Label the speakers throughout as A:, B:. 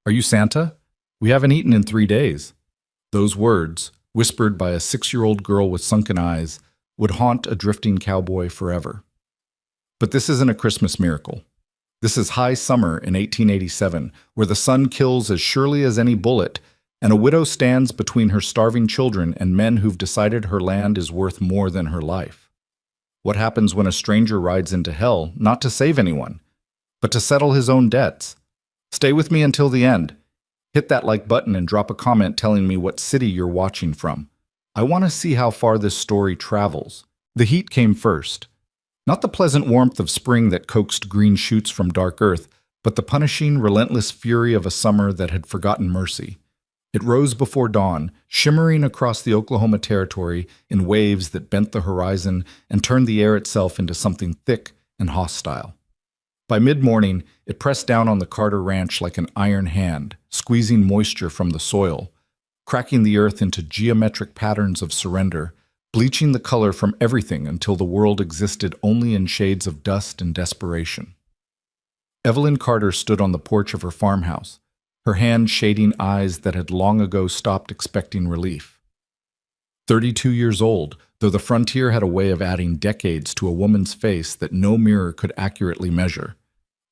A: Are you Santa? We haven't eaten in 3 days. Those words, whispered by a 6-year-old girl with sunken eyes, would haunt a drifting cowboy forever. But this isn't a Christmas miracle. This is high summer in 1887, where the sun kills as surely as any bullet, and a widow stands between her starving children and men who've decided her land is worth more than her life. What happens when a stranger rides into hell, not to save anyone, but to settle his own debts? Stay with me until the end. Hit that like button and drop a comment telling me what city you're watching from. I want to see how far this story travels. The heat came first. Not the pleasant warmth of spring that coaxed green shoots from dark earth, but the punishing, relentless fury of a summer that had forgotten mercy. It rose before dawn, shimmering across the Oklahoma Territory in waves that bent the horizon and turned the air itself into something thick and hostile. By mid-morning, it pressed down on the Carter Ranch like an iron hand, squeezing moisture from the soil, cracking the earth into geometric patterns of surrender, bleaching the color from everything until the world existed only in shades of dust and desperation. Evelyn Carter stood on the porch of her farmhouse, her hand shading eyes that had long ago stopped expecting relief. 32 years old, though the frontier had a way of adding decades to a woman's face that no mirror could accurately measure.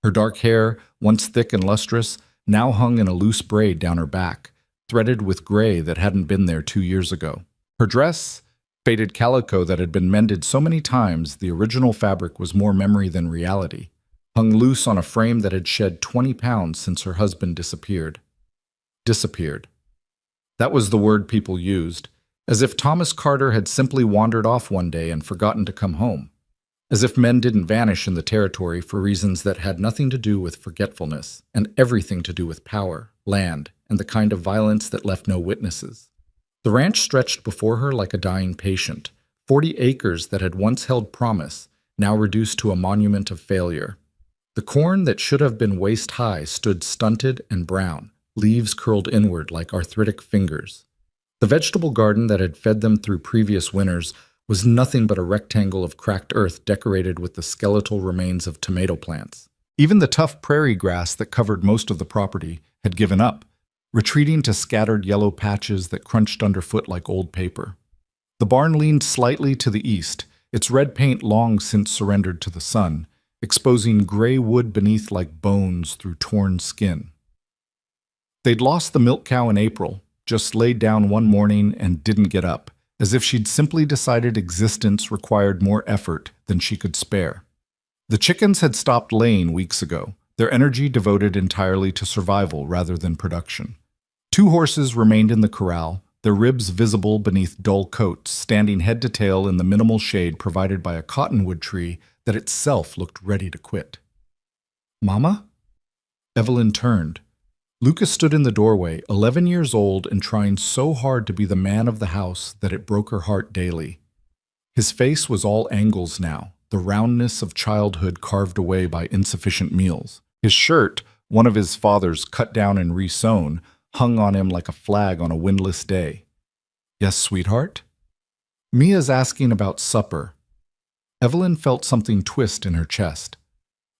A: Her dark hair, once thick and lustrous, now hung in a loose braid down her back, threaded with gray that hadn't been there 2 years ago. Her dress, faded calico that had been mended so many times the original fabric was more memory than reality, hung loose on a frame that had shed 20 pounds since her husband disappeared. Disappeared. That was the word people used, as if Thomas Carter had simply wandered off one day and forgotten to come home, as if men didn't vanish in the territory for reasons that had nothing to do with forgetfulness and everything to do with power, land, and the kind of violence that left no witnesses. The ranch stretched before her like a dying patient, 40 acres that had once held promise, now reduced to a monument of failure. The corn that should have been waist-high stood stunted and brown, leaves curled inward like arthritic fingers. The vegetable garden that had fed them through previous winters was nothing but a rectangle of cracked earth decorated with the skeletal remains of tomato plants. Even the tough prairie grass that covered most of the property had given up, retreating to scattered yellow patches that crunched underfoot like old paper. The barn leaned slightly to the east, its red paint long since surrendered to the sun, exposing gray wood beneath like bones through torn skin. They'd lost the milk cow in April, just laid down one morning and didn't get up, as if she'd simply decided existence required more effort than she could spare. The chickens had stopped laying weeks ago, their energy devoted entirely to survival rather than production. 2 horses remained in the corral, their ribs visible beneath dull coats, standing head to tail in the minimal shade provided by a cottonwood tree that itself looked ready to quit. "Mama?" Evelyn turned. Lucas stood in the doorway, 11 years old and trying so hard to be the man of the house that it broke her heart daily. His face was all angles now, the roundness of childhood carved away by insufficient meals. His shirt, one of his father's cut down and re-sewn, hung on him like a flag on a windless day. "Yes, sweetheart?" "Mia's asking about supper." Evelyn felt something twist in her chest.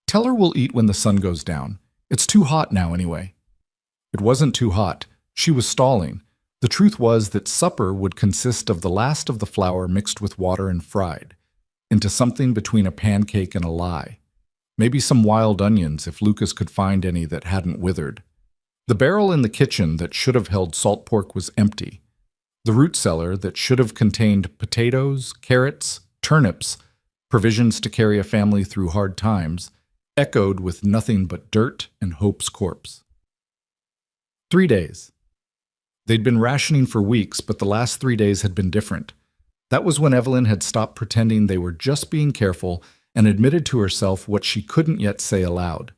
A: "Tell her we'll eat when the sun goes down. It's too hot now anyway." It wasn't too hot. She was stalling. The truth was that supper would consist of the last of the flour mixed with water and fried, into something between a pancake and a lie. Maybe some wild onions if Lucas could find any that hadn't withered. The barrel in the kitchen that should have held salt pork was empty. The root cellar that should have contained potatoes, carrots, turnips, provisions to carry a family through hard times, echoed with nothing but dirt and hope's corpse. 3 days. They'd been rationing for weeks, but the last 3 days had been different. That was when Evelyn had stopped pretending they were just being careful and admitted to herself what she couldn't yet say aloud.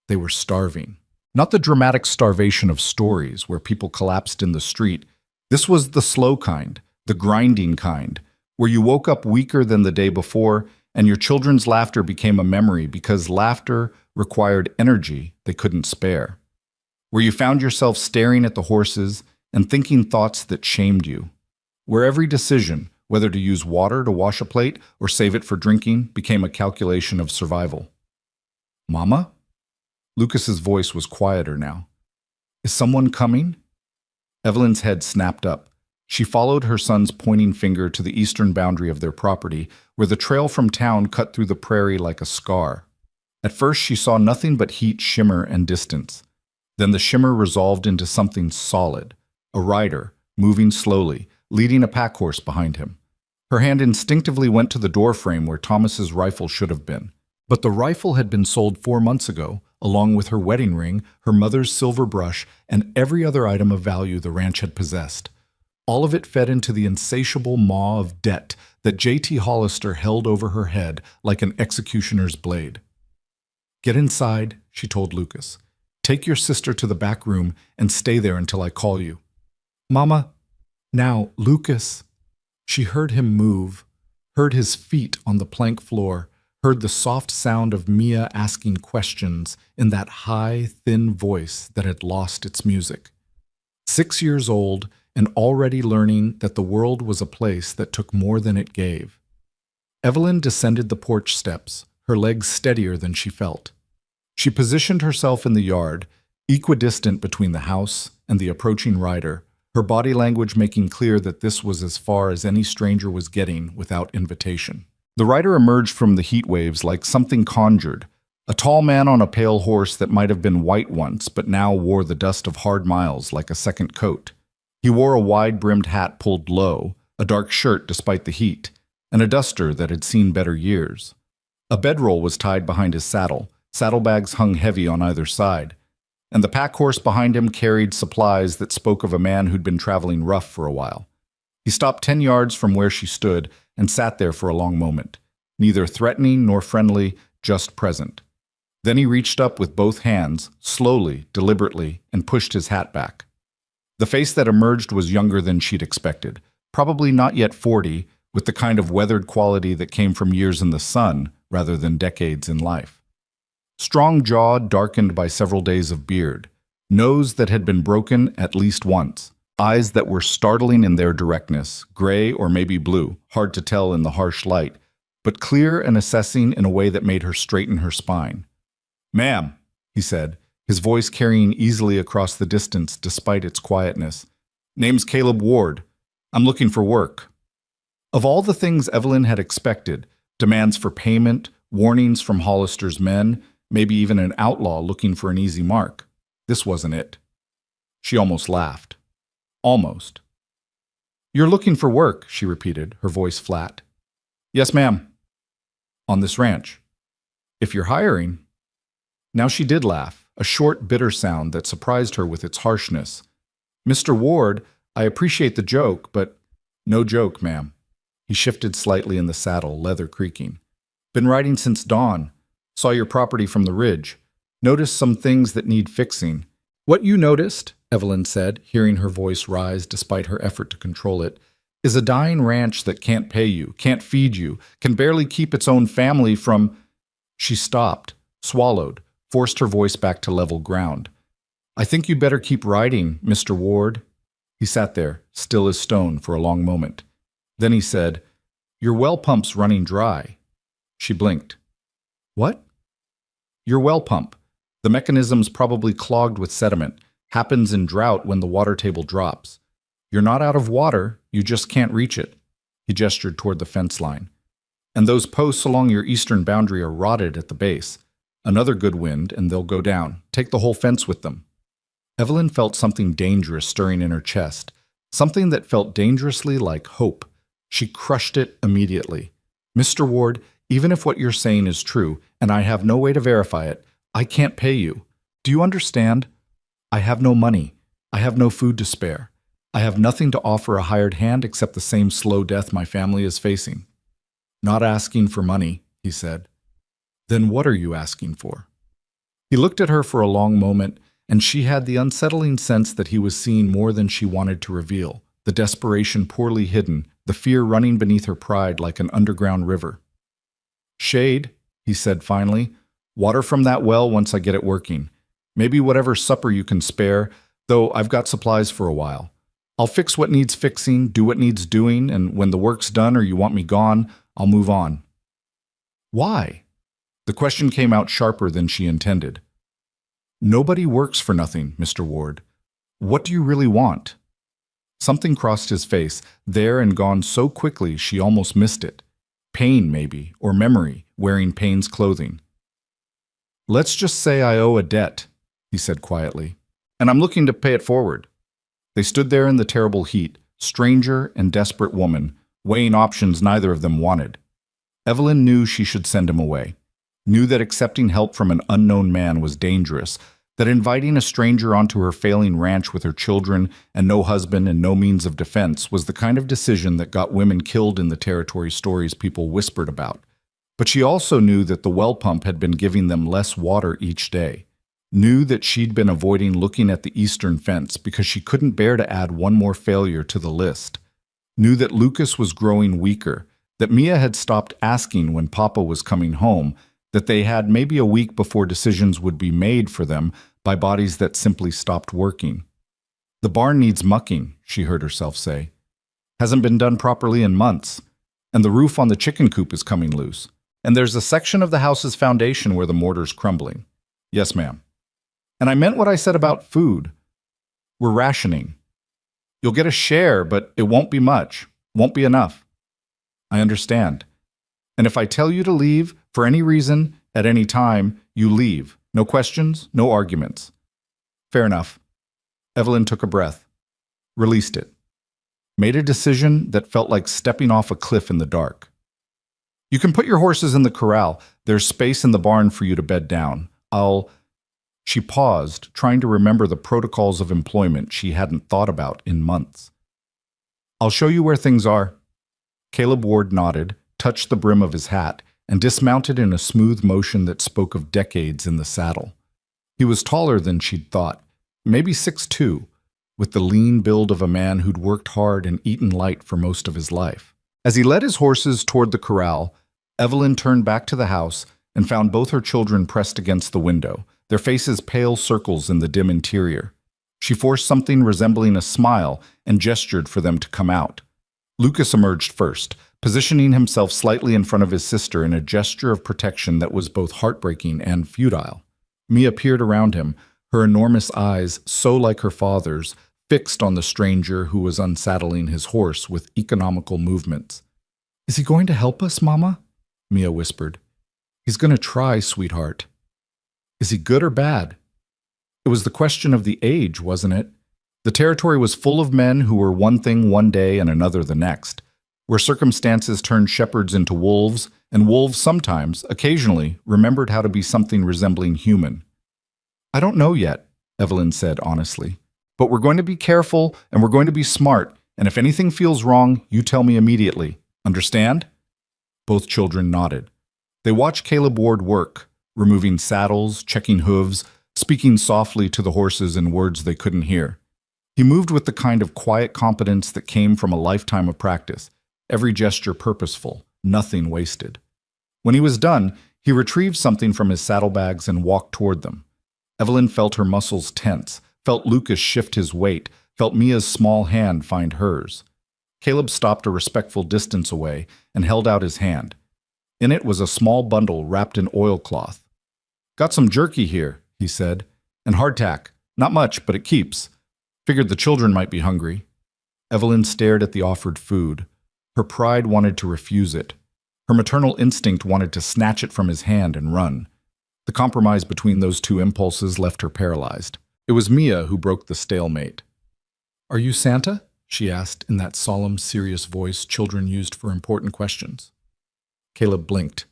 A: They were starving. Not the dramatic starvation of stories where people collapsed in the street. This was the slow kind, the grinding kind, where you woke up weaker than the day before and your children's laughter became a memory because laughter required energy they couldn't spare. Where you found yourself staring at the horses and thinking thoughts that shamed you. Where every decision, whether to use water to wash a plate or save it for drinking, became a calculation of survival. "Mama?" Lucas's voice was quieter now. Is someone coming? Evelyn's head snapped up. She followed her son's pointing finger to the eastern boundary of their property, where the trail from town cut through the prairie like a scar. At first, she saw nothing but heat, shimmer, and distance. Then the shimmer resolved into something solid, a rider, moving slowly, leading a pack horse behind him. Her hand instinctively went to the doorframe where Thomas's rifle should have been. But the rifle had been sold 4 months ago, along with her wedding ring, her mother's silver brush, and every other item of value the ranch had possessed. All of it fed into the insatiable maw of debt that J.T. Hollister held over her head like an executioner's blade. "Get inside," she told Lucas. "Take your sister to the back room and stay there until I call you." "Mama." "Now, Lucas." She heard him move, heard his feet on the plank floor, heard the soft sound of Mia asking questions in that high, thin voice that had lost its music. 6 years old and already learning that the world was a place that took more than it gave. Evelyn descended the porch steps, her legs steadier than she felt. She positioned herself in the yard, equidistant between the house and the approaching rider, her body language making clear that this was as far as any stranger was getting without invitation. The rider emerged from the heat waves like something conjured, a tall man on a pale horse that might have been white once but now wore the dust of hard miles like a second coat. He wore a wide-brimmed hat pulled low, a dark shirt despite the heat, and a duster that had seen better years. A bedroll was tied behind his saddle, saddlebags hung heavy on either side, and the pack horse behind him carried supplies that spoke of a man who'd been traveling rough for a while. He stopped 10 yards from where she stood and sat there for a long moment, neither threatening nor friendly, just present. Then he reached up with both hands, slowly, deliberately, and pushed his hat back. The face that emerged was younger than she'd expected, probably not yet 40, with the kind of weathered quality that came from years in the sun rather than decades in life. Strong jaw darkened by several days of beard, nose that had been broken at least once, eyes that were startling in their directness, gray or maybe blue, hard to tell in the harsh light, but clear and assessing in a way that made her straighten her spine. "Ma'am," he said, his voice carrying easily across the distance despite its quietness. "Name's Caleb Ward. I'm looking for work." Of all the things Evelyn had expected, demands for payment, warnings from Hollister's men, maybe even an outlaw looking for an easy mark, this wasn't it. She almost laughed. Almost. "You're looking for work," she repeated, her voice flat. "Yes, ma'am." "On this ranch." "If you're hiring." Now she did laugh, a short, bitter sound that surprised her with its harshness. "Mr. Ward, I appreciate the joke, but no joke, ma'am." He shifted slightly in the saddle, leather creaking. "Been riding since dawn. Saw your property from the ridge. Noticed some things that need fixing." "What you noticed," Evelyn said, hearing her voice rise despite her effort to control it, "is a dying ranch that can't pay you, can't feed you, can barely keep its own family from—" She stopped, swallowed, forced her voice back to level ground. "I think you'd better keep riding, Mr. Ward." He sat there, still as stone, for a long moment. Then he said, "Your well pump's running dry." She blinked. "What?" "Your well pump. The mechanism's probably clogged with sediment. Happens in drought when the water table drops. You're not out of water, you just can't reach it." He gestured toward the fence line. "And those posts along your eastern boundary are rotted at the base. Another good wind, and they'll go down. Take the whole fence with them." Evelyn felt something dangerous stirring in her chest, something that felt dangerously like hope. She crushed it immediately. "Mr. Ward, even if what you're saying is true, and I have no way to verify it, I can't pay you. Do you understand? I have no money. I have no food to spare. I have nothing to offer a hired hand except the same slow death my family is facing." "Not asking for money," he said. "Then what are you asking for?" He looked at her for a long moment, and she had the unsettling sense that he was seeing more than she wanted to reveal, the desperation poorly hidden, the fear running beneath her pride like an underground river. "Shade," he said finally. "Water from that well once I get it working. Maybe whatever supper you can spare, though I've got supplies for a while. I'll fix what needs fixing, do what needs doing, and when the work's done or you want me gone, I'll move on." "Why?" The question came out sharper than she intended. "Nobody works for nothing, Mr. Ward. What do you really want? Something crossed his face, there and gone so quickly she almost missed it. Pain, maybe, or memory, wearing pain's clothing. Let's just say I owe a debt, he said quietly, and I'm looking to pay it forward. They stood there in the terrible heat, stranger and desperate woman, weighing options neither of them wanted. Evelyn knew she should send him away, knew that accepting help from an unknown man was dangerous, that inviting a stranger onto her failing ranch with her children and no husband and no means of defense was the kind of decision that got women killed in the territory stories people whispered about. But she also knew that the well pump had been giving them less water each day, knew that she'd been avoiding looking at the eastern fence because she couldn't bear to add one more failure to the list, knew that Lucas was growing weaker, that Mia had stopped asking when Papa was coming home, that they had maybe a week before decisions would be made for them by bodies that simply stopped working. The barn needs mucking, she heard herself say. Hasn't been done properly in months. And the roof on the chicken coop is coming loose. And there's a section of the house's foundation where the mortar's crumbling. Yes, ma'am. And I meant what I said about food. We're rationing. You'll get a share, but it won't be much. Won't be enough. I understand. And if I tell you to leave, for any reason, at any time, you leave. No questions, no arguments. Fair enough. Evelyn took a breath, released it, made a decision that felt like stepping off a cliff in the dark. You can put your horses in the corral. There's space in the barn for you to bed down. She paused, trying to remember the protocols of employment she hadn't thought about in months. I'll show you where things are. Caleb Ward nodded, touched the brim of his hat, and dismounted in a smooth motion that spoke of decades in the saddle. He was taller than she'd thought, maybe 6'2", with the lean build of a man who'd worked hard and eaten light for most of his life. As he led his horses toward the corral, Evelyn turned back to the house and found both her children pressed against the window, their faces pale circles in the dim interior. She forced something resembling a smile and gestured for them to come out. Lucas emerged first, positioning himself slightly in front of his sister in a gesture of protection that was both heartbreaking and futile. Mia peered around him, her enormous eyes, so like her father's, fixed on the stranger who was unsaddling his horse with economical movements. Is he going to help us, Mama? Mia whispered. He's going to try, sweetheart. Is he good or bad? It was the question of the age, wasn't it? The territory was full of men who were one thing one day and another the next, where circumstances turned shepherds into wolves, and wolves sometimes, occasionally, remembered how to be something resembling human. I don't know yet, Evelyn said honestly, but we're going to be careful and we're going to be smart, and if anything feels wrong, you tell me immediately. Understand? Both children nodded. They watched Caleb Ward work, removing saddles, checking hooves, speaking softly to the horses in words they couldn't hear. He moved with the kind of quiet competence that came from a lifetime of practice, every gesture purposeful, nothing wasted. When he was done, he retrieved something from his saddlebags and walked toward them. Evelyn felt her muscles tense, felt Lucas shift his weight, felt Mia's small hand find hers. Caleb stopped a respectful distance away and held out his hand. In it was a small bundle wrapped in oilcloth. Got some jerky here, he said, and hardtack. Not much, but it keeps. Figured the children might be hungry. Evelyn stared at the offered food. Her pride wanted to refuse it. Her maternal instinct wanted to snatch it from his hand and run. The compromise between those two impulses left her paralyzed. It was Mia who broke the stalemate. Are you Santa? She asked in that solemn, serious voice children used for important questions. Caleb blinked.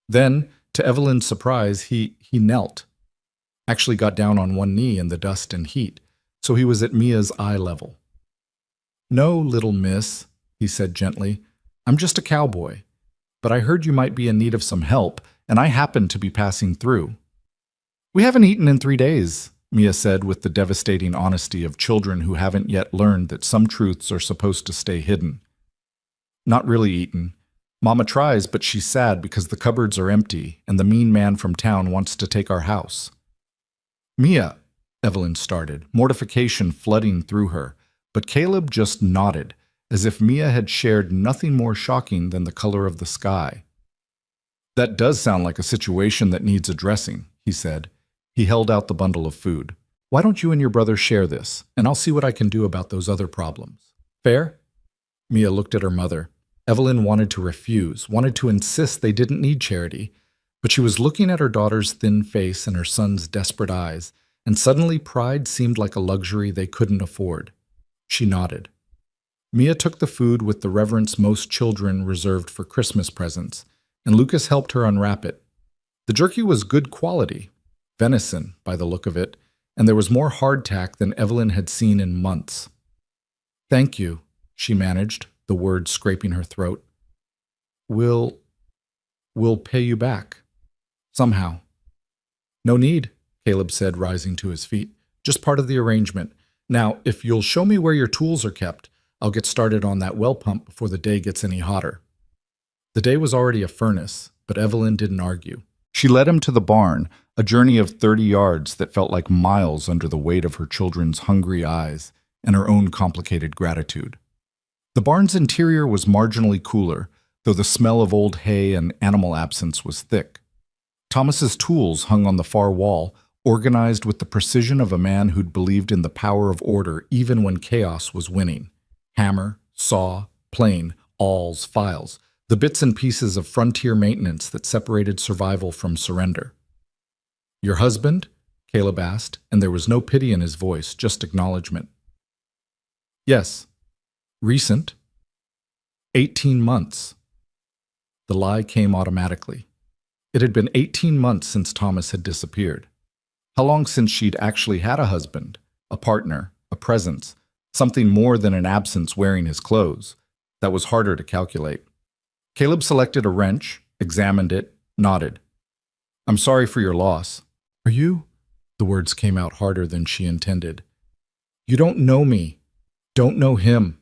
A: Then, to Evelyn's surprise, he knelt. Actually got down on one knee in the dust and heat, so he was at Mia's eye level. No, little miss, he said gently. I'm just a cowboy. But I heard you might be in need of some help, and I happened to be passing through. We haven't eaten in 3 days, Mia said with the devastating honesty of children who haven't yet learned that some truths are supposed to stay hidden. Not really eaten. Mama tries, but she's sad because the cupboards are empty, and the mean man from town wants to take our house. Mia, Evelyn started, mortification flooding through her, but Caleb just nodded, as if Mia had shared nothing more shocking than the color of the sky. That does sound like a situation that needs addressing, he said. He held out the bundle of food. Why don't you and your brother share this, and I'll see what I can do about those other problems. Fair? Mia looked at her mother. Evelyn wanted to refuse, wanted to insist they didn't need charity, but she was looking at her daughter's thin face and her son's desperate eyes, and suddenly pride seemed like a luxury they couldn't afford. She nodded. Mia took the food with the reverence most children reserved for Christmas presents, and Lucas helped her unwrap it. The jerky was good quality, venison by the look of it, and there was more hardtack than Evelyn had seen in months. Thank you, she managed, the words scraping her throat. We'll pay you back. Somehow. No need, Caleb said, rising to his feet. Just part of the arrangement. Now, if you'll show me where your tools are kept, I'll get started on that well pump before the day gets any hotter. The day was already a furnace, but Evelyn didn't argue. She led him to the barn, a journey of 30 yards that felt like miles under the weight of her children's hungry eyes and her own complicated gratitude. The barn's interior was marginally cooler, though the smell of old hay and animal absence was thick. Thomas's tools hung on the far wall, organized with the precision of a man who'd believed in the power of order even when chaos was winning. Hammer, saw, plane, awls, files, the bits and pieces of frontier maintenance that separated survival from surrender. Your husband? Caleb asked, and there was no pity in his voice, just acknowledgement. Yes. Recent? 18 months. The lie came automatically. It had been 18 months since Thomas had disappeared. How long since she'd actually had a husband, a partner, a presence, something more than an absence wearing his clothes? That was harder to calculate. Caleb selected a wrench, examined it, nodded. I'm sorry for your loss. Are you? The words came out harder than she intended. You don't know me. Don't know him.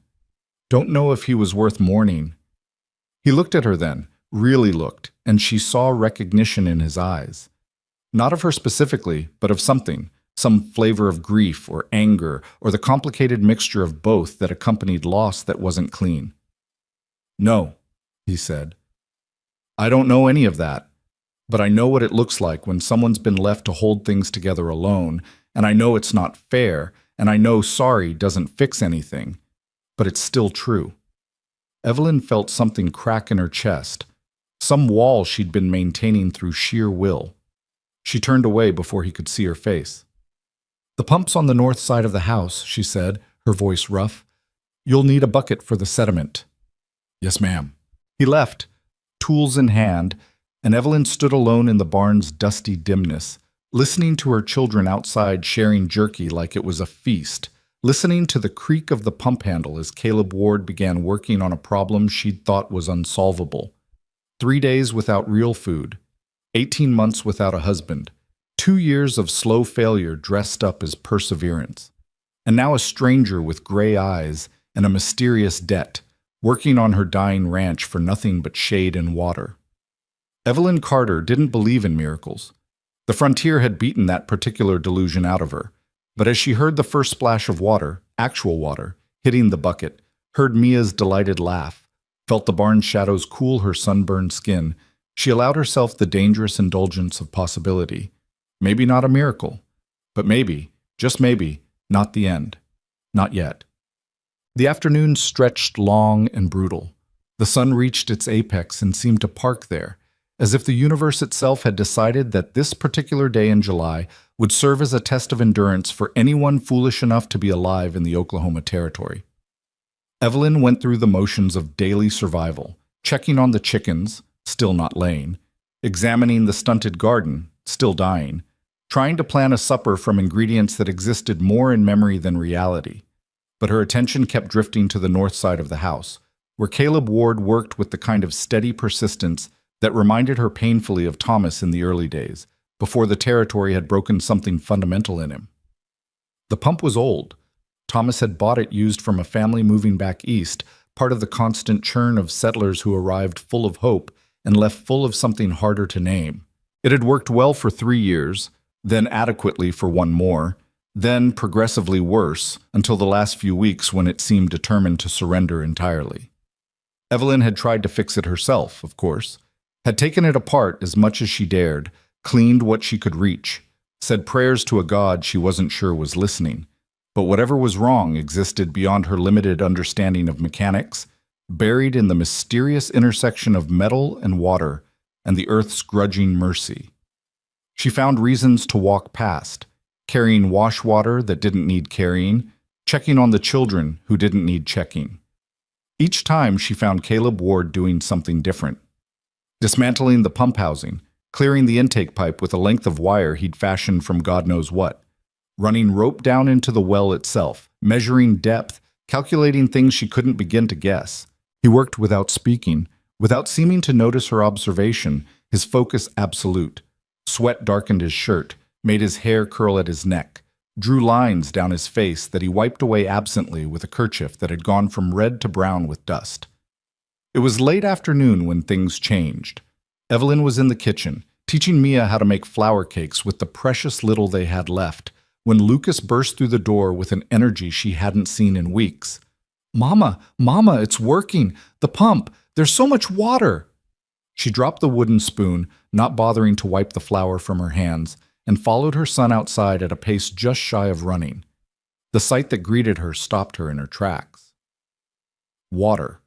A: Don't know if he was worth mourning. He looked at her then, really looked, and she saw recognition in his eyes. Not of her specifically, but of something, some flavor of grief or anger or the complicated mixture of both that accompanied loss that wasn't clean. No, he said. I don't know any of that, but I know what it looks like when someone's been left to hold things together alone, and I know it's not fair, and I know sorry doesn't fix anything, but it's still true. Evelyn felt something crack in her chest, some wall she'd been maintaining through sheer will. She turned away before he could see her face. The pump's on the north side of the house, she said, her voice rough. You'll need a bucket for the sediment. Yes, ma'am. He left, tools in hand, and Evelyn stood alone in the barn's dusty dimness, listening to her children outside sharing jerky like it was a feast, listening to the creak of the pump handle as Caleb Ward began working on a problem she'd thought was unsolvable. 3 days without real food, 18 months without a husband, 2 years of slow failure dressed up as perseverance, and now a stranger with gray eyes and a mysterious debt, working on her dying ranch for nothing but shade and water. Evelyn Carter didn't believe in miracles. The frontier had beaten that particular delusion out of her, but as she heard the first splash of water, actual water, hitting the bucket, heard Mia's delighted laugh, felt the barn shadows cool her sunburned skin, she allowed herself the dangerous indulgence of possibility. Maybe not a miracle, but maybe, just maybe, not the end. Not yet. The afternoon stretched long and brutal. The sun reached its apex and seemed to park there, as if the universe itself had decided that this particular day in July would serve as a test of endurance for anyone foolish enough to be alive in the Oklahoma Territory. Evelyn went through the motions of daily survival, checking on the chickens, still not laying, examining the stunted garden, still dying, trying to plan a supper from ingredients that existed more in memory than reality. But her attention kept drifting to the north side of the house, where Caleb Ward worked with the kind of steady persistence that reminded her painfully of Thomas in the early days, before the territory had broken something fundamental in him. The pump was old. Thomas had bought it used from a family moving back east, part of the constant churn of settlers who arrived full of hope and left full of something harder to name. It had worked well for 3 years, then adequately for 1 more, then progressively worse until the last few weeks when it seemed determined to surrender entirely. Evelyn had tried to fix it herself, of course, had taken it apart as much as she dared, cleaned what she could reach, said prayers to a god she wasn't sure was listening. But whatever was wrong existed beyond her limited understanding of mechanics, buried in the mysterious intersection of metal and water and the earth's grudging mercy. She found reasons to walk past, carrying wash water that didn't need carrying, checking on the children who didn't need checking. Each time she found Caleb Ward doing something different. Dismantling the pump housing, clearing the intake pipe with a length of wire he'd fashioned from God knows what, running rope down into the well itself, measuring depth, calculating things she couldn't begin to guess. He worked without speaking, without seeming to notice her observation, his focus absolute. Sweat darkened his shirt, made his hair curl at his neck, drew lines down his face that he wiped away absently with a kerchief that had gone from red to brown with dust. It was late afternoon when things changed. Evelyn was in the kitchen, teaching Mia how to make flour cakes with the precious little they had left, when Lucas burst through the door with an energy she hadn't seen in weeks. "Mama, Mama, it's working! The pump! There's so much water!" She dropped the wooden spoon, not bothering to wipe the flour from her hands, and followed her son outside at a pace just shy of running. The sight that greeted her stopped her in her tracks. Water.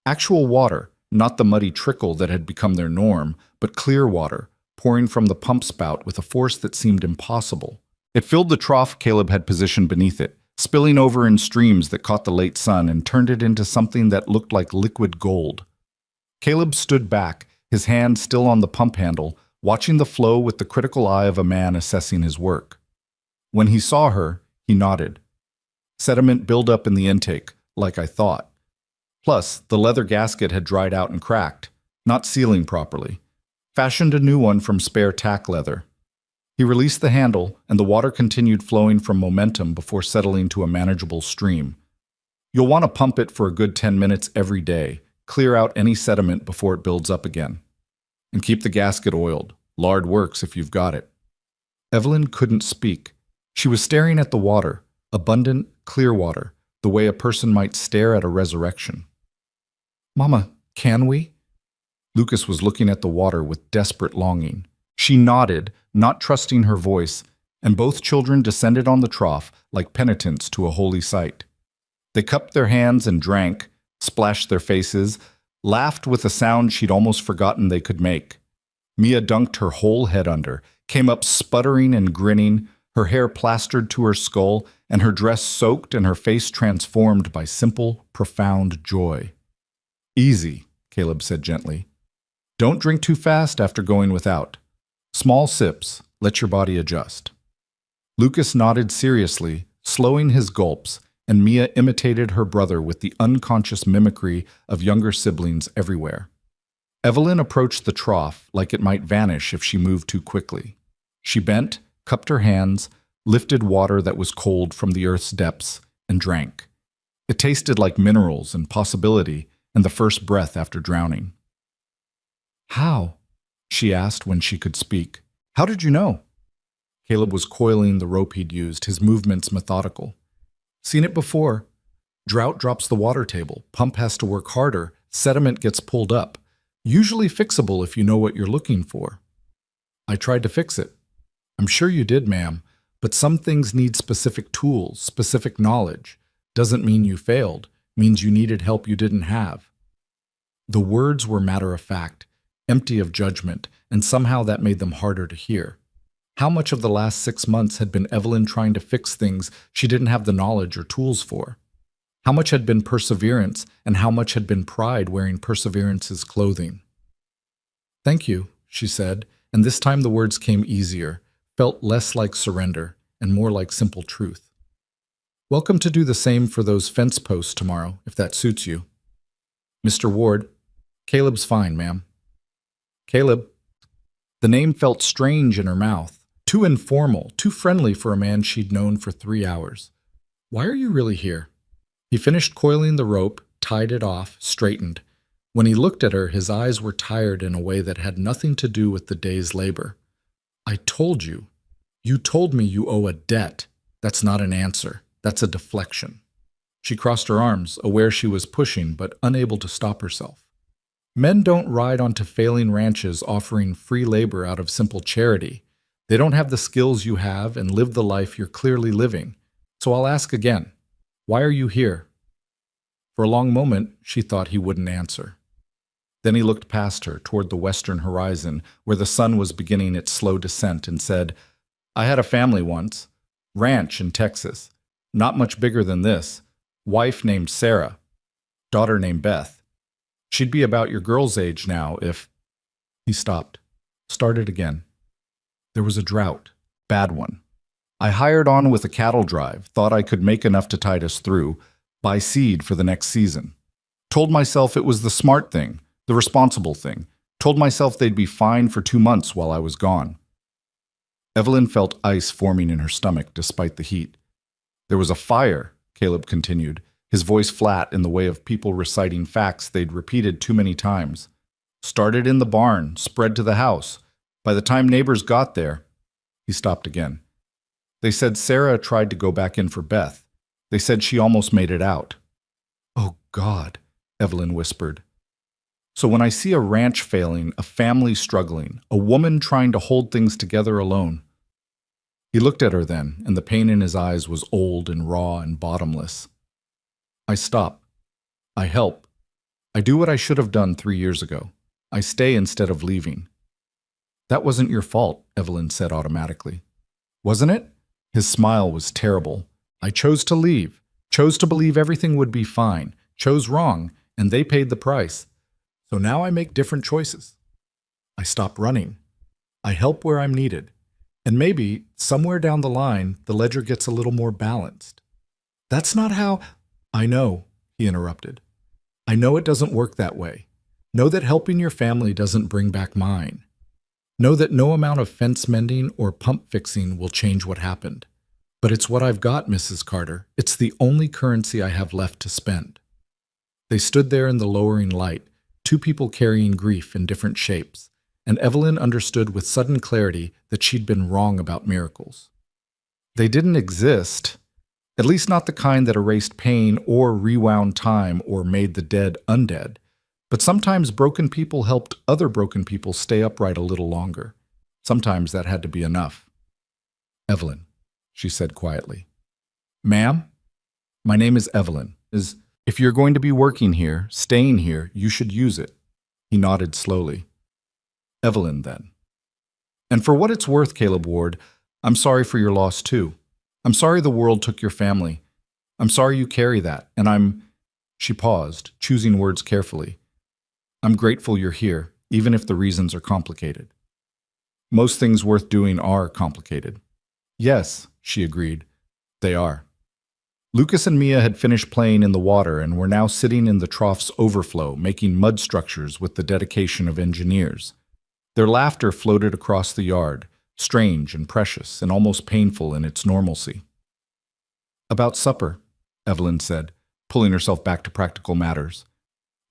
A: Actual water, not the muddy trickle that had become their norm, but clear water, pouring from the pump spout with a force that seemed impossible. It filled the trough Caleb had positioned beneath it, spilling over in streams that caught the late sun and turned it into something that looked like liquid gold. Caleb stood back, his hand still on the pump handle, watching the flow with the critical eye of a man assessing his work. When he saw her, he nodded. Sediment built up in the intake, like I thought. Plus, the leather gasket had dried out and cracked, not sealing properly. Fashioned a new one from spare tack leather. He released the handle, and the water continued flowing from momentum before settling to a manageable stream. You'll want to pump it for a good 10 minutes every day, clear out any sediment before it builds up again. And keep the gasket oiled. Lard works if you've got it. Evelyn couldn't speak. She was staring at the water, abundant, clear water, the way a person might stare at a resurrection. "Mama, can we?" Lucas was looking at the water with desperate longing. She nodded, not trusting her voice, and both children descended on the trough like penitents to a holy site. They cupped their hands and drank, splashed their faces, laughed with a sound she'd almost forgotten they could make. Mia dunked her whole head under, came up sputtering and grinning, her hair plastered to her skull, and her dress soaked and her face transformed by simple, profound joy. "Easy," Caleb said gently. "Don't drink too fast after going without. Small sips, let your body adjust." Lucas nodded seriously, slowing his gulps, and Mia imitated her brother with the unconscious mimicry of younger siblings everywhere. Evelyn approached the trough like it might vanish if she moved too quickly. She bent, cupped her hands, lifted water that was cold from the earth's depths, and drank. It tasted like minerals and possibility and the first breath after drowning. "How?" she asked when she could speak. "How did you know?" Caleb was coiling the rope he'd used, his movements methodical. "Seen it before. Drought drops the water table, pump has to work harder, sediment gets pulled up. Usually fixable if you know what you're looking for." "I tried to fix it." "I'm sure you did, ma'am, but some things need specific tools, specific knowledge. Doesn't mean you failed, means you needed help you didn't have." The words were matter-of-fact, empty of judgment, and somehow that made them harder to hear. How much of the last 6 months had been Evelyn trying to fix things she didn't have the knowledge or tools for? How much had been perseverance, and how much had been pride wearing perseverance's clothing? "Thank you," she said, and this time the words came easier, felt less like surrender, and more like simple truth. "Welcome to do the same for those fence posts tomorrow, if that suits you." "Mr. Ward." "Caleb's fine, ma'am." "Caleb." The name felt strange in her mouth, too informal, too friendly for a man she'd known for 3 hours. "Why are you really here?" He finished coiling the rope, tied it off, straightened. When he looked at her, his eyes were tired in a way that had nothing to do with the day's labor. "I told you. You told me you owe a debt. That's not an answer. That's a deflection." She crossed her arms, aware she was pushing but unable to stop herself. Men don't ride onto failing ranches offering free labor out of simple charity. They don't have the skills you have and live the life you're clearly living. So I'll ask again, why are you here? For a long moment, she thought he wouldn't answer. Then he looked past her toward the western horizon, where the sun was beginning its slow descent, and said, I had a family once. Ranch in Texas. Not much bigger than this. Wife named Sarah. Daughter named Beth. She'd be about your girl's age now if... He stopped. Started again. There was a drought. Bad one. I hired on with a cattle drive, thought I could make enough to tide us through, buy seed for the next season. Told myself it was the smart thing, the responsible thing. Told myself they'd be fine for 2 months while I was gone. Evelyn felt ice forming in her stomach despite the heat. There was a fire, Caleb continued, his voice flat in the way of people reciting facts they'd repeated too many times. Started in the barn, spread to the house. By the time neighbors got there, he stopped again. They said Sarah tried to go back in for Beth. They said she almost made it out. Oh, God, Evelyn whispered. So when I see a ranch failing, a family struggling, a woman trying to hold things together alone... He looked at her then, and the pain in his eyes was old and raw and bottomless. I stop. I help. I do what I should have done 3 years ago. I stay instead of leaving. That wasn't your fault, Evelyn said automatically. Wasn't it? His smile was terrible. I chose to leave, chose to believe everything would be fine, chose wrong, and they paid the price. So now I make different choices. I stop running. I help where I'm needed. And maybe, somewhere down the line, the ledger gets a little more balanced. That's not how... I know, he interrupted. I know it doesn't work that way. Know that helping your family doesn't bring back mine. Know that no amount of fence mending or pump fixing will change what happened. But it's what I've got, Mrs. Carter. It's the only currency I have left to spend. They stood there in the lowering light, 2 people carrying grief in different shapes, and Evelyn understood with sudden clarity that she'd been wrong about miracles. They didn't exist, at least not the kind that erased pain or rewound time or made the dead undead. But sometimes broken people helped other broken people stay upright a little longer. Sometimes that had to be enough. Evelyn, she said quietly. Ma'am? My name is Evelyn. If you're going to be working here, staying here, you should use it. He nodded slowly. Evelyn, then. And for what it's worth, Caleb Ward, I'm sorry for your loss too. I'm sorry the world took your family. I'm sorry you carry that, and She paused, choosing words carefully. I'm grateful you're here, even if the reasons are complicated. Most things worth doing are complicated. Yes, she agreed. They are. Lucas and Mia had finished playing in the water and were now sitting in the trough's overflow, making mud structures with the dedication of engineers. Their laughter floated across the yard, strange and precious and almost painful in its normalcy. About supper, Evelyn said, pulling herself back to practical matters.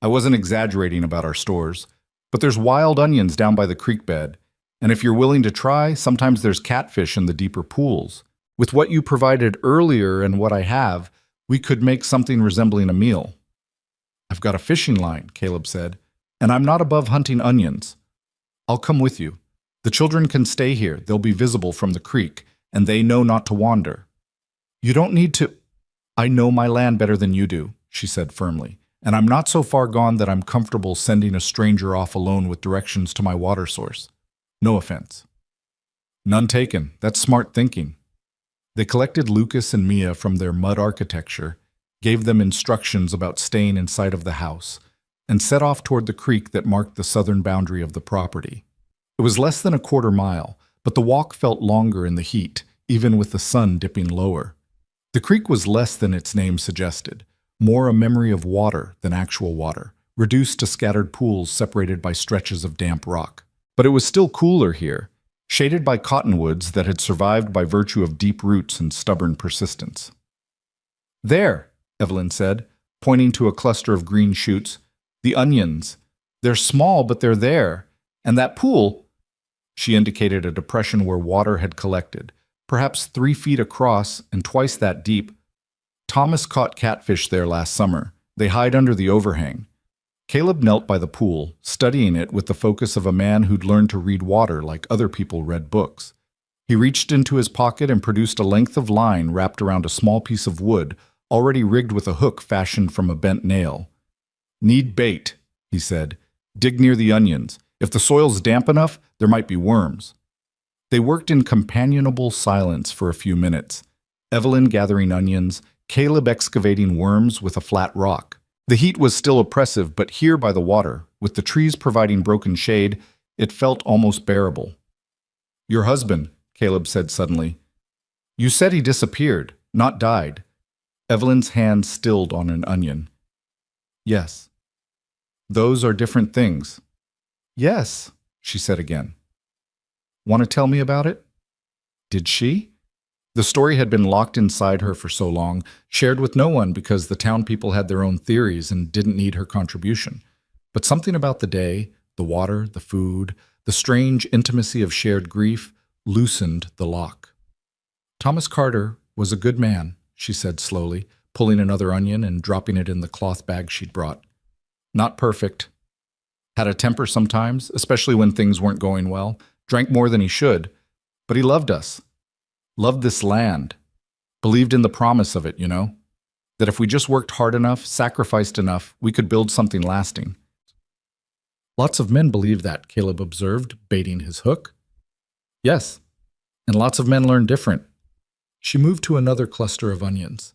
A: I wasn't exaggerating about our stores, but there's wild onions down by the creek bed, and if you're willing to try, sometimes there's catfish in the deeper pools. With what you provided earlier and what I have, we could make something resembling a meal. I've got a fishing line, Caleb said, and I'm not above hunting onions. I'll come with you. The children can stay here. They'll be visible from the creek, and they know not to wander. You don't need to... I know my land better than you do, she said firmly, and I'm not so far gone that I'm comfortable sending a stranger off alone with directions to my water source. No offense. None taken. That's smart thinking. They collected Lucas and Mia from their mud architecture, gave them instructions about staying in sight of the house, and set off toward the creek that marked the southern boundary of the property. It was less than a quarter mile, but the walk felt longer in the heat, even with the sun dipping lower. The creek was less than its name suggested, more a memory of water than actual water, reduced to scattered pools separated by stretches of damp rock. But it was still cooler here, shaded by cottonwoods that had survived by virtue of deep roots and stubborn persistence. There, Evelyn said, pointing to a cluster of green shoots. The onions. They're small, but they're there. And that pool, she indicated a depression where water had collected, perhaps 3 feet across and twice that deep. Thomas caught catfish there last summer. They hide under the overhang. Caleb knelt by the pool, studying it with the focus of a man who'd learned to read water like other people read books. He reached into his pocket and produced a length of line wrapped around a small piece of wood, already rigged with a hook fashioned from a bent nail. "Need bait," he said. "Dig near the onions. If the soil's damp enough, there might be worms." They worked in companionable silence for a few minutes. Evelyn gathering onions, Caleb excavating worms with a flat rock. The heat was still oppressive, but here by the water, with the trees providing broken shade, it felt almost bearable. "Your husband," Caleb said suddenly. "You said he disappeared, not died." Evelyn's hand stilled on an onion. "Yes." "Those are different things." "Yes," she said again. "Want to tell me about it?" Did she? The story had been locked inside her for so long, shared with no one because the town people had their own theories and didn't need her contribution. But something about the day, the water, the food, the strange intimacy of shared grief, loosened the lock. "Thomas Carter was a good man," she said slowly, pulling another onion and dropping it in the cloth bag she'd brought. "Not perfect. Had a temper sometimes, especially when things weren't going well. Drank more than he should. But he loved us. Loved this land. Believed in the promise of it, you know? That if we just worked hard enough, sacrificed enough, we could build something lasting." "Lots of men believe that," Caleb observed, baiting his hook. "Yes, and lots of men learn different." She moved to another cluster of onions.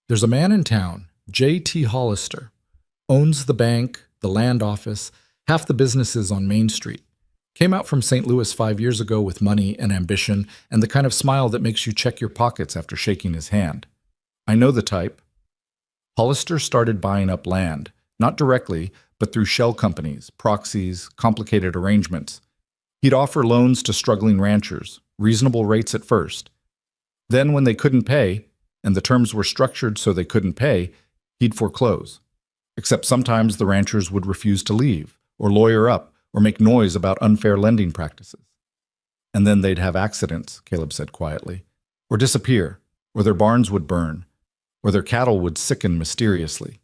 A: "There's a man in town, J.T. Hollister. Owns the bank, the land office, half the businesses on Main Street. Came out from St. Louis 5 years ago with money and ambition and the kind of smile that makes you check your pockets after shaking his hand. I know the type." Hollister started buying up land, not directly, but through shell companies, proxies, complicated arrangements. He'd offer loans to struggling ranchers, reasonable rates at first. Then when they couldn't pay, and the terms were structured so they couldn't pay, he'd foreclose. Except sometimes the ranchers would refuse to leave, or lawyer up, or make noise about unfair lending practices. "And then they'd have accidents," Caleb said quietly, "or disappear, or their barns would burn, or their cattle would sicken mysteriously."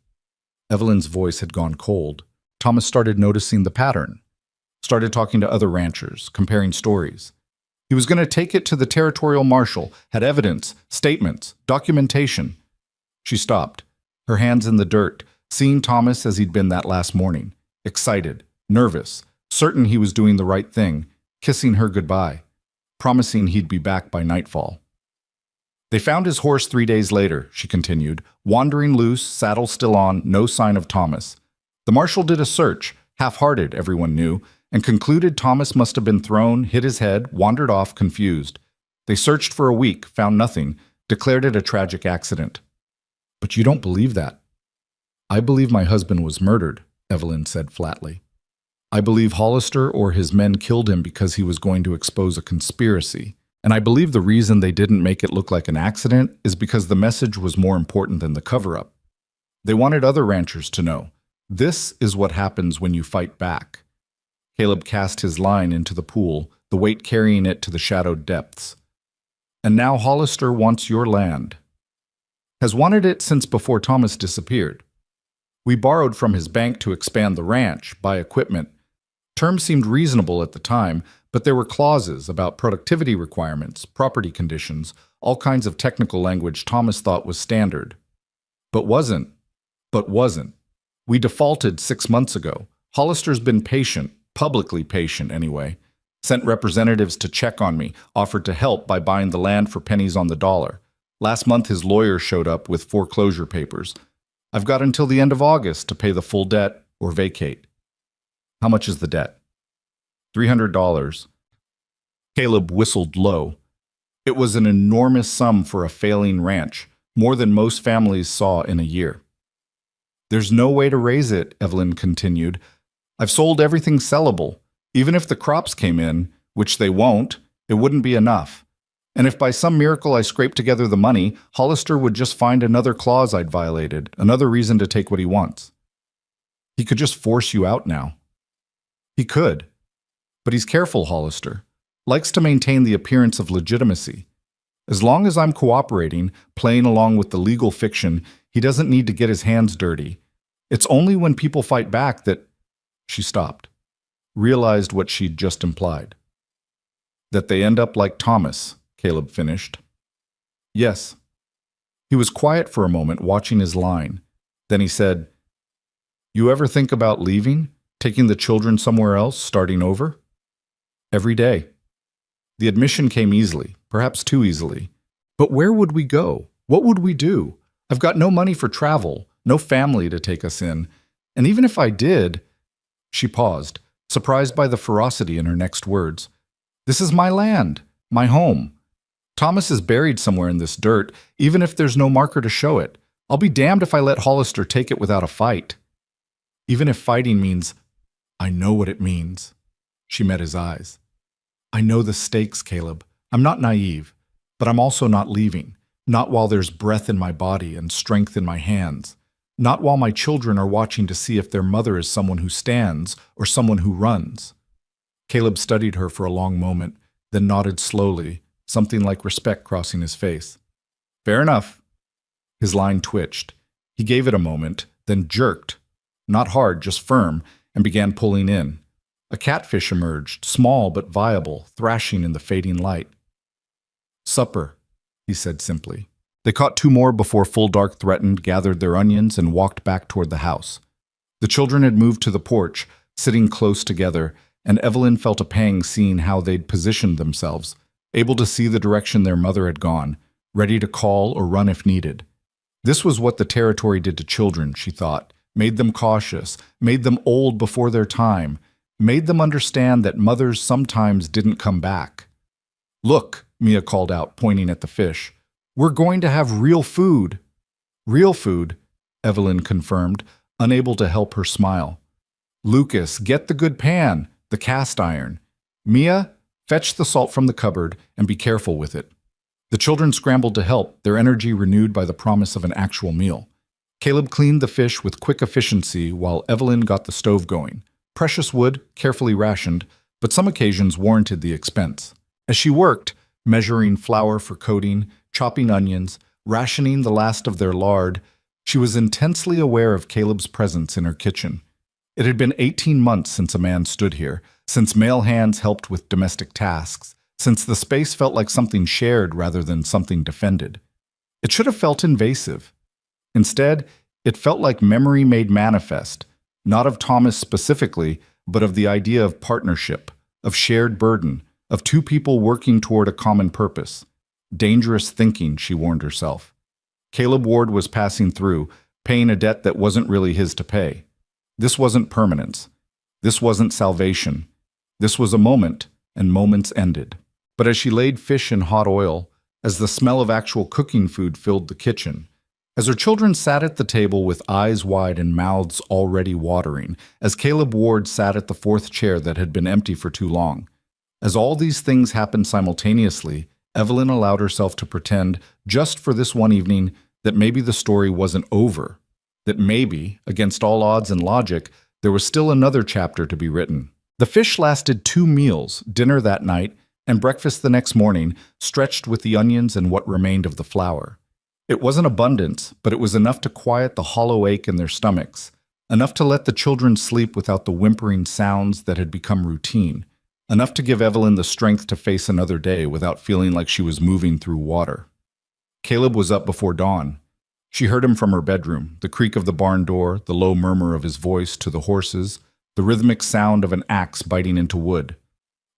A: Evelyn's voice had gone cold. Thomas started noticing the pattern, started talking to other ranchers, comparing stories. He was going to take it to the territorial marshal, had evidence, statements, documentation. She stopped, her hands in the dirt, seeing Thomas as he'd been that last morning, excited, nervous, certain he was doing the right thing, kissing her goodbye, promising he'd be back by nightfall. "They found his horse 3 days later," she continued, "wandering loose, saddle still on, no sign of Thomas. The marshal did a search, half-hearted, everyone knew, and concluded Thomas must have been thrown, hit his head, wandered off, confused. They searched for a week, found nothing, declared it a tragic accident." "But you don't believe that." "I believe my husband was murdered," Evelyn said flatly. "I believe Hollister or his men killed him because he was going to expose a conspiracy. And I believe the reason they didn't make it look like an accident is because the message was more important than the cover-up. They wanted other ranchers to know, this is what happens when you fight back." Caleb cast his line into the pool, the weight carrying it to the shadowed depths. "And now Hollister wants your land. Has wanted it since before Thomas disappeared. We borrowed from his bank to expand the ranch, buy equipment. Terms seemed reasonable at the time, but there were clauses about productivity requirements, property conditions, all kinds of technical language Thomas thought was standard. But wasn't. We defaulted 6 months ago. Hollister's been patient, publicly patient anyway. Sent representatives to check on me, offered to help by buying the land for pennies on the dollar. Last month his lawyer showed up with foreclosure papers. I've got until the end of August to pay the full debt or vacate." "How much is the debt?" $300. Caleb whistled low. It was an enormous sum for a failing ranch, more than most families saw in a year. "There's no way to raise it," Evelyn continued. "I've sold everything sellable. Even if the crops came in, which they won't, it wouldn't be enough. And if by some miracle I scraped together the money, Hollister would just find another clause I'd violated, another reason to take what he wants. He could just force you out now." "He could. But he's careful, Hollister. Likes to maintain the appearance of legitimacy. As long as I'm cooperating, playing along with the legal fiction, he doesn't need to get his hands dirty. It's only when people fight back that—" She stopped, realized what she'd just implied. "That they end up like Thomas." Caleb finished. Yes. He was quiet for a moment, watching his line. Then he said, You ever think about leaving, taking the children somewhere else, starting over? Every day. The admission came easily, perhaps too easily. But where would we go? What would we do? I've got no money for travel, no family to take us in. And even if I did... She paused, surprised by the ferocity in her next words. This is my land, my home. Thomas is buried somewhere in this dirt, even if there's no marker to show it. I'll be damned if I let Hollister take it without a fight. Even if fighting means, I know what it means. She met his eyes. I know the stakes, Caleb. I'm not naive, but I'm also not leaving. Not while there's breath in my body and strength in my hands. Not while my children are watching to see if their mother is someone who stands or someone who runs. Caleb studied her for a long moment, then nodded slowly, something like respect crossing his face. Fair enough. His line twitched. He gave it a moment, then jerked. Not hard, just firm, and began pulling in. A catfish emerged, small but viable, thrashing in the fading light. Supper, he said simply. They caught 2 more before full dark threatened, gathered their onions, and walked back toward the house. The children had moved to the porch, sitting close together, and Evelyn felt a pang seeing how they'd positioned themselves, able to see the direction their mother had gone, ready to call or run if needed. This was what the territory did to children, she thought, made them cautious, made them old before their time, made them understand that mothers sometimes didn't come back. Look, Mia called out, pointing at the fish. We're going to have real food. Real food, Evelyn confirmed, unable to help her smile. Lucas, get the good pan, the cast iron. Mia, fetch the salt from the cupboard and be careful with it. The children scrambled to help, their energy renewed by the promise of an actual meal. Caleb cleaned the fish with quick efficiency while Evelyn got the stove going. Precious wood, carefully rationed, but some occasions warranted the expense. As she worked, measuring flour for coating, chopping onions, rationing the last of their lard, she was intensely aware of Caleb's presence in her kitchen. It had been 18 months since a man stood here, since male hands helped with domestic tasks, since the space felt like something shared rather than something defended. It should have felt invasive. Instead, it felt like memory made manifest, not of Thomas specifically, but of the idea of partnership, of shared burden, of 2 people working toward a common purpose. Dangerous thinking, she warned herself. Caleb Ward was passing through, paying a debt that wasn't really his to pay. This wasn't permanence. This wasn't salvation. This was a moment, and moments ended. But as she laid fish in hot oil, as the smell of actual cooking food filled the kitchen, as her children sat at the table with eyes wide and mouths already watering, as Caleb Ward sat at the 4th chair that had been empty for too long, as all these things happened simultaneously, Evelyn allowed herself to pretend, just for this one evening, that maybe the story wasn't over, that maybe, against all odds and logic, there was still another chapter to be written. The fish lasted 2 meals, dinner that night, and breakfast the next morning, stretched with the onions and what remained of the flour. It wasn't abundance, but it was enough to quiet the hollow ache in their stomachs, enough to let the children sleep without the whimpering sounds that had become routine, enough to give Evelyn the strength to face another day without feeling like she was moving through water. Caleb was up before dawn. She heard him from her bedroom, the creak of the barn door, the low murmur of his voice to the horses, the rhythmic sound of an axe biting into wood.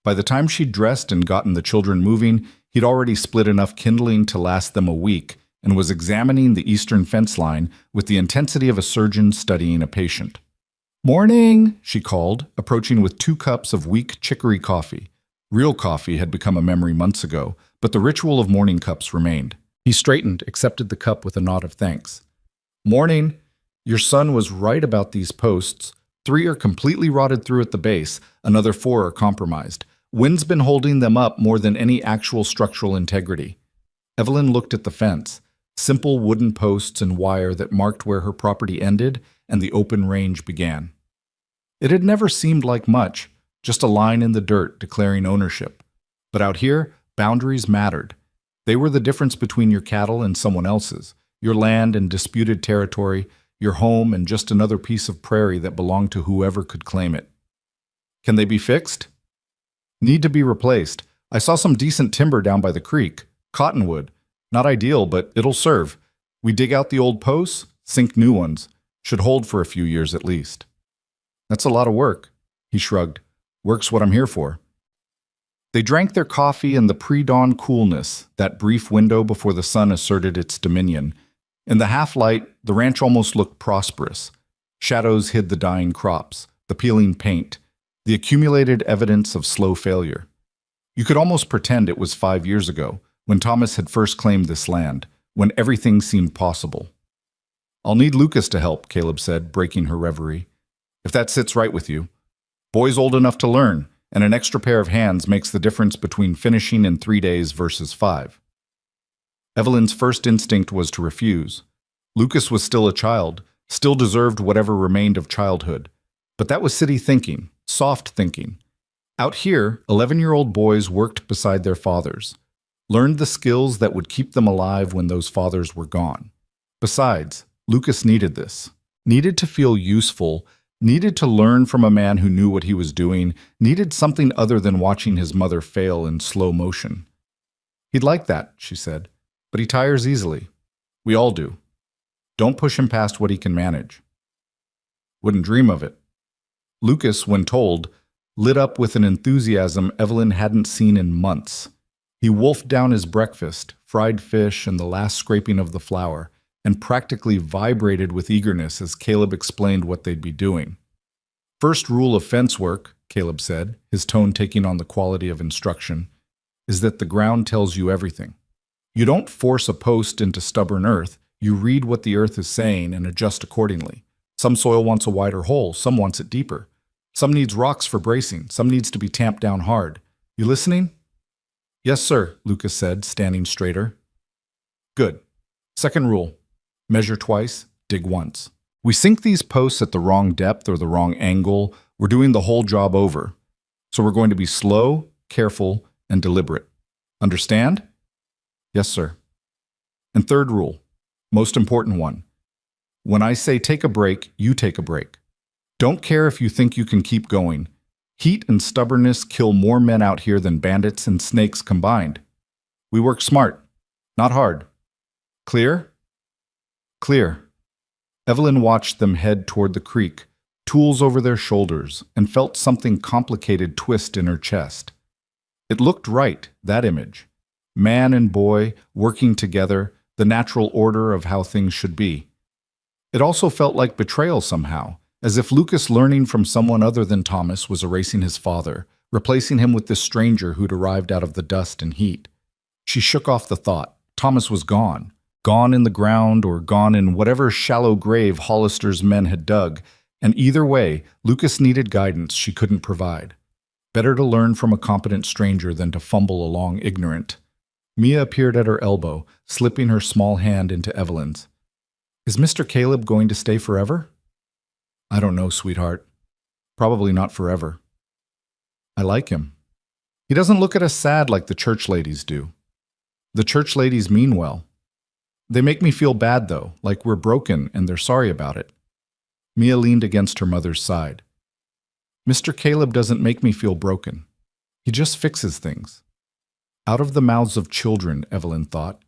A: By the time she'd dressed and gotten the children moving, he'd already split enough kindling to last them a week, and was examining the eastern fence line with the intensity of a surgeon studying a patient. "Morning," she called, approaching with 2 cups of weak chicory coffee. Real coffee had become a memory months ago, but the ritual of morning cups remained. He straightened, accepted the cup with a nod of thanks. "Morning. Your son was right about these posts. 3 are completely rotted through at the base, another 4 are compromised. Wind's been holding them up more than any actual structural integrity." Evelyn looked at the fence. Simple wooden posts and wire that marked where her property ended and the open range began. It had never seemed like much, just a line in the dirt declaring ownership. But out here, boundaries mattered. They were the difference between your cattle and someone else's, your land and disputed territory, your home and just another piece of prairie that belonged to whoever could claim it. Can they be fixed? Need to be replaced, I saw some decent timber down by the creek. Cottonwood. Not ideal, but it'll serve. We dig out the old posts, sink new ones. Should hold for a few years at least. That's a lot of work, he shrugged. Work's what I'm here for. They drank their coffee in the pre-dawn coolness, that brief window before the sun asserted its dominion. In the half-light, the ranch almost looked prosperous. Shadows hid the dying crops, the peeling paint, the accumulated evidence of slow failure. You could almost pretend it was 5 years ago, when Thomas had first claimed this land, when everything seemed possible. I'll need Lucas to help, Caleb said, breaking her reverie. If that sits right with you. Boy's old enough to learn, and an extra pair of hands makes the difference between finishing in 3 days versus 5. Evelyn's first instinct was to refuse. Lucas was still a child, still deserved whatever remained of childhood. But that was city thinking, soft thinking. Out here, 11-year-old boys worked beside their fathers, learned the skills that would keep them alive when those fathers were gone. Besides, Lucas needed this, needed to feel useful, needed to learn from a man who knew what he was doing, needed something other than watching his mother fail in slow motion. He'd like that, she said, but he tires easily. We all do. Don't push him past what he can manage. Wouldn't dream of it. Lucas, when told, lit up with an enthusiasm Evelyn hadn't seen in months. He wolfed down his breakfast, fried fish and the last scraping of the flour, and practically vibrated with eagerness as Caleb explained what they'd be doing. First rule of fence work, Caleb said, his tone taking on the quality of instruction, is that the ground tells you everything. You don't force a post into stubborn earth, you read what the earth is saying and adjust accordingly. Some soil wants a wider hole, some wants it deeper. Some needs rocks for bracing, some needs to be tamped down hard. You listening? Yes, sir, Lucas said, standing straighter. Good. Second rule. Measure twice, dig once. We sink these posts at the wrong depth or the wrong angle, we're doing the whole job over. So we're going to be slow, careful, and deliberate. Understand? Yes, sir. And third rule, most important one. When I say take a break, you take a break. Don't care if you think you can keep going. Heat and stubbornness kill more men out here than bandits and snakes combined. We work smart, not hard. Clear? Clear. Evelyn watched them head toward the creek, tools over their shoulders, and felt something complicated twist in her chest. It looked right, that image. Man and boy, working together, the natural order of how things should be. It also felt like betrayal somehow, as if Lucas learning from someone other than Thomas was erasing his father, replacing him with this stranger who'd arrived out of the dust and heat. She shook off the thought. Thomas was gone. Gone in the ground or gone in whatever shallow grave Hollister's men had dug, and either way, Lucas needed guidance she couldn't provide. Better to learn from a competent stranger than to fumble along ignorant. Mia appeared at her elbow, slipping her small hand into Evelyn's. Is Mr. Caleb going to stay forever? I don't know, sweetheart. Probably not forever. I like him. He doesn't look at us sad like the church ladies do. The church ladies mean well. They make me feel bad, though, like we're broken and they're sorry about it. Mia leaned against her mother's side. Mr. Caleb doesn't make me feel broken. He just fixes things. Out of the mouths of children, Evelyn thought.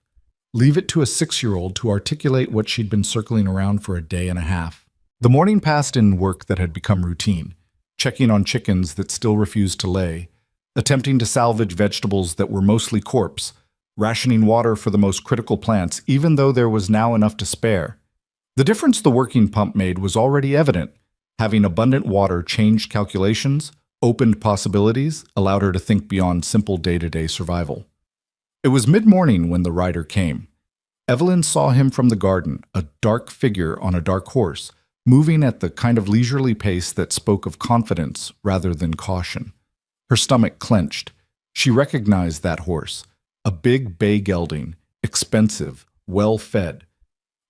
A: Leave it to a 6-year-old to articulate what she'd been circling around for a day and a half. The morning passed in work that had become routine, checking on chickens that still refused to lay, attempting to salvage vegetables that were mostly corpse, rationing water for the most critical plants, even though there was now enough to spare. The difference the working pump made was already evident. Having abundant water changed calculations, opened possibilities, allowed her to think beyond simple day-to-day survival. It was mid-morning when the rider came. Evelyn saw him from the garden, a dark figure on a dark horse, moving at the kind of leisurely pace that spoke of confidence rather than caution. Her stomach clenched. She recognized that horse. A big bay gelding, expensive, well-fed.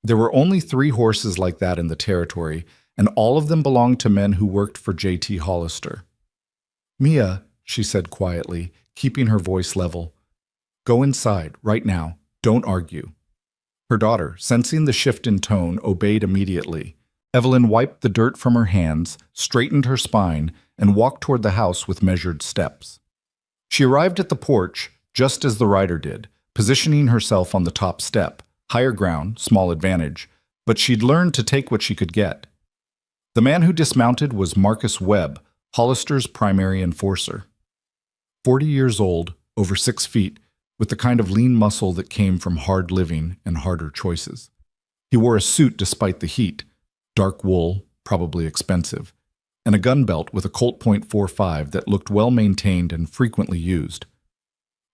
A: There were only 3 horses like that in the territory, and all of them belonged to men who worked for J.T. Hollister. Mia, she said quietly, keeping her voice level, go inside, right now. Don't argue. Her daughter, sensing the shift in tone, obeyed immediately. Evelyn wiped the dirt from her hands, straightened her spine, and walked toward the house with measured steps. She arrived at the porch just as the rider did, positioning herself on the top step. Higher ground, small advantage, but she'd learned to take what she could get. The man who dismounted was Marcus Webb, Hollister's primary enforcer. 40 years old, over 6 feet, with the kind of lean muscle that came from hard living and harder choices. He wore a suit despite the heat, dark wool, probably expensive, and a gun belt with a Colt .45 that looked well maintained and frequently used.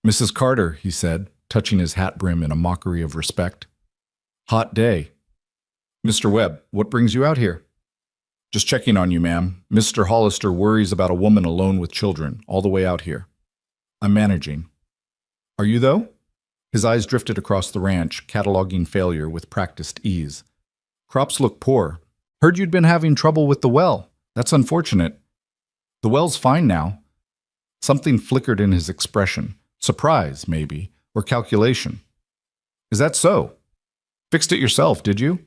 A: "Mrs. Carter," he said, touching his hat brim in a mockery of respect. "Hot day." "Mr. Webb, what brings you out here?" "Just checking on you, ma'am. Mr. Hollister worries about a woman alone with children, all the way out here." "I'm managing." "Are you, though?" His eyes drifted across the ranch, cataloging failure with practiced ease. "Crops look poor. Heard you'd been having trouble with the well. That's unfortunate." "The well's fine now." Something flickered in his expression. Surprise, maybe, or calculation. "Is that so? Fixed it yourself, did you?"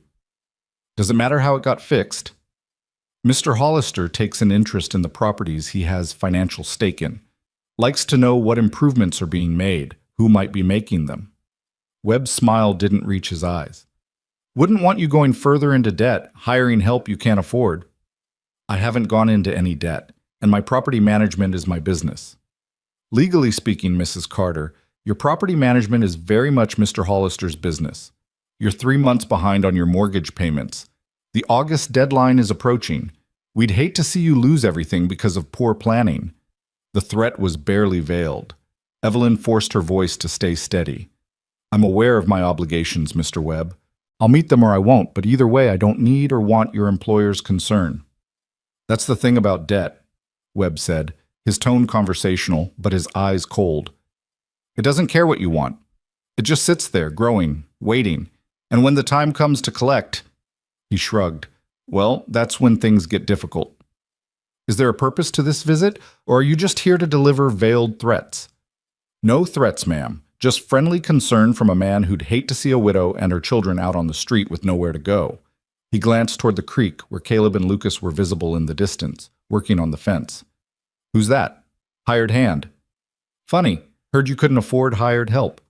A: "Does it matter how it got fixed?" Mr. Hollister takes an interest in the properties he has financial stake in. Likes to know what improvements are being made, who might be making them. Webb's smile didn't reach his eyes. "Wouldn't want you going further into debt, hiring help you can't afford." "I haven't gone into any debt, and my property management is my business." "Legally speaking, Mrs. Carter, your property management is very much Mr. Hollister's business. You're 3 months behind on your mortgage payments. The August deadline is approaching. We'd hate to see you lose everything because of poor planning." The threat was barely veiled. Evelyn forced her voice to stay steady. "I'm aware of my obligations, Mr. Webb. I'll meet them or I won't, but either way I don't need or want your employer's concern." "That's the thing about debt," Webb said, his tone conversational, but his eyes cold. "It doesn't care what you want. It just sits there, growing, waiting, and when the time comes to collect—" He shrugged. "Well, that's when things get difficult." "Is there a purpose to this visit, or are you just here to deliver veiled threats?" "No threats, ma'am. Just friendly concern from a man who'd hate to see a widow and her children out on the street with nowhere to go." He glanced toward the creek, where Caleb and Lucas were visible in the distance, working on the fence. "Who's that?" "Hired hand." "Funny. Heard you couldn't afford hired help."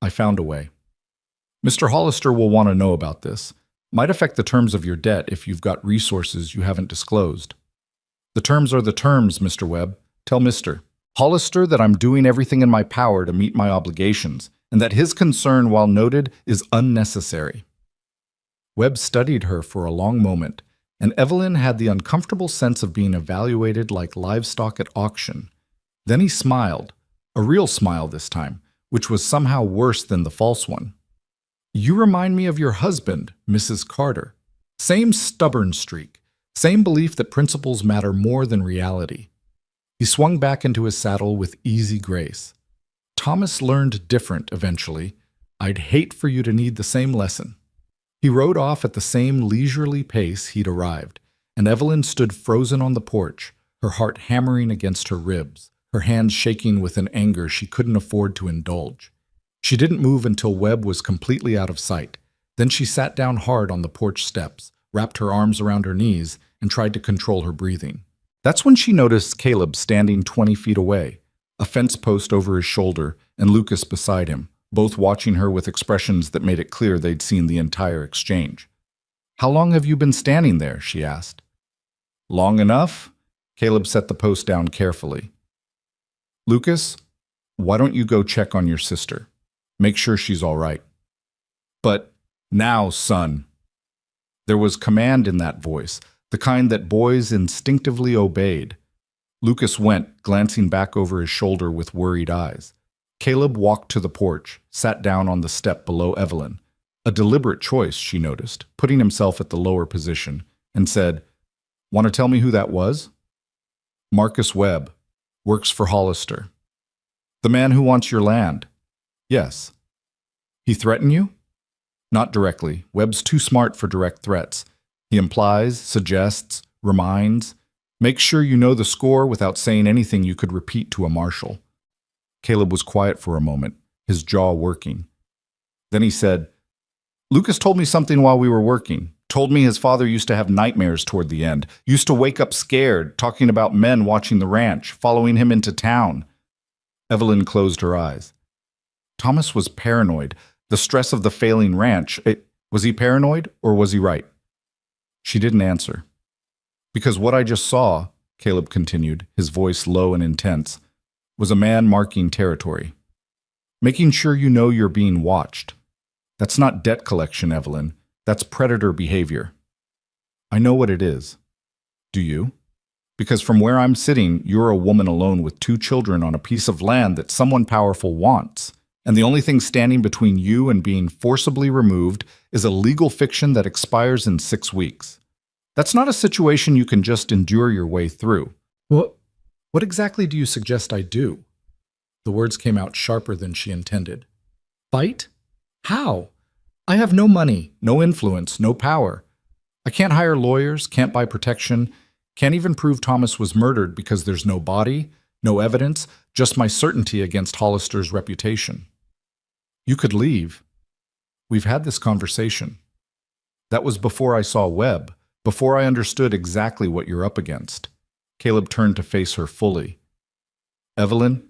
A: "I found a way." "Mr. Hollister will want to know about this. Might affect the terms of your debt if you've got resources you haven't disclosed." "The terms are the terms, Mr. Webb. Tell Mr. Hollister that I'm doing everything in my power to meet my obligations, and that his concern, while noted, is unnecessary." Webb studied her for a long moment, and Evelyn had the uncomfortable sense of being evaluated like livestock at auction. Then he smiled, a real smile this time, which was somehow worse than the false one. "You remind me of your husband, Mrs. Carter. Same stubborn streak, same belief that principles matter more than reality." He swung back into his saddle with easy grace. "Thomas learned different eventually. I'd hate for you to need the same lesson." He rode off at the same leisurely pace he'd arrived, and Evelyn stood frozen on the porch, her heart hammering against her ribs, her hands shaking with an anger she couldn't afford to indulge. She didn't move until Webb was completely out of sight. Then she sat down hard on the porch steps, wrapped her arms around her knees, and tried to control her breathing. That's when she noticed Caleb standing 20 feet away, a fence post over his shoulder, and Lucas beside him, both watching her with expressions that made it clear they'd seen the entire exchange. "How long have you been standing there?" she asked. "Long enough?" Caleb set the post down carefully. "Lucas, why don't you go check on your sister? Make sure she's all right." "But now, son." There was command in that voice, the kind that boys instinctively obeyed. Lucas went, glancing back over his shoulder with worried eyes. Caleb walked to the porch, sat down on the step below Evelyn. A deliberate choice, she noticed, putting himself at the lower position, and said, "Want to tell me who that was?" "Marcus Webb. Works for Hollister." "The man who wants your land?" "Yes." "He threaten you?" "Not directly. Webb's too smart for direct threats. He implies, suggests, reminds. Makes sure you know the score without saying anything you could repeat to a marshal." Caleb was quiet for a moment, his jaw working. Then he said, "Lucas told me something while we were working. Told me his father used to have nightmares toward the end. Used to wake up scared, talking about men watching the ranch, following him into town. Evelyn closed her eyes. Thomas was paranoid. The stress of the failing ranch. Was he paranoid or was he right? She didn't answer. Because what I just saw, Caleb continued, his voice low and intense, was a man marking territory. Making sure you know you're being watched. That's not debt collection, Evelyn. That's predator behavior. I know what it is. Do you? Because from where I'm sitting, you're a woman alone with 2 children on a piece of land that someone powerful wants. And the only thing standing between you and being forcibly removed is a legal fiction that expires in 6 weeks. That's not a situation you can just endure your way through. What exactly do you suggest I do? The words came out sharper than she intended. Fight? How? I have no money, no influence, no power. I can't hire lawyers, can't buy protection, can't even prove Thomas was murdered because there's no body, no evidence, just my certainty against Hollister's reputation. You could leave. We've had this conversation. That was before I saw Webb, before I understood exactly what you're up against. Caleb turned to face her fully. Evelyn,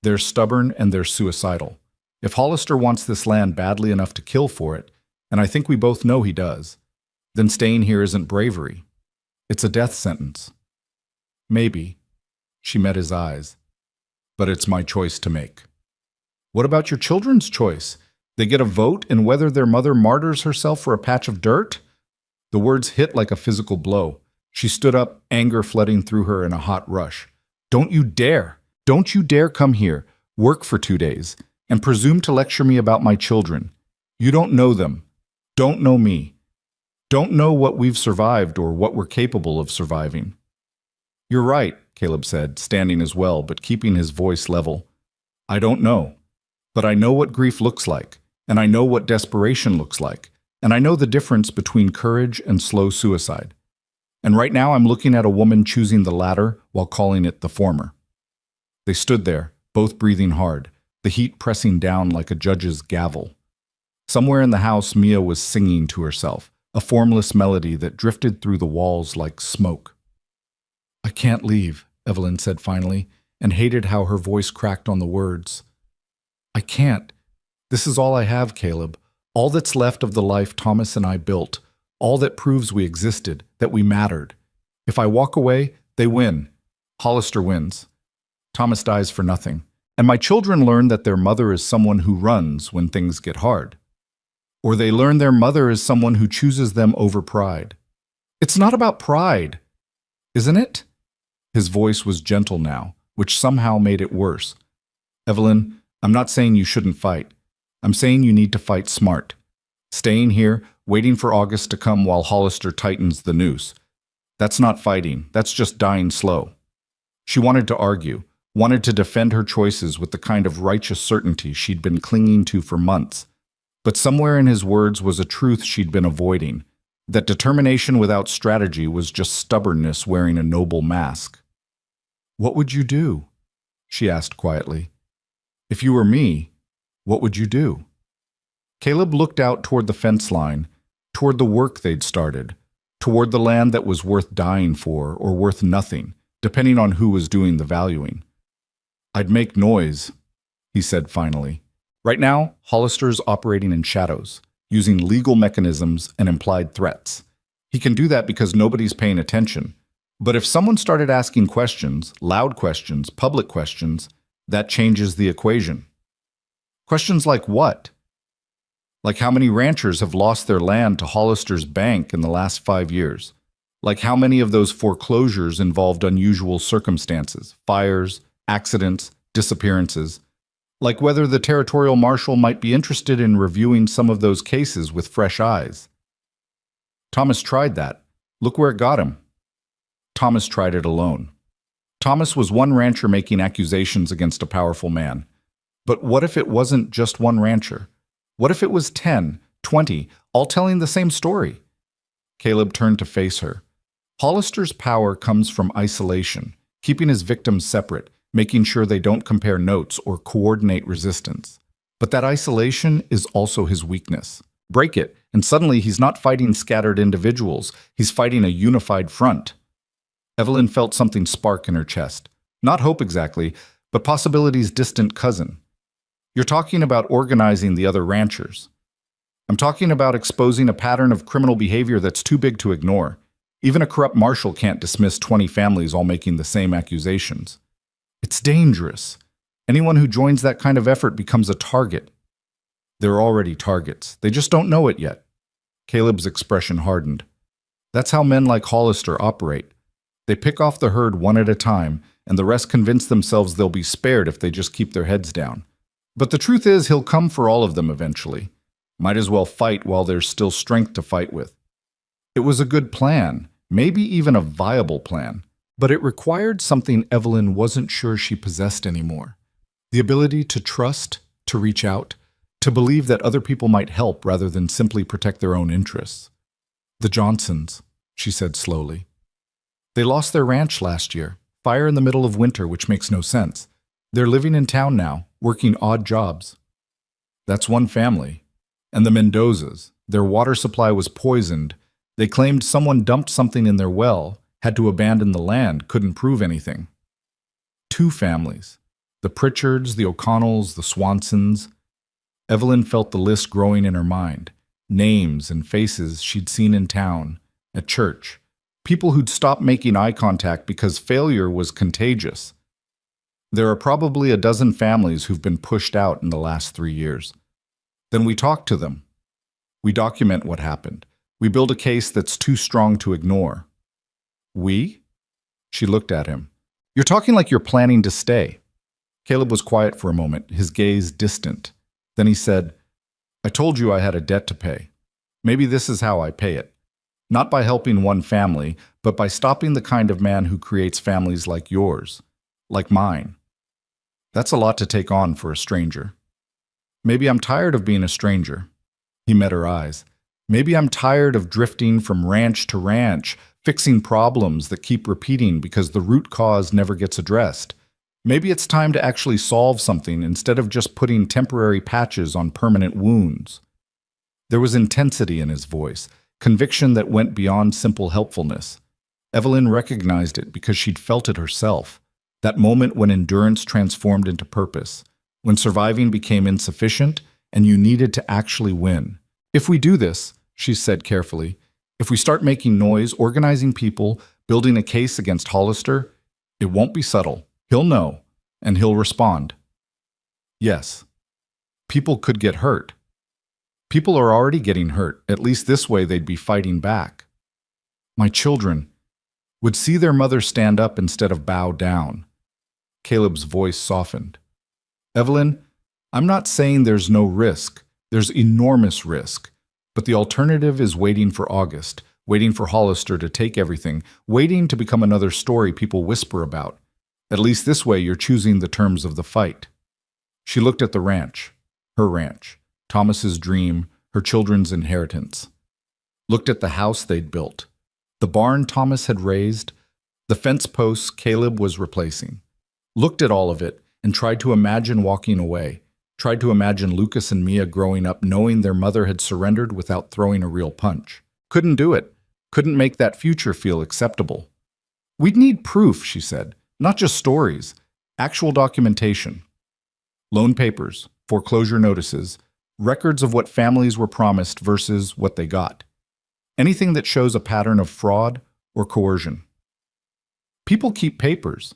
A: they're stubborn and they're suicidal. If Hollister wants this land badly enough to kill for it, and I think we both know he does, then staying here isn't bravery. It's a death sentence. Maybe. She met his eyes. But it's my choice to make. What about your children's choice? They get a vote in whether their mother martyrs herself for a patch of dirt? The words hit like a physical blow. She stood up, anger flooding through her in a hot rush. Don't you dare! Don't you dare come here, work for 2 days, and presume to lecture me about my children. You don't know them. Don't know me. Don't know what we've survived or what we're capable of surviving. You're right, Caleb said, standing as well, but keeping his voice level. I don't know. But I know what grief looks like, and I know what desperation looks like, and I know the difference between courage and slow suicide. And right now I'm looking at a woman choosing the latter while calling it the former. They stood there, both breathing hard, the heat pressing down like a judge's gavel. Somewhere in the house, Mia was singing to herself, a formless melody that drifted through the walls like smoke. I can't leave, Evelyn said finally, and hated how her voice cracked on the words. I can't. This is all I have, Caleb. All that's left of the life Thomas and I built. All that proves we existed, that we mattered. If I walk away, they win. Hollister wins. Thomas dies for nothing. And my children learn that their mother is someone who runs when things get hard. Or they learn their mother is someone who chooses them over pride. It's not about pride, isn't it? His voice was gentle now, which somehow made it worse. Evelyn, I'm not saying you shouldn't fight. I'm saying you need to fight smart. Staying here, waiting for August to come while Hollister tightens the noose. That's not fighting. That's just dying slow. She wanted to argue, wanted to defend her choices with the kind of righteous certainty she'd been clinging to for months. But somewhere in his words was a truth she'd been avoiding, that determination without strategy was just stubbornness wearing a noble mask. What would you do? She asked quietly. If you were me, what would you do? Caleb looked out toward the fence line, toward the work they'd started, toward the land that was worth dying for or worth nothing, depending on who was doing the valuing. I'd make noise, he said finally. Right now, Hollister's operating in shadows, using legal mechanisms and implied threats. He can do that because nobody's paying attention. But if someone started asking questions, loud questions, public questions, that changes the equation. Questions like what? Like how many ranchers have lost their land to Hollister's bank in the last 5 years? Like how many of those foreclosures involved unusual circumstances, fires, accidents, disappearances? Like whether the territorial marshal might be interested in reviewing some of those cases with fresh eyes. Thomas tried that. Look where it got him. Thomas tried it alone. Thomas was one rancher making accusations against a powerful man. But what if it wasn't just one rancher? What if it was 10, 20, all telling the same story? Caleb turned to face her. Hollister's power comes from isolation, keeping his victims separate, making sure they don't compare notes or coordinate resistance. But that isolation is also his weakness. Break it, and suddenly he's not fighting scattered individuals, he's fighting a unified front. Evelyn felt something spark in her chest. Not hope exactly, but possibility's distant cousin. You're talking about organizing the other ranchers. I'm talking about exposing a pattern of criminal behavior that's too big to ignore. Even a corrupt marshal can't dismiss 20 families all making the same accusations. It's dangerous. Anyone who joins that kind of effort becomes a target. They're already targets. They just don't know it yet. Caleb's expression hardened. That's how men like Hollister operate. They pick off the herd one at a time, and the rest convince themselves they'll be spared if they just keep their heads down. But the truth is, he'll come for all of them eventually. Might as well fight while there's still strength to fight with. It was a good plan, maybe even a viable plan, but it required something Evelyn wasn't sure she possessed anymore. The ability to trust, to reach out, to believe that other people might help rather than simply protect their own interests. The Johnsons, she said slowly. They lost their ranch last year, fire in the middle of winter, which makes no sense. They're living in town now, working odd jobs. That's one family. And the Mendozas, their water supply was poisoned. They claimed someone dumped something in their well, had to abandon the land, couldn't prove anything. Two families. The Pritchards, the O'Connells, the Swansons. Evelyn felt the list growing in her mind. Names and faces she'd seen in town, at church. People who'd stopped making eye contact because failure was contagious. There are probably a dozen families who've been pushed out in the last 3 years. Then we talk to them. We document what happened. We build a case that's too strong to ignore. We? She looked at him. You're talking like you're planning to stay. Caleb was quiet for a moment, his gaze distant. Then he said, I told you I had a debt to pay. Maybe this is how I pay it. Not by helping one family, but by stopping the kind of man who creates families like yours, like mine. That's a lot to take on for a stranger. Maybe I'm tired of being a stranger. He met her eyes. Maybe I'm tired of drifting from ranch to ranch, fixing problems that keep repeating because the root cause never gets addressed. Maybe it's time to actually solve something instead of just putting temporary patches on permanent wounds. There was intensity in his voice, conviction that went beyond simple helpfulness. Evelyn recognized it because she'd felt it herself. That moment when endurance transformed into purpose, when surviving became insufficient and you needed to actually win. If we do this, she said carefully, if we start making noise, organizing people, building a case against Hollister, it won't be subtle. He'll know, and he'll respond. Yes. People could get hurt. People are already getting hurt. At least this way they'd be fighting back. My children would see their mother stand up instead of bow down. Caleb's voice softened. Evelyn, I'm not saying there's no risk. There's enormous risk. But the alternative is waiting for August, waiting for Hollister to take everything, waiting to become another story people whisper about. At least this way you're choosing the terms of the fight. She looked at the ranch, her ranch, Thomas's dream, her children's inheritance. Looked at the house they'd built, the barn Thomas had raised, the fence posts Caleb was replacing. Looked at all of it and tried to imagine walking away, tried to imagine Lucas and Mia growing up knowing their mother had surrendered without throwing a real punch. Couldn't do it. Couldn't make that future feel acceptable. We'd need proof, she said. Not just stories, actual documentation. Loan papers, foreclosure notices, records of what families were promised versus what they got. Anything that shows a pattern of fraud or coercion. People keep papers.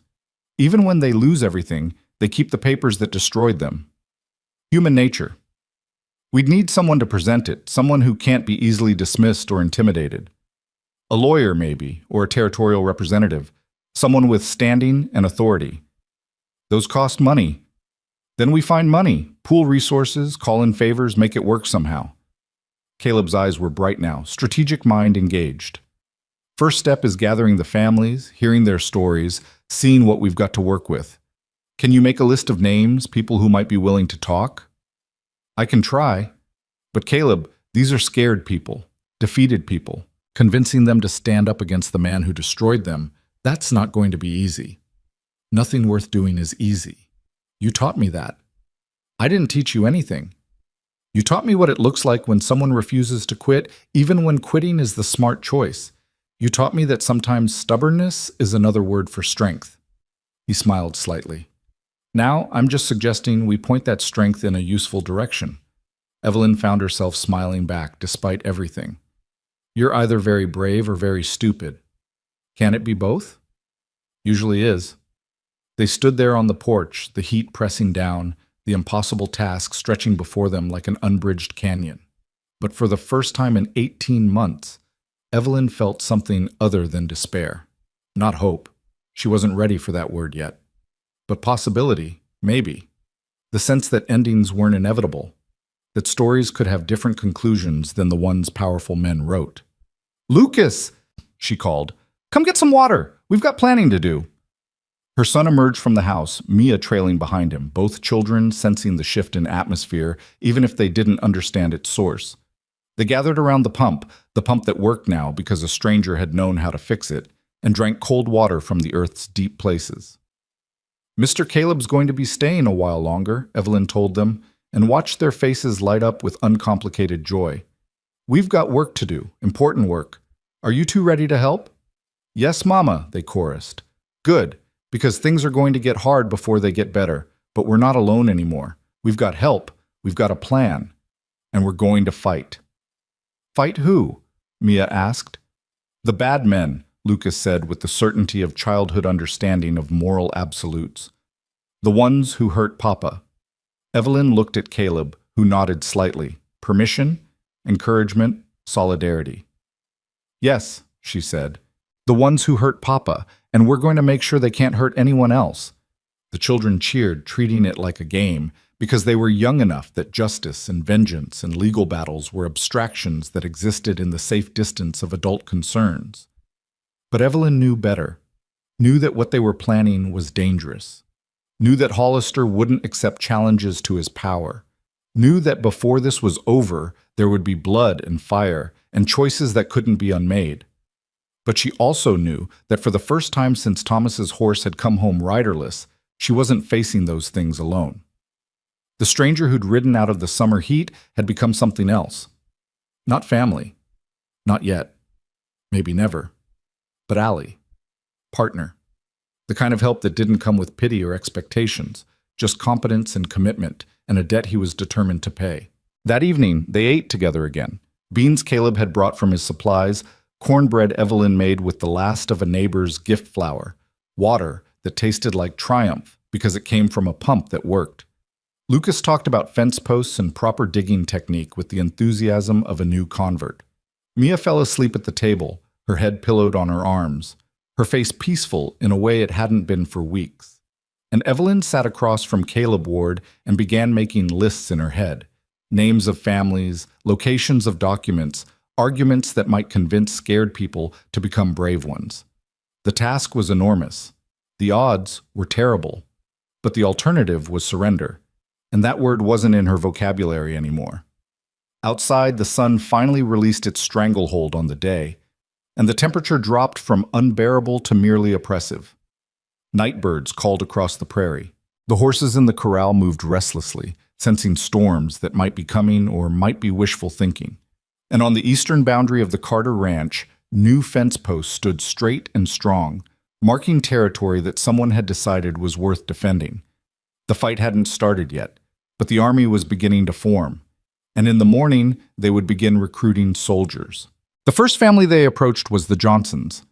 A: Even when they lose everything, they keep the papers that destroyed them. Human nature. We'd need someone to present it, someone who can't be easily dismissed or intimidated. A lawyer, maybe, or a territorial representative. Someone with standing and authority. Those cost money. Then we find money, pool resources, call in favors, make it work somehow. Caleb's eyes were bright now, strategic mind engaged. First step is gathering the families, hearing their stories, seeing what we've got to work with. Can you make a list of names, people who might be willing to talk? I can try. But Caleb, these are scared people, defeated people. Convincing them to stand up against the man who destroyed them, that's not going to be easy. Nothing worth doing is easy. You taught me that. I didn't teach you anything. You taught me what it looks like when someone refuses to quit, even when quitting is the smart choice. You taught me that sometimes stubbornness is another word for strength. He smiled slightly. Now, I'm just suggesting we point that strength in a useful direction. Evelyn found herself smiling back despite everything. You're either very brave or very stupid. Can it be both? Usually is. They stood there on the porch, the heat pressing down, the impossible task stretching before them like an unbridged canyon. But for the first time in 18 months, Evelyn felt something other than despair. Not hope. She wasn't ready for that word yet. But possibility, maybe. The sense that endings weren't inevitable, that stories could have different conclusions than the ones powerful men wrote. "Lucas!" she called. "Come get some water. We've got planning to do." Her son emerged from the house, Mia trailing behind him, both children sensing the shift in atmosphere, even if they didn't understand its source. They gathered around the pump that worked now because a stranger had known how to fix it, and drank cold water from the earth's deep places. "Mr. Caleb's going to be staying a while longer," Evelyn told them, and watched their faces light up with uncomplicated joy. "We've got work to do, important work. Are you two ready to help?" "Yes, Mama," they chorused. "Good, because things are going to get hard before they get better, but we're not alone anymore. We've got help, we've got a plan, and we're going to fight." "Fight who?" Mia asked. "The bad men," Lucas said with the certainty of childhood understanding of moral absolutes. "The ones who hurt Papa." Evelyn looked at Caleb, who nodded slightly. Permission, encouragement, solidarity. "Yes," she said. "The ones who hurt Papa, and we're going to make sure they can't hurt anyone else." The children cheered, treating it like a game, because they were young enough that justice and vengeance and legal battles were abstractions that existed in the safe distance of adult concerns. But Evelyn knew better, knew that what they were planning was dangerous, knew that Hollister wouldn't accept challenges to his power, knew that before this was over, there would be blood and fire and choices that couldn't be unmade. But she also knew that for the first time since Thomas's horse had come home riderless, she wasn't facing those things alone. The stranger who'd ridden out of the summer heat had become something else. Not family. Not yet. Maybe never. But ally. Partner. The kind of help that didn't come with pity or expectations, just competence and commitment, and a debt he was determined to pay. That evening, they ate together again. Beans Caleb had brought from his supplies, cornbread Evelyn made with the last of a neighbor's gift flour, water that tasted like triumph because it came from a pump that worked. Lucas talked about fence posts and proper digging technique with the enthusiasm of a new convert. Mia fell asleep at the table, her head pillowed on her arms, her face peaceful in a way it hadn't been for weeks. And Evelyn sat across from Caleb Ward and began making lists in her head. Names of families, locations of documents, arguments that might convince scared people to become brave ones. The task was enormous. The odds were terrible. But the alternative was surrender. And that word wasn't in her vocabulary anymore. Outside, the sun finally released its stranglehold on the day, and the temperature dropped from unbearable to merely oppressive. Night birds called across the prairie. The horses in the corral moved restlessly, sensing storms that might be coming or might be wishful thinking. And on the eastern boundary of the Carter Ranch, new fence posts stood straight and strong, marking territory that someone had decided was worth defending. The fight hadn't started yet, but the army was beginning to form, and in the morning they would begin recruiting soldiers. The first family they approached was the Johnsons.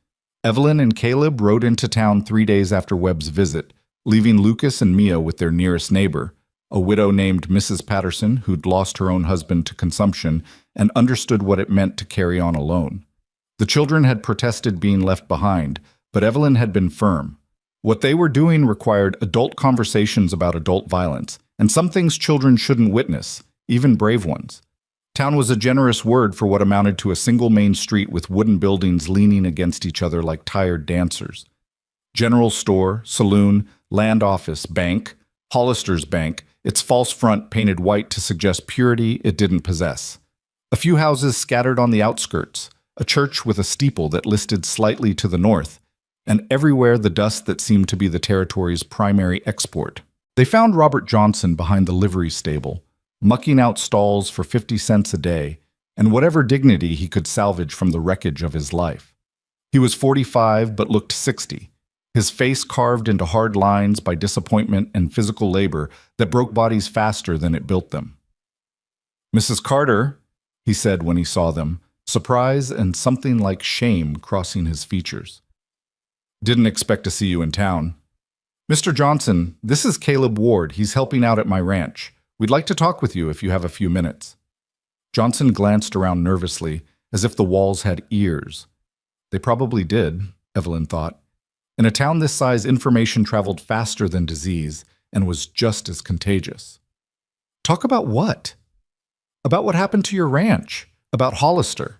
A: Evelyn and Caleb rode into town 3 days after Webb's visit, leaving Lucas and Mia with their nearest neighbor, a widow named Mrs. Patterson who'd lost her own husband to consumption and understood what it meant to carry on alone. The children had protested being left behind, but Evelyn had been firm. What they were doing required adult conversations about adult violence, and some things children shouldn't witness, even brave ones. Town was a generous word for what amounted to a single main street with wooden buildings leaning against each other like tired dancers. General store, saloon, land office, bank, Hollister's Bank, its false front painted white to suggest purity it didn't possess. A few houses scattered on the outskirts, a church with a steeple that listed slightly to the north, and everywhere the dust that seemed to be the territory's primary export. They found Robert Johnson behind the livery stable, mucking out stalls for 50 cents a day, and whatever dignity he could salvage from the wreckage of his life. He was 45 but looked 60. his face carved into hard lines by disappointment and physical labor that broke bodies faster than it built them. "Mrs. Carter," he said when he saw them, surprise and something like shame crossing his features. "Didn't expect to see you in town." "Mr. Johnson, this is Caleb Ward. He's helping out at my ranch. We'd like to talk with you if you have a few minutes." Johnson glanced around nervously, as if the walls had ears. They probably did, Evelyn thought. In a town this size, information traveled faster than disease and was just as contagious. "Talk about what?" "About what happened to your ranch. About Hollister."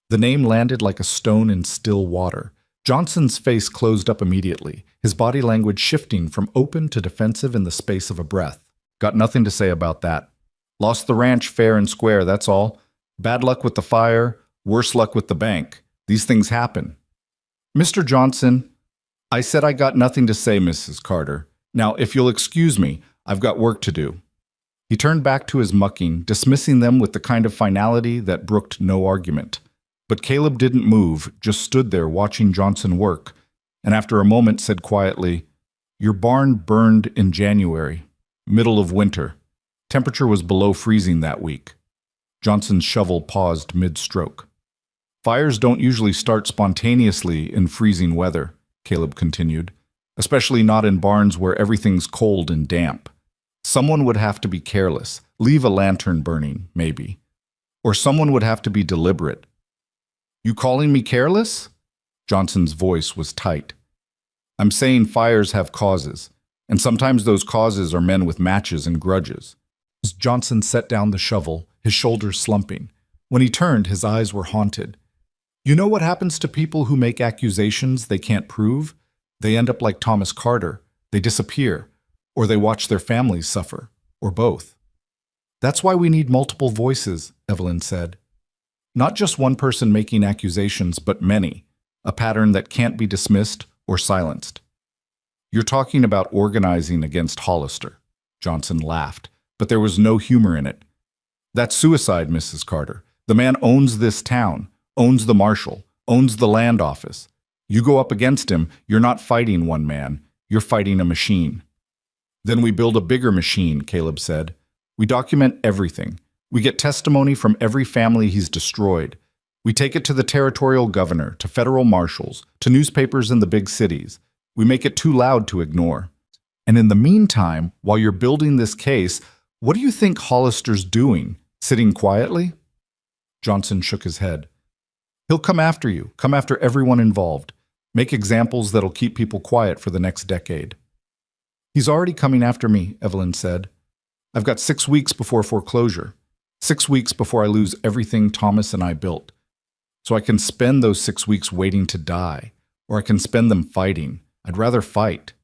A: The name landed like a stone in still water. Johnson's face closed up immediately, his body language shifting from open to defensive in the space of a breath. "Got nothing to say about that. Lost the ranch fair and square, that's all. Bad luck with the fire, worse luck with the bank. These things happen." "Mr. Johnson," "I said I got nothing to say, Mrs. Carter. Now, if you'll excuse me, I've got work to do." He turned back to his mucking, dismissing them with the kind of finality that brooked no argument. But Caleb didn't move, just stood there watching Johnson work, and after a moment said quietly, "Your barn burned in January, middle of winter. Temperature was below freezing that week." Johnson's shovel paused mid-stroke. "Fires don't usually start spontaneously in freezing weather," Caleb continued, "especially not in barns where everything's cold and damp. Someone would have to be careless, leave a lantern burning, maybe. Or someone would have to be deliberate." "You calling me careless?" Johnson's voice was tight. "I'm saying fires have causes, and sometimes those causes are men with matches and grudges." Johnson set down the shovel, his shoulders slumping. When he turned, his eyes were haunted. "You know what happens to people who make accusations they can't prove? They end up like Thomas Carter. They disappear, or they watch their families suffer, or both." "That's why we need multiple voices," Evelyn said. "Not just one person making accusations, but many, a pattern that can't be dismissed or silenced." "You're talking about organizing against Hollister," Johnson laughed, but there was no humor in it. "That's suicide, Mrs. Carter. The man owns this town, owns the marshal, owns the land office. You go up against him, you're not fighting one man, you're fighting a machine." "Then we build a bigger machine," Caleb said. "We document everything. We get testimony from every family he's destroyed. We take it to the territorial governor, to federal marshals, to newspapers in the big cities. We make it too loud to ignore. And in the meantime, while you're building this case, what do you think Hollister's doing? Sitting quietly?" Johnson shook his head. "He'll come after you, come after everyone involved. Make examples that'll keep people quiet for the next decade." "He's already coming after me," Evelyn said. "I've got 6 weeks before foreclosure. 6 weeks before I lose everything Thomas and I built. So I can spend those 6 weeks waiting to die, or I can spend them fighting. I'd rather fight."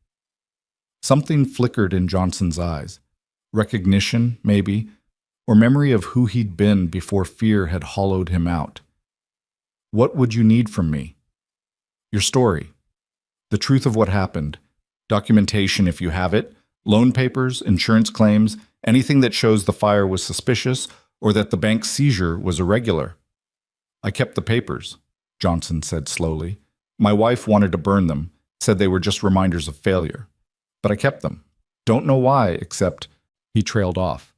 A: Something flickered in Johnson's eyes. Recognition, maybe, or memory of who he'd been before fear had hollowed him out. "What would you need from me?" "Your story. The truth of what happened. Documentation if you have it. Loan papers, insurance claims, anything that shows the fire was suspicious or that the bank's seizure was irregular." "I kept the papers," Johnson said slowly. "My wife wanted to burn them, said they were just reminders of failure. But I kept them. Don't know why, except—" He trailed off.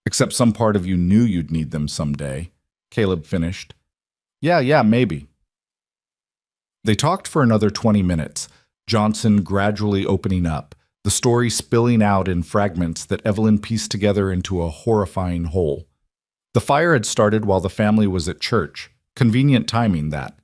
A: "Except some part of you knew you'd need them someday," Caleb finished. Yeah, maybe." They talked for another 20 minutes, Johnson gradually opening up, the story spilling out in fragments that Evelyn pieced together into a horrifying whole. The fire had started while the family was at church. Convenient timing, that.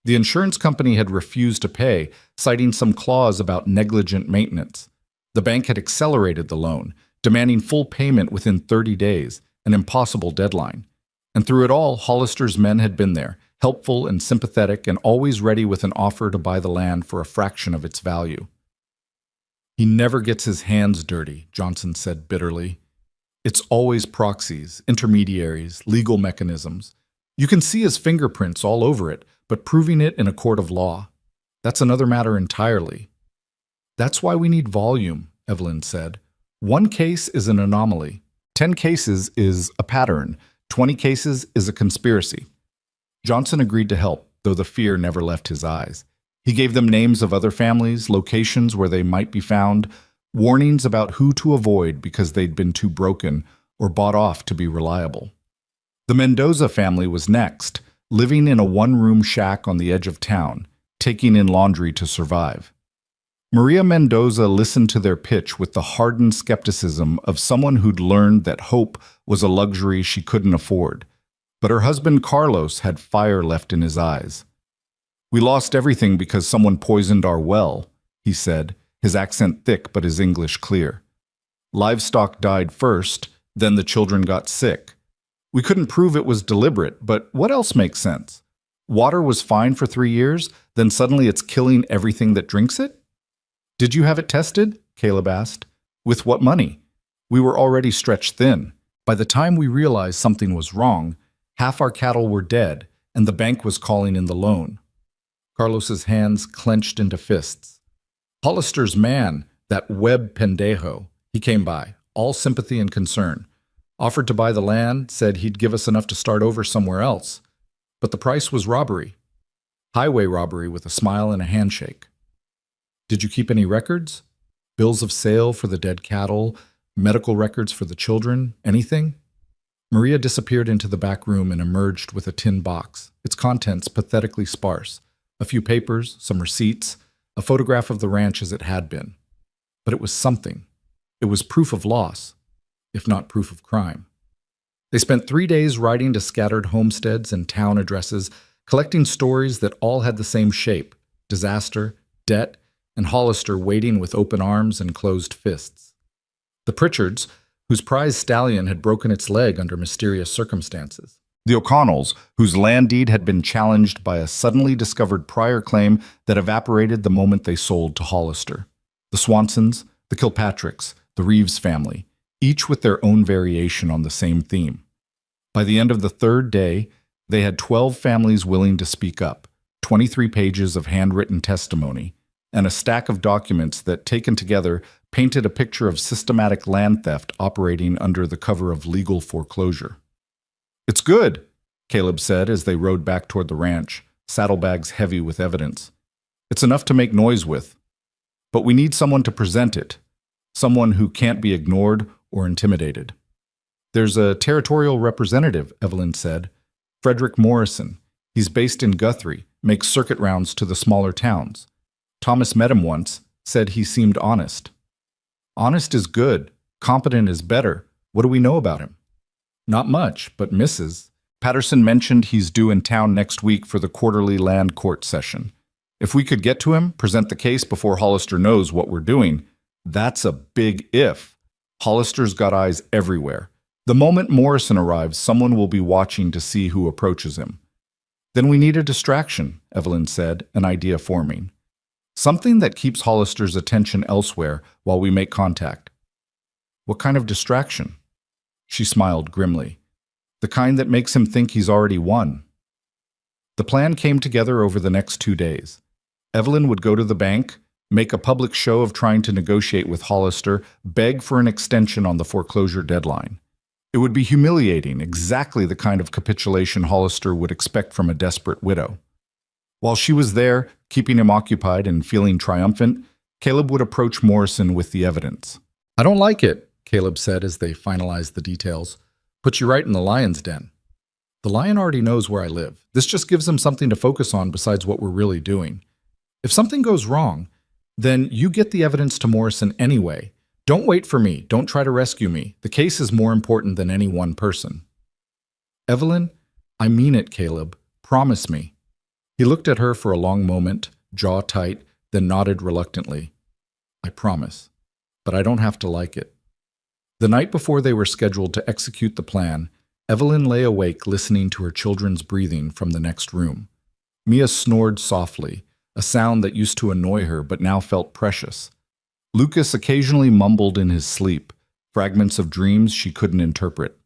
A: The insurance company had refused to pay, citing some clause about negligent maintenance. The bank had accelerated the loan, demanding full payment within 30 days, an impossible deadline. And through it all, Hollister's men had been there, helpful and sympathetic and always ready with an offer to buy the land for a fraction of its value. "He never gets his hands dirty," Johnson said bitterly. "It's always proxies, intermediaries, legal mechanisms. You can see his fingerprints all over it, but proving it in a court of law, that's another matter entirely." "That's why we need volume," Evelyn said. "1 case is an anomaly. 10 cases is a pattern. 20 cases is a conspiracy." Johnson agreed to help, though the fear never left his eyes. He gave them names of other families, locations where they might be found, warnings about who to avoid because they'd been too broken or bought off to be reliable. The Mendoza family was next, living in a one-room shack on the edge of town, taking in laundry to survive. Maria Mendoza listened to their pitch with the hardened skepticism of someone who'd learned that hope was a luxury she couldn't afford. But her husband Carlos had fire left in his eyes. "We lost everything because someone poisoned our well," he said, his accent thick but his English clear. "Livestock died first, then the children got sick. We couldn't prove it was deliberate, but what else makes sense? Water was fine for 3 years, then suddenly it's killing everything that drinks it?" "Did you have it tested?" Caleb asked. "With what money? We were already stretched thin. By the time we realized something was wrong, half our cattle were dead, and the bank was calling in the loan." Carlos's hands clenched into fists. "Hollister's man, that Webb pendejo, he came by, all sympathy and concern. Offered to buy the land, said he'd give us enough to start over somewhere else. But the price was robbery. Highway robbery with a smile and a handshake." "Did you keep any records? Bills of sale for the dead cattle, medical records for the children, anything?" Maria disappeared into the back room and emerged with a tin box, its contents pathetically sparse. A few papers, some receipts, a photograph of the ranch as it had been. But it was something. It was proof of loss, if not proof of crime. They spent 3 days riding to scattered homesteads and town addresses, collecting stories that all had the same shape: disaster, debt, and Hollister waiting with open arms and closed fists. The Pritchards, whose prize stallion had broken its leg under mysterious circumstances. The O'Connells, whose land deed had been challenged by a suddenly discovered prior claim that evaporated the moment they sold to Hollister. The Swansons, the Kilpatricks, the Reeves family, each with their own variation on the same theme. By the end of the 3rd day, they had 12 families willing to speak up, 23 pages of handwritten testimony, and a stack of documents that, taken together, painted a picture of systematic land theft operating under the cover of legal foreclosure. "It's good," Caleb said as they rode back toward the ranch, saddlebags heavy with evidence. "It's enough to make noise with. But we need someone to present it, someone who can't be ignored or intimidated." "There's a territorial representative," Evelyn said. "Frederick Morrison. He's based in Guthrie, makes circuit rounds to the smaller towns. Thomas met him once, said he seemed honest." "Honest is good. Competent is better. What do we know about him?" "Not much, but Mrs. Patterson mentioned he's due in town next week for the quarterly land court session. If we could get to him, present the case before Hollister knows what we're doing. That's a big if. Hollister's got eyes everywhere. The moment Morrison arrives, someone will be watching to see who approaches him." "Then we need a distraction," Evelyn said, an idea forming. "Something that keeps Hollister's attention elsewhere while we make contact." "What kind of distraction?" She smiled grimly. "The kind that makes him think he's already won." The plan came together over the next 2 days. Evelyn would go to the bank, make a public show of trying to negotiate with Hollister, beg for an extension on the foreclosure deadline. It would be humiliating, exactly the kind of capitulation Hollister would expect from a desperate widow. While she was there, keeping him occupied and feeling triumphant, Caleb would approach Morrison with the evidence. "I don't like it," Caleb said as they finalized the details. "Put you right in the lion's den." "The lion already knows where I live. This just gives him something to focus on besides what we're really doing. If something goes wrong, then you get the evidence to Morrison anyway. Don't wait for me. Don't try to rescue me. The case is more important than any one person." "Evelyn, I mean it, Caleb. Promise me." He looked at her for a long moment, jaw tight, then nodded reluctantly. "I promise. But I don't have to like it." The night before they were scheduled to execute the plan, Evelyn lay awake listening to her children's breathing from the next room. Mia snored softly, a sound that used to annoy her but now felt precious. Lucas occasionally mumbled in his sleep, fragments of dreams she couldn't interpret.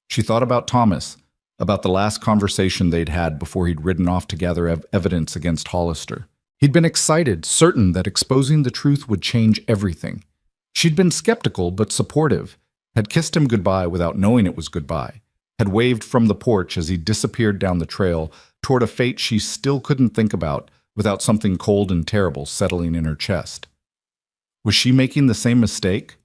A: She thought about Thomas, about the last conversation they'd had before he'd ridden off to gather evidence against Hollister. He'd been excited, certain that exposing the truth would change everything. She'd been skeptical but supportive, had kissed him goodbye without knowing it was goodbye, had waved from the porch as he disappeared down the trail toward a fate she still couldn't think about, without something cold and terrible settling in her chest. Was she making the same mistake?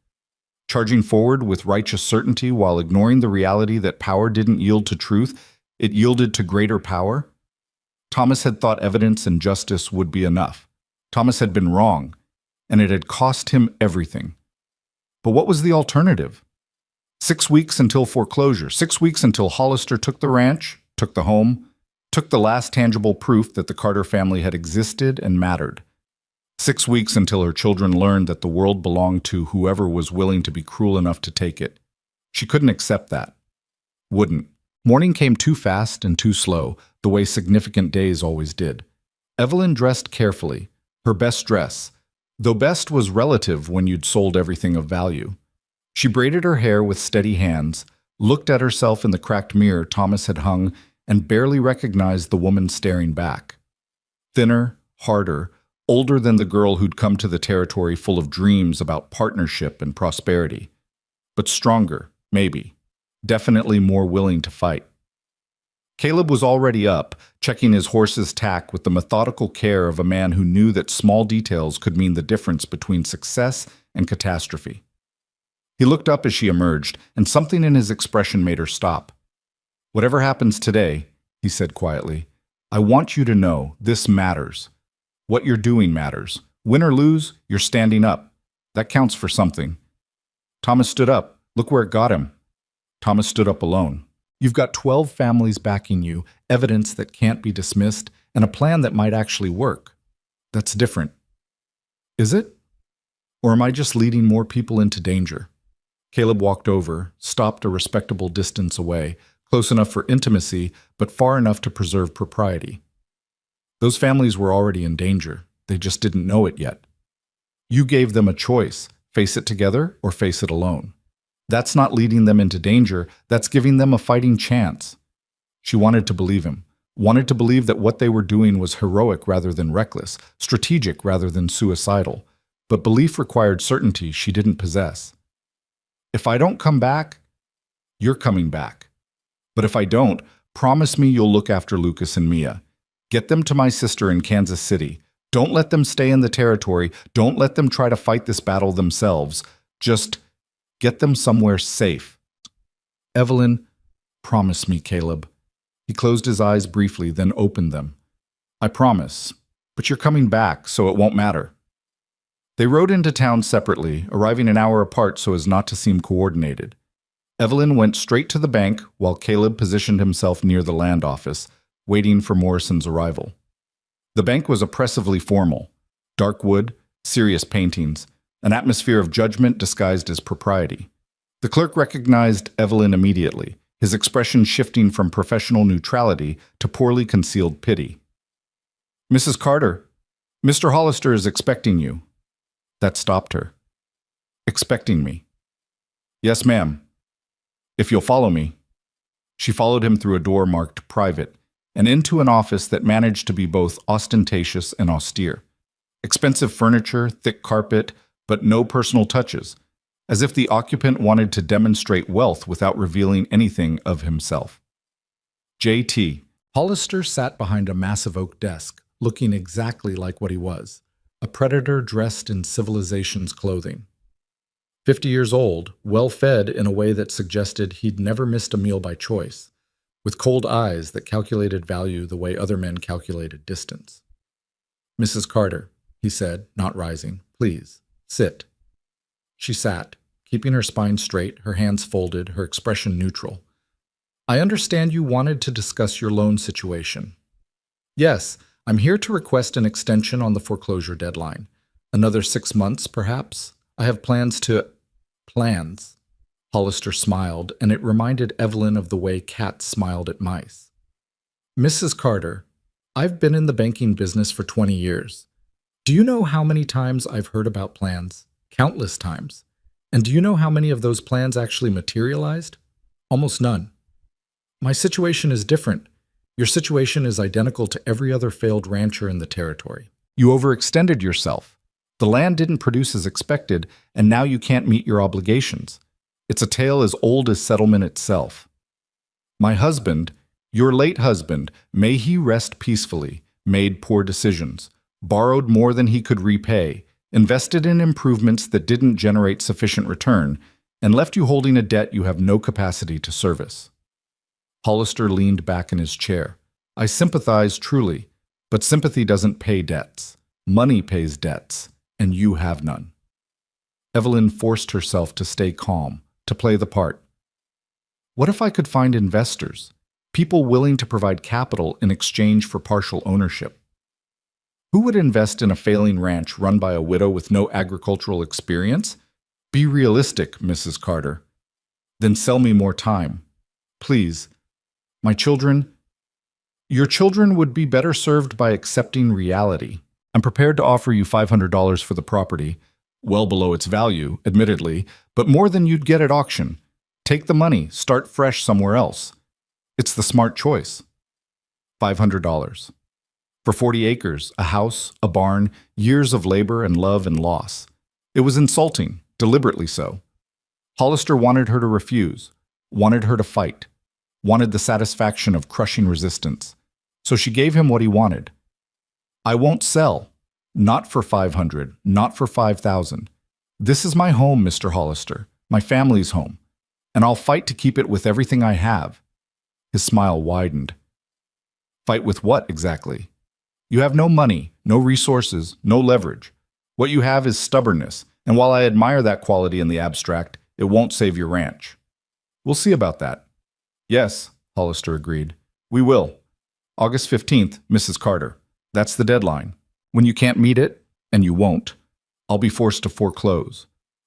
A: Charging forward with righteous certainty while ignoring the reality that power didn't yield to truth, it yielded to greater power? Thomas had thought evidence and justice would be enough. Thomas had been wrong, and it had cost him everything. But what was the alternative? 6 weeks until foreclosure, 6 weeks until Hollister took the ranch, took the home, took the last tangible proof that the Carter family had existed and mattered. 6 weeks until her children learned that the world belonged to whoever was willing to be cruel enough to take it. She couldn't accept that. Wouldn't. Morning came too fast and too slow, the way significant days always did. Evelyn dressed carefully, her best dress, though best was relative when you'd sold everything of value. She braided her hair with steady hands, looked at herself in the cracked mirror Thomas had hung, and barely recognized the woman staring back. Thinner, harder, older than the girl who'd come to the territory full of dreams about partnership and prosperity. But stronger, maybe. Definitely more willing to fight. Caleb was already up, checking his horse's tack with the methodical care of a man who knew that small details could mean the difference between success and catastrophe. He looked up as she emerged, and something in his expression made her stop. "Whatever happens today," he said quietly, "I want you to know this matters. What you're doing matters. Win or lose, you're standing up. That counts for something." Thomas stood up. Look where it got him. Thomas stood up alone. You've got 12 families backing you, evidence that can't be dismissed, and a plan that might actually work. That's different. Is it? Or am I just leading more people into danger? Caleb walked over, stopped a respectable distance away, close enough for intimacy, but far enough to preserve propriety. Those families were already in danger. They just didn't know it yet. You gave them a choice, face it together or face it alone. That's not leading them into danger, that's giving them a fighting chance. She wanted to believe him, wanted to believe that what they were doing was heroic rather than reckless, strategic rather than suicidal. But belief required certainty she didn't possess. If I don't come back, you're coming back. But if I don't, promise me you'll look after Lucas and Mia. Get them to my sister in Kansas City. Don't let them stay in the territory. Don't let them try to fight this battle themselves. Just get them somewhere safe. Evelyn, promise me, Caleb. He closed his eyes briefly, then opened them. I promise, but you're coming back, so it won't matter. They rode into town separately, arriving an hour apart so as not to seem coordinated. Evelyn went straight to the bank while Caleb positioned himself near the land office, waiting for Morrison's arrival. The bank was oppressively formal. Dark wood, serious paintings, an atmosphere of judgment disguised as propriety. The clerk recognized Evelyn immediately, his expression shifting from professional neutrality to poorly concealed pity. Mrs. Carter, Mr. Hollister is expecting you. That stopped her. Expecting me. Yes, ma'am. If you'll follow me. She followed him through a door marked private and into an office that managed to be both ostentatious and austere. Expensive furniture, thick carpet, but no personal touches, as if the occupant wanted to demonstrate wealth without revealing anything of himself. J.T. Hollister sat behind a massive oak desk, looking exactly like what he was, a predator dressed in civilization's clothing. 50 years old, well-fed in a way that suggested he'd never missed a meal by choice, with cold eyes that calculated value the way other men calculated distance. Mrs. Carter, he said, not rising, please, sit. She sat, keeping her spine straight, her hands folded, her expression neutral. I understand you wanted to discuss your loan situation. Yes, I'm here to request an extension on the foreclosure deadline. Another 6 months, perhaps? I have plans to... Plans. Hollister smiled, and it reminded Evelyn of the way cats smiled at mice. Mrs. Carter, I've been in the banking business for 20 years. Do you know how many times I've heard about plans? Countless times. And do you know how many of those plans actually materialized? Almost none. My situation is different. Your situation is identical to every other failed rancher in the territory. You overextended yourself. The land didn't produce as expected, and now you can't meet your obligations. It's a tale as old as settlement itself. My husband, your late husband, may he rest peacefully, made poor decisions, borrowed more than he could repay, invested in improvements that didn't generate sufficient return, and left you holding a debt you have no capacity to service. Hollister leaned back in his chair. I sympathize truly, but sympathy doesn't pay debts. Money pays debts, and you have none. Evelyn forced herself to stay calm, to play the part. What if I could find investors, people willing to provide capital in exchange for partial ownership? Who would invest in a failing ranch run by a widow with no agricultural experience? Be realistic, Mrs. Carter. Then sell me more time. Please. My children... Your children would be better served by accepting reality. I'm prepared to offer you $500 for the property, well below its value, admittedly, but more than you'd get at auction. Take the money, start fresh somewhere else. It's the smart choice. $500. For 40 acres, a house, a barn, years of labor and love and loss. It was insulting, deliberately so. Hollister wanted her to refuse, wanted her to fight, wanted the satisfaction of crushing resistance. So she gave him what he wanted. I won't sell. Not for 500, not for 5,000. This is my home, Mr. Hollister, my family's home, and I'll fight to keep it with everything I have. His smile widened. Fight with what, exactly? You have no money, no resources, no leverage. What you have is stubbornness, and while I admire that quality in the abstract, it won't save your ranch. We'll see about that. Yes, Hollister agreed. We will. August 15th, Mrs. Carter. That's the deadline. When you can't meet it, and you won't, I'll be forced to foreclose.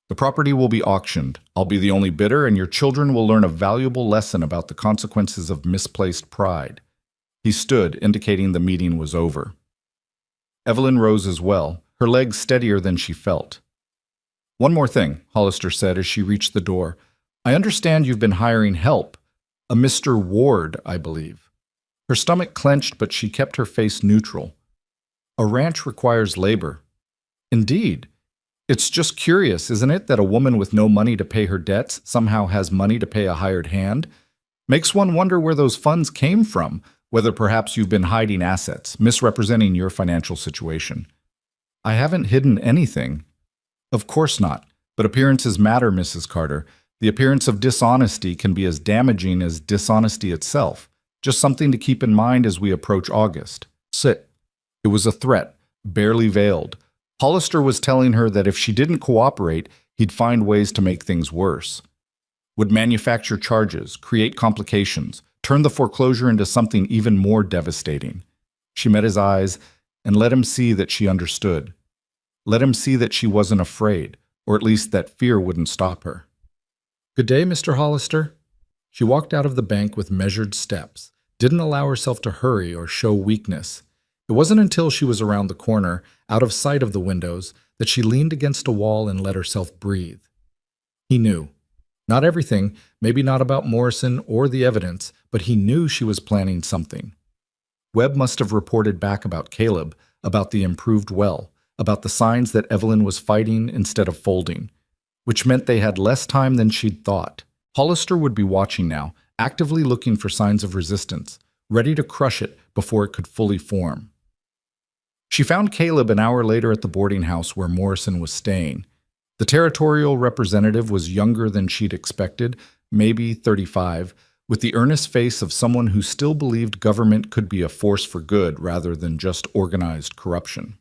A: The property will be auctioned. I'll be the only bidder, and your children will learn a valuable lesson about the consequences of misplaced pride. He stood, indicating the meeting was over. Evelyn rose as well, her legs steadier than she felt. One more thing, Hollister said as she reached the door. I understand you've been hiring help. A Mr. Ward, I believe. Her stomach clenched, but she kept her face neutral. A ranch requires labor. Indeed. It's just curious, isn't it, that a woman with no money to pay her debts somehow has money to pay a hired hand? Makes one wonder where those funds came from, whether perhaps you've been hiding assets, misrepresenting your financial situation. I haven't hidden anything. Of course not, but appearances matter, Mrs. Carter. The appearance of dishonesty can be as damaging as dishonesty itself. Just something to keep in mind as we approach August. Sit. It was a threat, barely veiled. Hollister was telling her that if she didn't cooperate, he'd find ways to make things worse. Would manufacture charges, create complications, turn the foreclosure into something even more devastating. She met his eyes and let him see that she understood. Let him see that she wasn't afraid, or at least that fear wouldn't stop her. Good day, Mr. Hollister. She walked out of the bank with measured steps, didn't allow herself to hurry or show weakness. It wasn't until she was around the corner, out of sight of the windows, that she leaned against a wall and let herself breathe. He knew. Not everything, maybe not about Morrison or the evidence, but he knew she was planning something. Webb must have reported back about Caleb, about the improved well, about the signs that Evelyn was fighting instead of folding, which meant they had less time than she'd thought. Hollister would be watching now, actively looking for signs of resistance, ready to crush it before it could fully form. She found Caleb an hour later at the boarding house where Morrison was staying. The territorial representative was younger than she'd expected, maybe 35, with the earnest face of someone who still believed government could be a force for good rather than just organized corruption.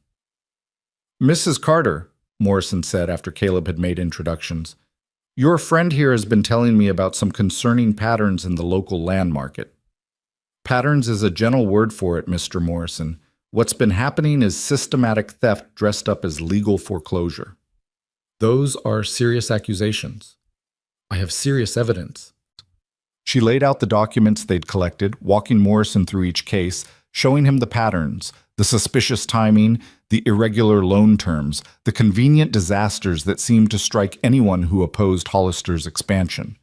A: Mrs. Carter, Morrison said after Caleb had made introductions, your friend here has been telling me about some concerning patterns in the local land market. Patterns is a gentle word for it, Mr. Morrison. What's been happening is systematic theft dressed up as legal foreclosure. Those are serious accusations. I have serious evidence. She laid out the documents they'd collected, walking Morrison through each case, showing him the patterns, the suspicious timing, the irregular loan terms, the convenient disasters that seemed to strike anyone who opposed Hollister's expansion.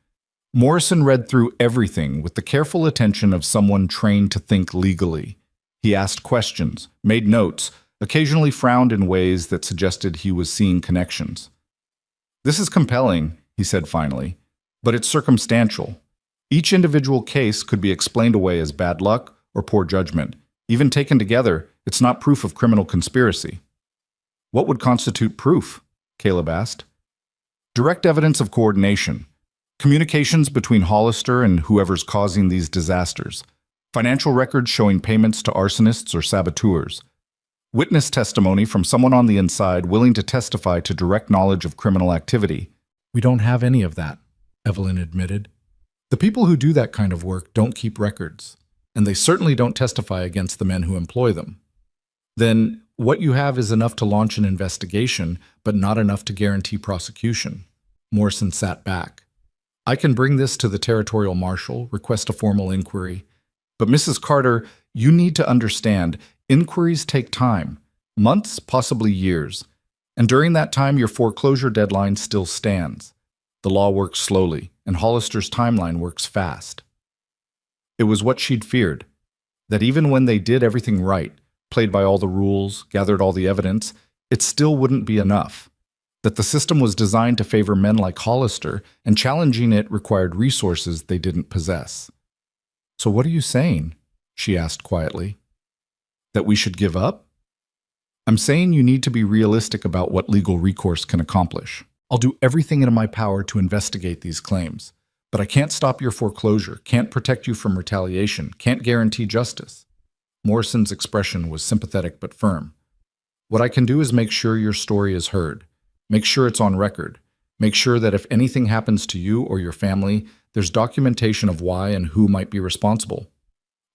A: Morrison read through everything with the careful attention of someone trained to think legally. He asked questions, made notes, occasionally frowned in ways that suggested he was seeing connections. This is compelling, he said finally, but it's circumstantial. Each individual case could be explained away as bad luck or poor judgment. Even taken together, It's not proof of criminal conspiracy. What would constitute proof? Caleb asked. Direct evidence of coordination. Communications between Hollister and whoever's causing these disasters. Financial records showing payments to arsonists or saboteurs. Witness testimony from someone on the inside willing to testify to direct knowledge of criminal activity. We don't have any of that, Evelyn admitted. The people who do that kind of work don't keep records, and they certainly don't testify against the men who employ them. Then what you have is enough to launch an investigation, but not enough to guarantee prosecution. Morrison sat back. I can bring this to the territorial marshal, request a formal inquiry. But Mrs. Carter, you need to understand, inquiries take time, months, possibly years. And during that time, your foreclosure deadline still stands. The law works slowly, and Hollister's timeline works fast. It was what she'd feared, that even when they did everything right, played by all the rules, gathered all the evidence, it still wouldn't be enough. That the system was designed to favor men like Hollister, and challenging it required resources they didn't possess. So what are you saying? She asked quietly. That we should give up? I'm saying you need to be realistic about what legal recourse can accomplish. I'll do everything in my power to investigate these claims, but I can't stop your foreclosure, can't protect you from retaliation, can't guarantee justice. Morrison's expression was sympathetic but firm. What I can do is make sure your story is heard, make sure it's on record, make sure that if anything happens to you or your family, there's documentation of why and who might be responsible.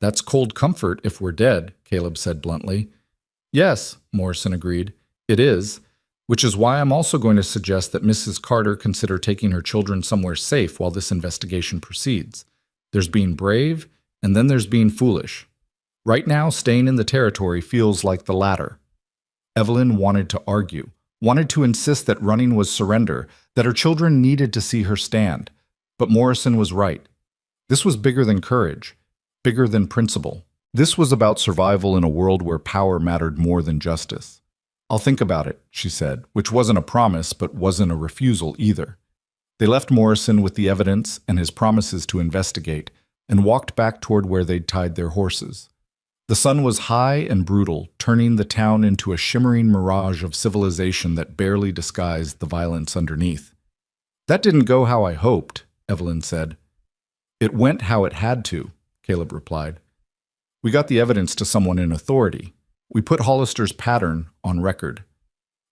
A: That's cold comfort if we're dead, Caleb said bluntly. Yes, Morrison agreed, it is, which is why I'm also going to suggest that Mrs. Carter consider taking her children somewhere safe while this investigation proceeds. There's being brave, and then there's being foolish. Right now, staying in the territory feels like the latter. Evelyn wanted to argue, wanted to insist that running was surrender, that her children needed to see her stand. But Morrison was right. This was bigger than courage, bigger than principle. This was about survival in a world where power mattered more than justice. I'll think about it, she said, which wasn't a promise but wasn't a refusal either. They left Morrison with the evidence and his promises to investigate and walked back toward where they'd tied their horses. The sun was high and brutal, turning the town into a shimmering mirage of civilization that barely disguised the violence underneath. That didn't go how I hoped, Evelyn said. It went how it had to, Caleb replied. We got the evidence to someone in authority. We put Hollister's pattern on record.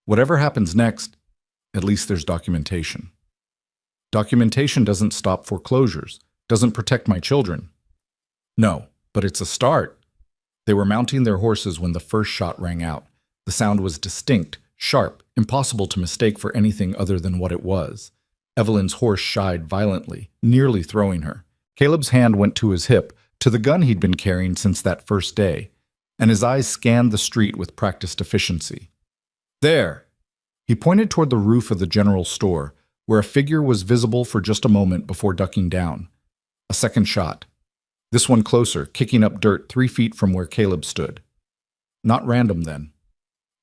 A: Whatever happens next, at least there's documentation. Documentation doesn't stop foreclosures, doesn't protect my children. No, but it's a start. They were mounting their horses when the first shot rang out. The sound was distinct, sharp, impossible to mistake for anything other than what it was. Evelyn's horse shied violently, nearly throwing her. Caleb's hand went to his hip, to the gun he'd been carrying since that first day, and his eyes scanned the street with practiced efficiency. There! He pointed toward the roof of the general store, where a figure was visible for just a moment before ducking down. A second shot. This one closer, kicking up dirt 3 feet from where Caleb stood. Not random, then.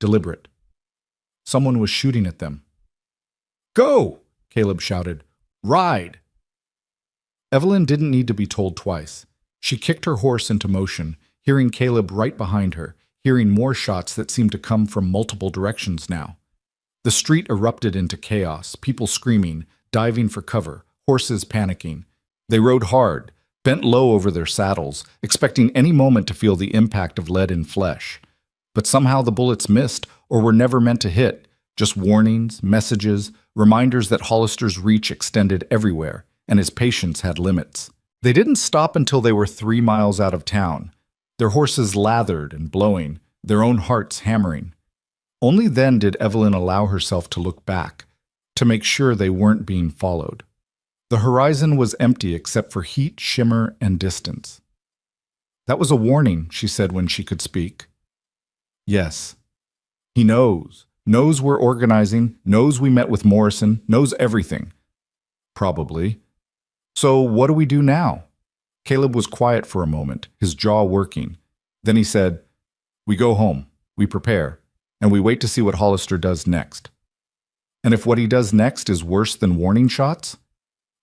A: Deliberate. Someone was shooting at them. Go! Caleb shouted. Ride! Evelyn didn't need to be told twice. She kicked her horse into motion, hearing Caleb right behind her, hearing more shots that seemed to come from multiple directions now. The street erupted into chaos, people screaming, diving for cover, horses panicking. They rode hard, bent low over their saddles, expecting any moment to feel the impact of lead in flesh. But somehow the bullets missed or were never meant to hit, just warnings, messages, reminders that Hollister's reach extended everywhere, and his patience had limits. They didn't stop until they were 3 miles out of town, their horses lathered and blowing, their own hearts hammering. Only then did Evelyn allow herself to look back, to make sure they weren't being followed. The horizon was empty except for heat, shimmer, and distance. That was a warning, she said when she could speak. Yes. He knows we're organizing, knows we met with Morrison, knows everything. Probably. So what do we do now? Caleb was quiet for a moment, his jaw working. Then he said, We go home, we prepare, and we wait to see what Hollister does next. And if what he does next is worse than warning shots,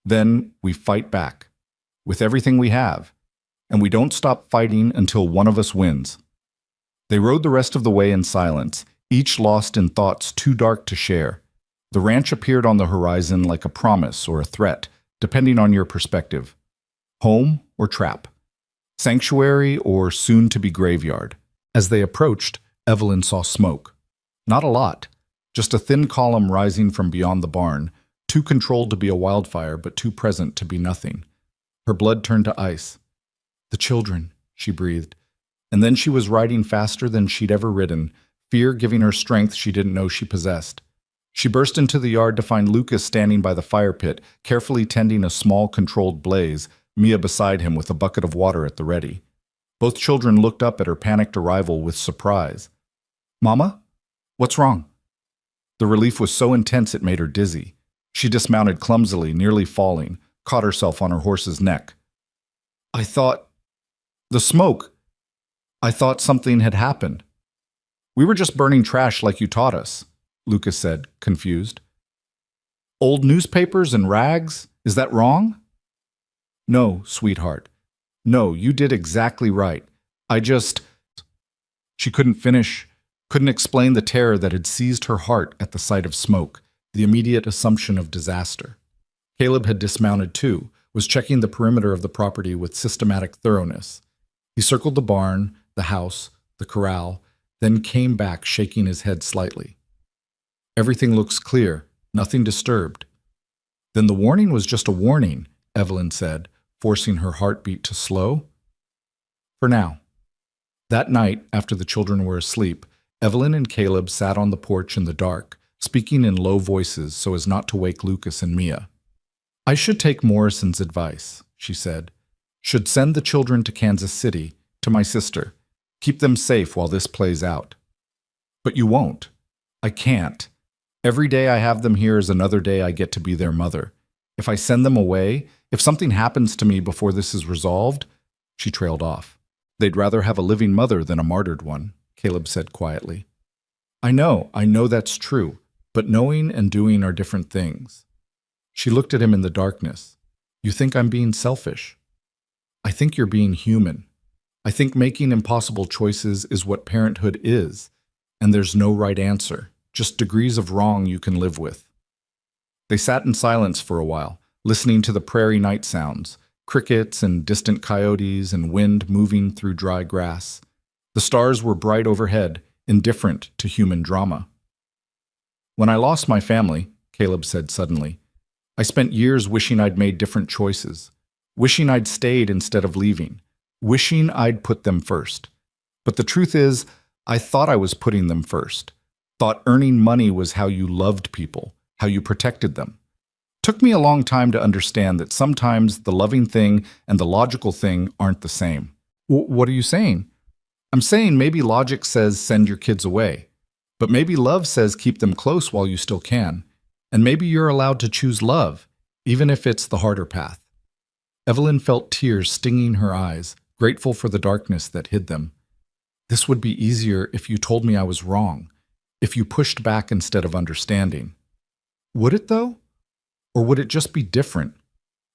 A: then we fight back, with everything we have, and we don't stop fighting until one of us wins. They rode the rest of the way in silence, each lost in thoughts too dark to share. The ranch appeared on the horizon like a promise or a threat, depending on your perspective. Home or trap? Sanctuary or soon-to-be graveyard? As they approached, Evelyn saw smoke. Not a lot, just a thin column rising from beyond the barn, too controlled to be a wildfire but too present to be nothing. Her blood turned to ice. The children, she breathed. And then she was riding faster than she'd ever ridden, fear giving her strength she didn't know she possessed. She burst into the yard to find Lucas standing by the fire pit, carefully tending a small, controlled blaze, Mia beside him with a bucket of water at the ready. Both children looked up at her panicked arrival with surprise. "Mama? What's wrong?" The relief was so intense it made her dizzy. She dismounted clumsily, nearly falling, caught herself on her horse's neck. "I thought... the smoke. I thought something had happened." "We were just burning trash like you taught us," Lucas said, confused. "Old newspapers and rags? Is that wrong?" "No, sweetheart. No, you did exactly right. I just..." She couldn't finish, couldn't explain the terror that had seized her heart at the sight of smoke, the immediate assumption of disaster. Caleb had dismounted too, was checking the perimeter of the property with systematic thoroughness. He circled the barn, the house, the corral, then came back shaking his head slightly. "Everything looks clear, nothing disturbed." "Then the warning was just a warning," Evelyn said, forcing her heartbeat to slow. "For now." That night, after the children were asleep, Evelyn and Caleb sat on the porch in the dark, speaking in low voices so as not to wake Lucas and Mia. "I should take Morrison's advice," she said. "Should send the children to Kansas City, to my sister. Keep them safe while this plays out." "But you won't." "I can't. Every day I have them here is another day I get to be their mother. If I send them away, if something happens to me before this is resolved..." She trailed off. "They'd rather have a living mother than a martyred one," Caleb said quietly. I know that's true, but knowing and doing are different things." She looked at him in the darkness. "You think I'm being selfish?" "I think you're being human. I think making impossible choices is what parenthood is, and there's no right answer. Just degrees of wrong you can live with." They sat in silence for a while, listening to the prairie night sounds, crickets and distant coyotes and wind moving through dry grass. The stars were bright overhead, indifferent to human drama. "When I lost my family," Caleb said suddenly, "I spent years wishing I'd made different choices, wishing I'd stayed instead of leaving, wishing I'd put them first. But the truth is, I thought I was putting them first. Thought earning money was how you loved people, how you protected them. Took me a long time to understand that sometimes the loving thing and the logical thing aren't the same." What are you saying?" "I'm saying maybe logic says send your kids away, but maybe love says keep them close while you still can, and maybe you're allowed to choose love, even if it's the harder path." Evelyn felt tears stinging her eyes, grateful for the darkness that hid them. "This would be easier if you told me I was wrong, if you pushed back instead of understanding." "Would it, though? Or would it just be different?"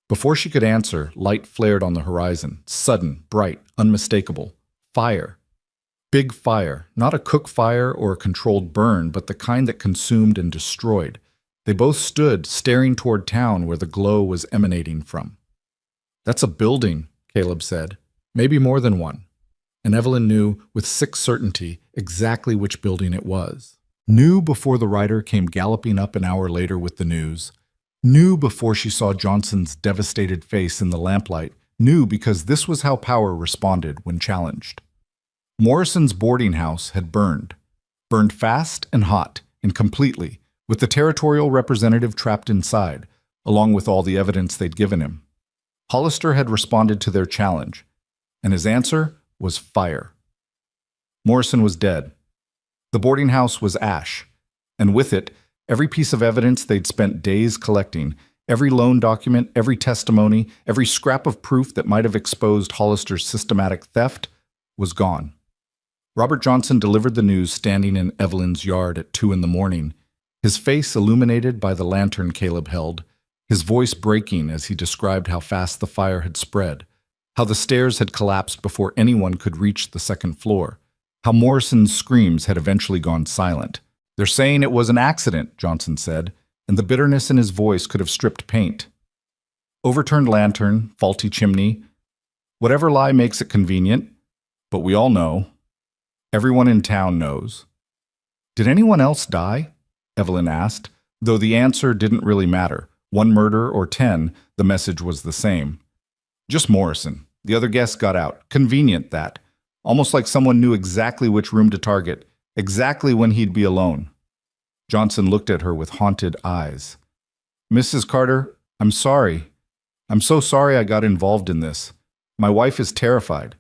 A: Before she could answer, light flared on the horizon, sudden, bright, unmistakable. Fire. Big fire, not a cook fire or a controlled burn, but the kind that consumed and destroyed. They both stood, staring toward town where the glow was emanating from. "That's a building," Caleb said. "Maybe more than one." And Evelyn knew, with sick certainty, exactly which building it was. Knew before the rider came galloping up an hour later with the news. Knew before she saw Johnson's devastated face in the lamplight. Knew because this was how power responded when challenged. Morrison's boarding house had burned. Burned fast and hot, and completely, with the territorial representative trapped inside, along with all the evidence they'd given him. Hollister had responded to their challenge, and his answer was fire. Morrison was dead. The boarding house was ash, and with it, every piece of evidence they'd spent days collecting, every loan document, every testimony, every scrap of proof that might have exposed Hollister's systematic theft, was gone. Robert Johnson delivered the news standing in Evelyn's yard at 2 a.m, his face illuminated by the lantern Caleb held, his voice breaking as he described how fast the fire had spread, how the stairs had collapsed before anyone could reach the second floor, How Morrison's screams had eventually gone silent. "They're saying it was an accident," Johnson said, and the bitterness in his voice could have stripped paint. Overturned lantern, faulty chimney, whatever lie makes it convenient, but we all know. Everyone in town knows. "Did anyone else die?" Evelyn asked, though the answer didn't really matter. 1 murder or 10, the message was the same. "Just Morrison. The other guests got out. Convenient, that. Almost like someone knew exactly which room to target, exactly when he'd be alone." Johnson looked at her with haunted eyes. "Mrs. Carter, I'm sorry. I'm so sorry I got involved in this. My wife is terrified.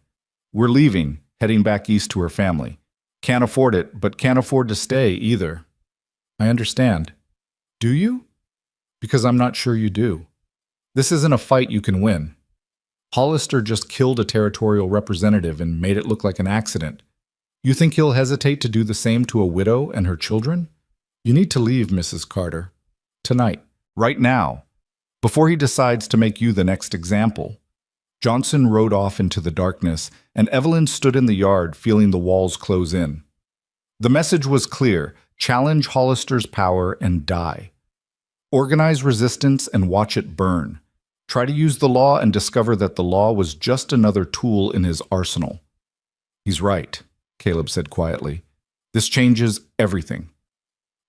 A: We're leaving, heading back east to her family. Can't afford it, but can't afford to stay either." "I understand. Do you?" "Because I'm not sure you do. This isn't a fight you can win. Hollister just killed a territorial representative and made it look like an accident. You think he'll hesitate to do the same to a widow and her children? You need to leave, Mrs. Carter. Tonight. Right now. Before he decides to make you the next example." Johnson rode off into the darkness, and Evelyn stood in the yard feeling the walls close in. The message was clear: challenge Hollister's power and die. Organize resistance and watch it burn. Try to use the law and discover that the law was just another tool in his arsenal. "He's right," Caleb said quietly. "This changes everything."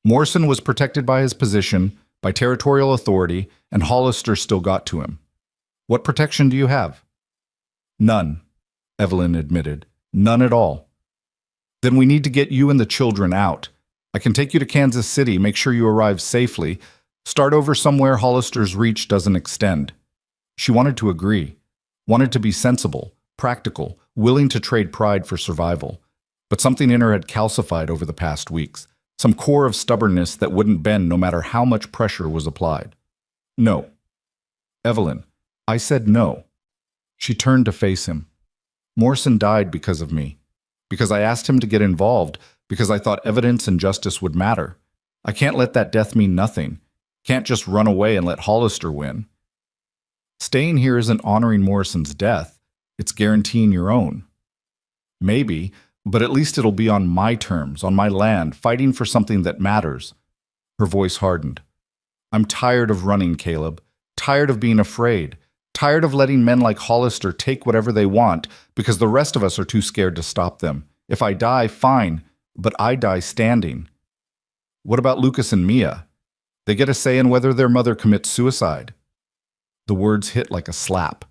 A: Morrison was protected by his position, by territorial authority, and Hollister still got to him. "What protection do you have?" "None," Evelyn admitted. "None at all." "Then we need to get you and the children out. I can take you to Kansas City, make sure you arrive safely. Start over somewhere Hollister's reach doesn't extend." She wanted to agree, wanted to be sensible, practical, willing to trade pride for survival. But something in her had calcified over the past weeks, some core of stubbornness that wouldn't bend no matter how much pressure was applied. "No." "Evelyn, I said no." She turned to face him. "Morrison died because of me. Because I asked him to get involved, because I thought evidence and justice would matter. I can't let that death mean nothing. Can't just run away and let Hollister win. Staying here isn't honoring Morrison's death, it's guaranteeing your own." "Maybe, but at least it'll be on my terms, on my land, fighting for something that matters." Her voice hardened. "I'm tired of running, Caleb. Tired of being afraid. Tired of letting men like Hollister take whatever they want because the rest of us are too scared to stop them. If I die, fine, but I die standing." "What about Lucas and Mia? They get a say in whether their mother commits suicide." The words hit like a slap.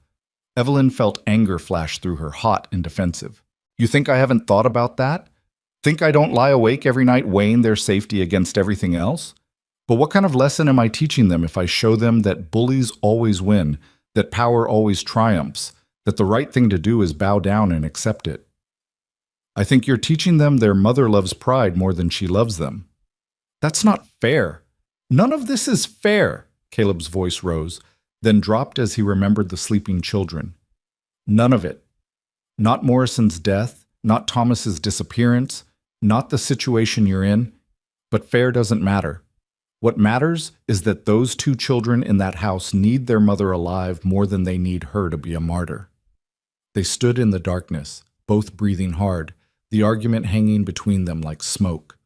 A: Evelyn felt anger flash through her, hot and defensive. "You think I haven't thought about that? Think I don't lie awake every night weighing their safety against everything else? But what kind of lesson am I teaching them if I show them that bullies always win, that power always triumphs, that the right thing to do is bow down and accept it? I think you're teaching them their mother loves pride more than she loves them." "That's not fair. None of this is fair." Caleb's voice rose, then dropped as he remembered the sleeping children. "None of it. Not Morrison's death, not Thomas's disappearance, not the situation you're in, but fair doesn't matter. What matters is that those 2 children in that house need their mother alive more than they need her to be a martyr." They stood in the darkness, both breathing hard, the argument hanging between them like smoke.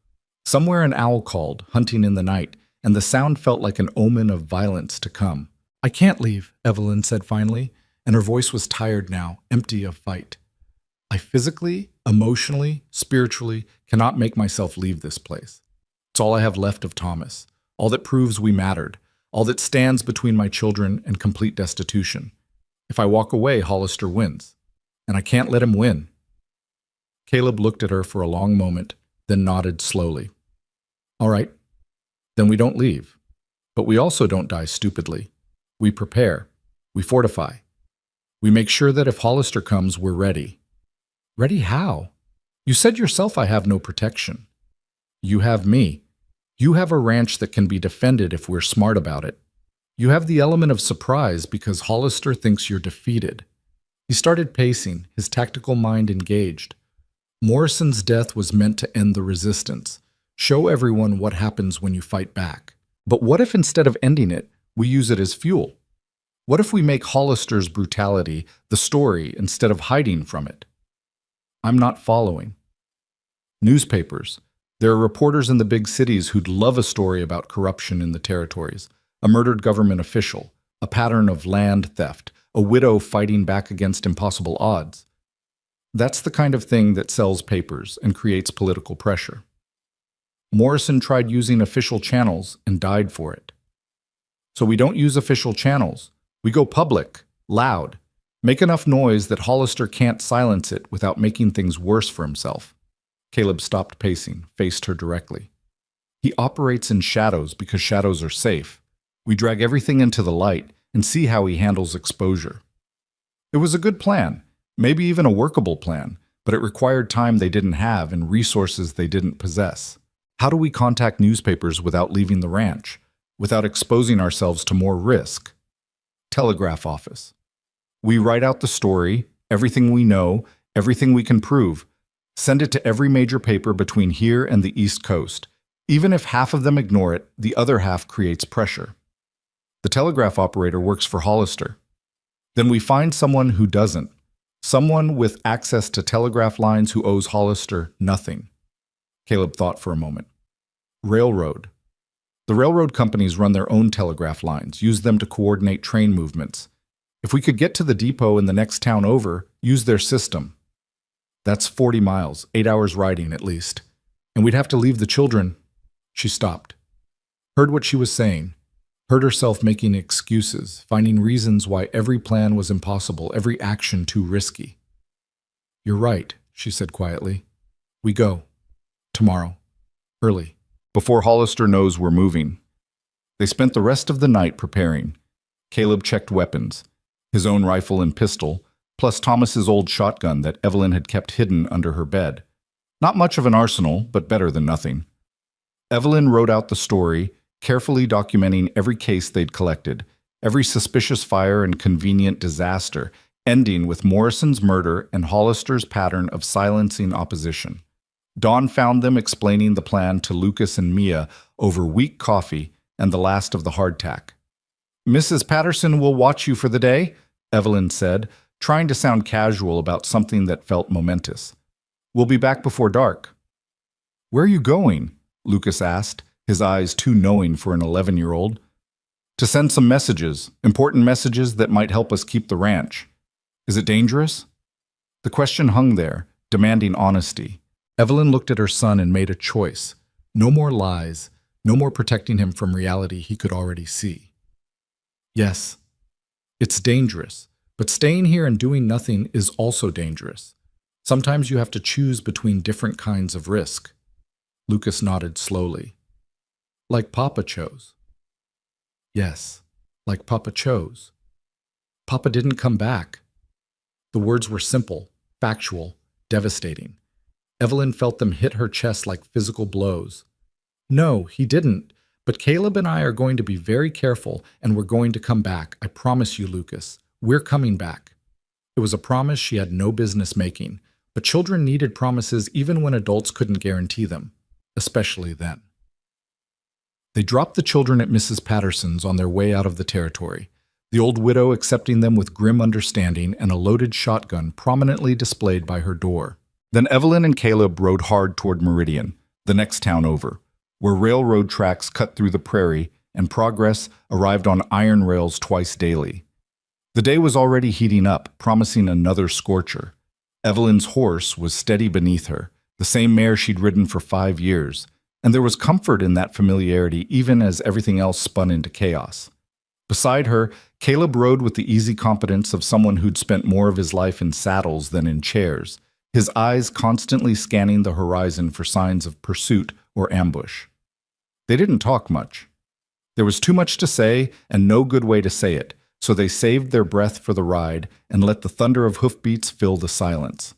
A: Somewhere an owl called, hunting in the night, and the sound felt like an omen of violence to come. "I can't leave," Evelyn said finally, and her voice was tired now, empty of fight. "I physically, emotionally, spiritually cannot make myself leave this place. It's all I have left of Thomas, all that proves we mattered, all that stands between my children and complete destitution. If I walk away, Hollister wins, and I can't let him win." Caleb looked at her for a long moment, then nodded slowly. "All right, then we don't leave. But we also don't die stupidly. We prepare. We fortify. We make sure that if Hollister comes, we're ready." "Ready how? You said yourself I have no protection." "You have me. You have a ranch that can be defended if we're smart about it. You have the element of surprise because Hollister thinks you're defeated." He started pacing, his tactical mind engaged. Morrison's death was meant to end the resistance, show everyone what happens when you fight back. But what if instead of ending it, we use it as fuel? What if we make Hollister's brutality the story instead of hiding from it? "I'm not following." Newspapers. There are reporters in the big cities who'd love a story about corruption in the territories, a murdered government official, a pattern of land theft, a widow fighting back against impossible odds. That's the kind of thing that sells papers and creates political pressure. Morrison tried using official channels and died for it. So we don't use official channels. We go public, loud, make enough noise that Hollister can't silence it without making things worse for himself. Caleb stopped pacing, faced her directly. He operates in shadows because shadows are safe. We drag everything into the light and see how he handles exposure. It was a good plan, maybe even a workable plan, but it required time they didn't have and resources they didn't possess. How do we contact newspapers without leaving the ranch, without exposing ourselves to more risk? Telegraph office. We write out the story, everything we know, everything we can prove. Send it to every major paper between here and the East Coast. Even if half of them ignore it, the other half creates pressure. The telegraph operator works for Hollister. Then we find someone who doesn't. Someone with access to telegraph lines who owes Hollister nothing. Caleb thought for a moment. Railroad. The railroad companies run their own telegraph lines, use them to coordinate train movements. If we could get to the depot in the next town over, use their system. That's 40 miles, 8 hours riding at least. And we'd have to leave the children. She stopped. Heard what she was saying. Heard herself making excuses, finding reasons why every plan was impossible, every action too risky. You're right, she said quietly. We go. Tomorrow. Early. Before Hollister knows we're moving. They spent the rest of the night preparing. Caleb checked weapons, his own rifle and pistol, plus Thomas's old shotgun that Evelyn had kept hidden under her bed. Not much of an arsenal, but better than nothing. Evelyn wrote out the story, carefully documenting every case they'd collected, every suspicious fire and convenient disaster, ending with Morrison's murder and Hollister's pattern of silencing opposition. Dawn found them explaining the plan to Lucas and Mia over weak coffee and the last of the hardtack. Mrs. Patterson will watch you for the day, Evelyn said, trying to sound casual about something that felt momentous. We'll be back before dark. Where are you going? Lucas asked, his eyes too knowing for an 11-year-old. To send some messages, important messages that might help us keep the ranch. Is it dangerous? The question hung there, demanding honesty. Evelyn looked at her son and made a choice. No more lies, no more protecting him from reality he could already see. Yes, it's dangerous, but staying here and doing nothing is also dangerous. Sometimes you have to choose between different kinds of risk. Lucas nodded slowly. Like Papa chose. Yes, like Papa chose. Papa didn't come back. The words were simple, factual, devastating. Evelyn felt them hit her chest like physical blows. No, he didn't. But Caleb and I are going to be very careful, and we're going to come back. I promise you, Lucas. We're coming back. It was a promise she had no business making, but children needed promises even when adults couldn't guarantee them, especially then. They dropped the children at Mrs. Patterson's on their way out of the territory, the old widow accepting them with grim understanding and a loaded shotgun prominently displayed by her door. Then Evelyn and Caleb rode hard toward Meridian, the next town over, where railroad tracks cut through the prairie and progress arrived on iron rails twice daily. The day was already heating up, promising another scorcher. Evelyn's horse was steady beneath her, the same mare she'd ridden for 5 years, and there was comfort in that familiarity even as everything else spun into chaos. Beside her, Caleb rode with the easy competence of someone who'd spent more of his life in saddles than in chairs, his eyes constantly scanning the horizon for signs of pursuit or ambush. They didn't talk much. There was too much to say and no good way to say it, so they saved their breath for the ride and let the thunder of hoofbeats fill the silence.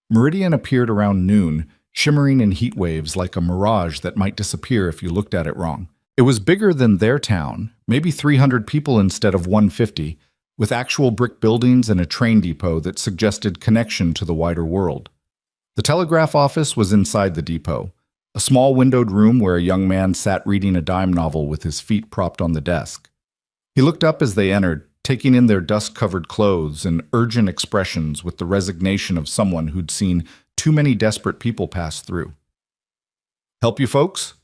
A: Meridian appeared around noon, shimmering in heat waves like a mirage that might disappear if you looked at it wrong. It was bigger than their town, maybe 300 people instead of 150, with actual brick buildings and a train depot that suggested connection to the wider world. The telegraph office was inside the depot, a small windowed room where a young man sat reading a dime novel with his feet propped on the desk. He looked up as they entered, taking in their dust-covered clothes and urgent expressions with the resignation of someone who'd seen too many desperate people pass through. Help you folks?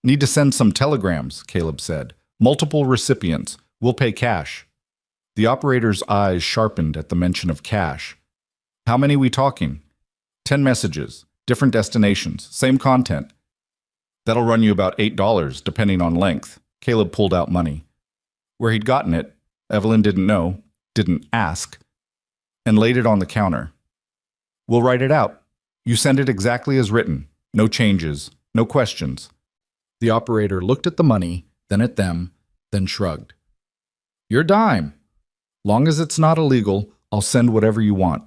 A: Need to send some telegrams, Caleb said. Multiple recipients. We'll pay cash. The operator's eyes sharpened at the mention of cash. How many we talking? 10 messages, different destinations, same content. That'll run you about $8, depending on length. Caleb pulled out money. Where he'd gotten it, Evelyn didn't know, didn't ask, and laid it on the counter. We'll write it out. You send it exactly as written. No changes, no questions. The operator looked at the money, then at them, then shrugged. Your dime. Long as it's not illegal, I'll send whatever you want.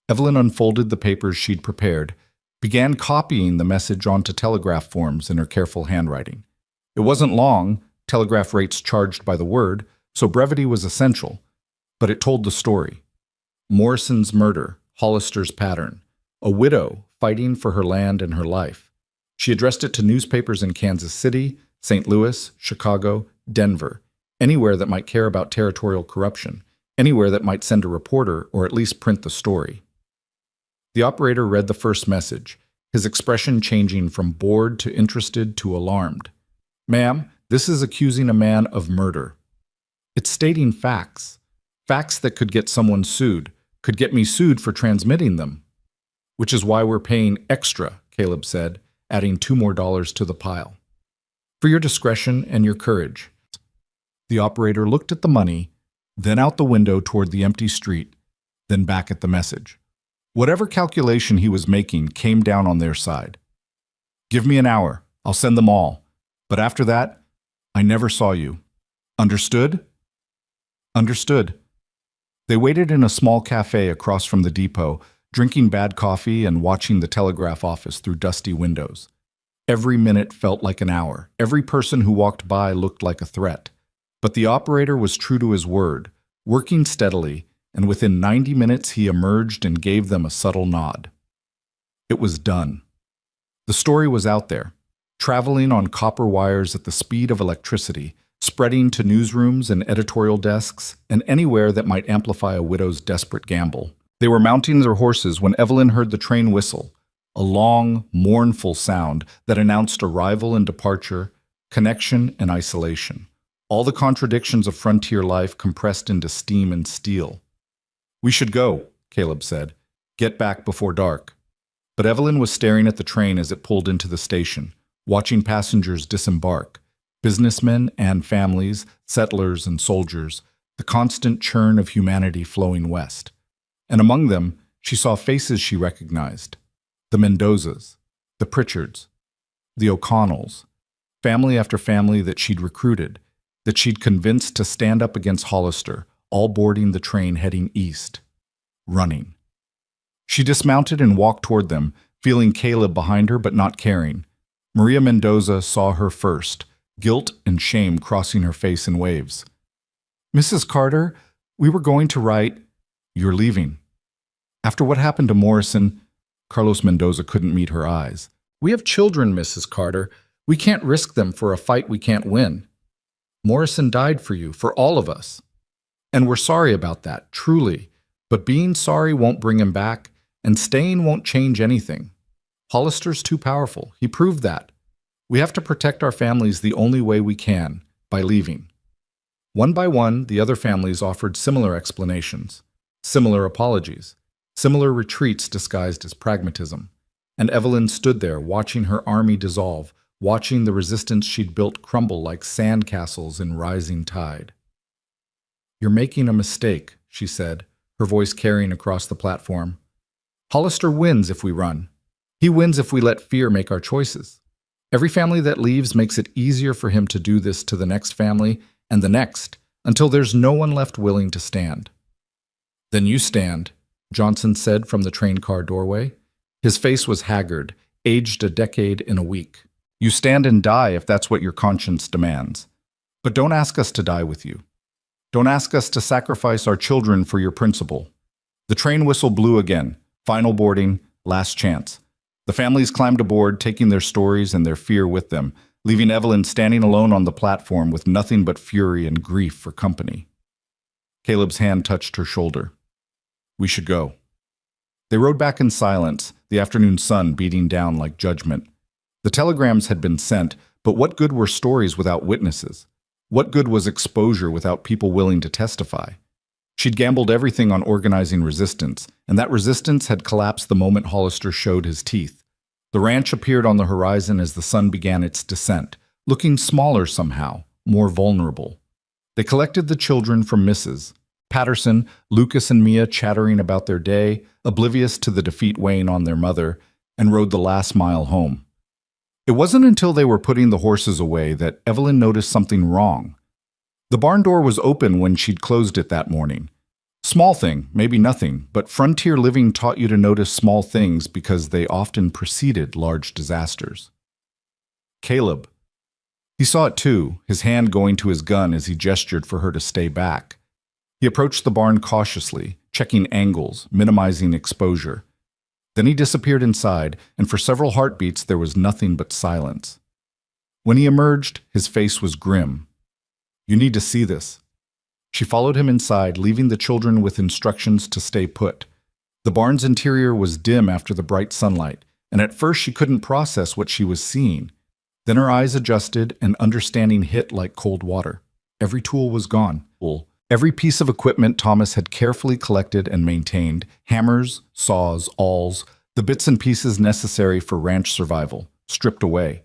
A: Evelyn unfolded the papers she'd prepared, began copying the message onto telegraph forms in her careful handwriting. It wasn't long, telegraph rates charged by the word, so brevity was essential, but it told the story. Morrison's murder, Hollister's pattern, a widow fighting for her land and her life. She addressed it to newspapers in Kansas City, St. Louis, Chicago, Denver, anywhere that might care about territorial corruption, anywhere that might send a reporter or at least print the story. The operator read the first message, his expression changing from bored to interested to alarmed. Ma'am, this is accusing a man of murder. It's stating facts. Facts that could get someone sued, could get me sued for transmitting them. Which is why we're paying extra, Caleb said, adding $2 more to the pile. For your discretion and your courage. The operator looked at the money, then out the window toward the empty street, then back at the message. Whatever calculation he was making came down on their side. Give me an hour. I'll send them all. But after that, I never saw you. Understood? Understood. They waited in a small cafe across from the depot, drinking bad coffee and watching the telegraph office through dusty windows. Every minute felt like an hour. Every person who walked by looked like a threat. But the operator was true to his word, working steadily, and within 90 minutes he emerged and gave them a subtle nod. It was done. The story was out there, traveling on copper wires at the speed of electricity, spreading to newsrooms and editorial desks, and anywhere that might amplify a widow's desperate gamble. They were mounting their horses when Evelyn heard the train whistle, a long, mournful sound that announced arrival and departure, connection and isolation. All the contradictions of frontier life compressed into steam and steel. We should go, Caleb said. Get back before dark. But Evelyn was staring at the train as it pulled into the station, watching passengers disembark, businessmen and families, settlers and soldiers, the constant churn of humanity flowing west. And among them, she saw faces she recognized. The Mendozas, the Pritchards, the O'Connells, family after family that she'd recruited, that she'd convinced to stand up against Hollister, all boarding the train heading east, running. She dismounted and walked toward them, feeling Caleb behind her but not caring. Maria Mendoza saw her first, guilt and shame crossing her face in waves. Mrs. Carter, we were going to write, You're leaving. After what happened to Morrison, Carlos Mendoza couldn't meet her eyes. We have children, Mrs. Carter. We can't risk them for a fight we can't win. Morrison died for you, for all of us. And we're sorry about that, truly. But being sorry won't bring him back, and staying won't change anything. Hollister's too powerful. He proved that. We have to protect our families the only way we can, by leaving. One by one, the other families offered similar explanations, similar apologies, similar retreats disguised as pragmatism. And Evelyn stood there, watching her army dissolve, watching the resistance she'd built crumble like sandcastles in rising tide. You're making a mistake, she said, her voice carrying across the platform. Hollister wins if we run. He wins if we let fear make our choices. Every family that leaves makes it easier for him to do this to the next family and the next, until there's no one left willing to stand. Then you stand, Johnson said from the train car doorway. His face was haggard, aged a decade in a week. You stand and die if that's what your conscience demands. But don't ask us to die with you. Don't ask us to sacrifice our children for your principle. The train whistle blew again. Final boarding, last chance. The families climbed aboard, taking their stories and their fear with them, leaving Evelyn standing alone on the platform with nothing but fury and grief for company. Caleb's hand touched her shoulder. We should go. They rode back in silence, the afternoon sun beating down like judgment. The telegrams had been sent, but what good were stories without witnesses? What good was exposure without people willing to testify? She'd gambled everything on organizing resistance, and that resistance had collapsed the moment Hollister showed his teeth. The ranch appeared on the horizon as the sun began its descent, looking smaller somehow, more vulnerable. They collected the children from Mrs. Patterson, Lucas and Mia chattering about their day, oblivious to the defeat weighing on their mother, and rode the last mile home. It wasn't until they were putting the horses away that Evelyn noticed something wrong. The barn door was open when she'd closed it that morning. Small thing, maybe nothing, but frontier living taught you to notice small things because they often preceded large disasters. Caleb. He saw it too, his hand going to his gun as he gestured for her to stay back. He approached the barn cautiously, checking angles, minimizing exposure. Then he disappeared inside, and for several heartbeats there was nothing but silence. When he emerged, his face was grim. "You need to see this." She followed him inside, leaving the children with instructions to stay put. The barn's interior was dim after the bright sunlight, and at first she couldn't process what she was seeing. Then her eyes adjusted, and understanding hit like cold water. Every tool was gone. Every piece of equipment Thomas had carefully collected and maintained, hammers, saws, awls, the bits and pieces necessary for ranch survival, stripped away.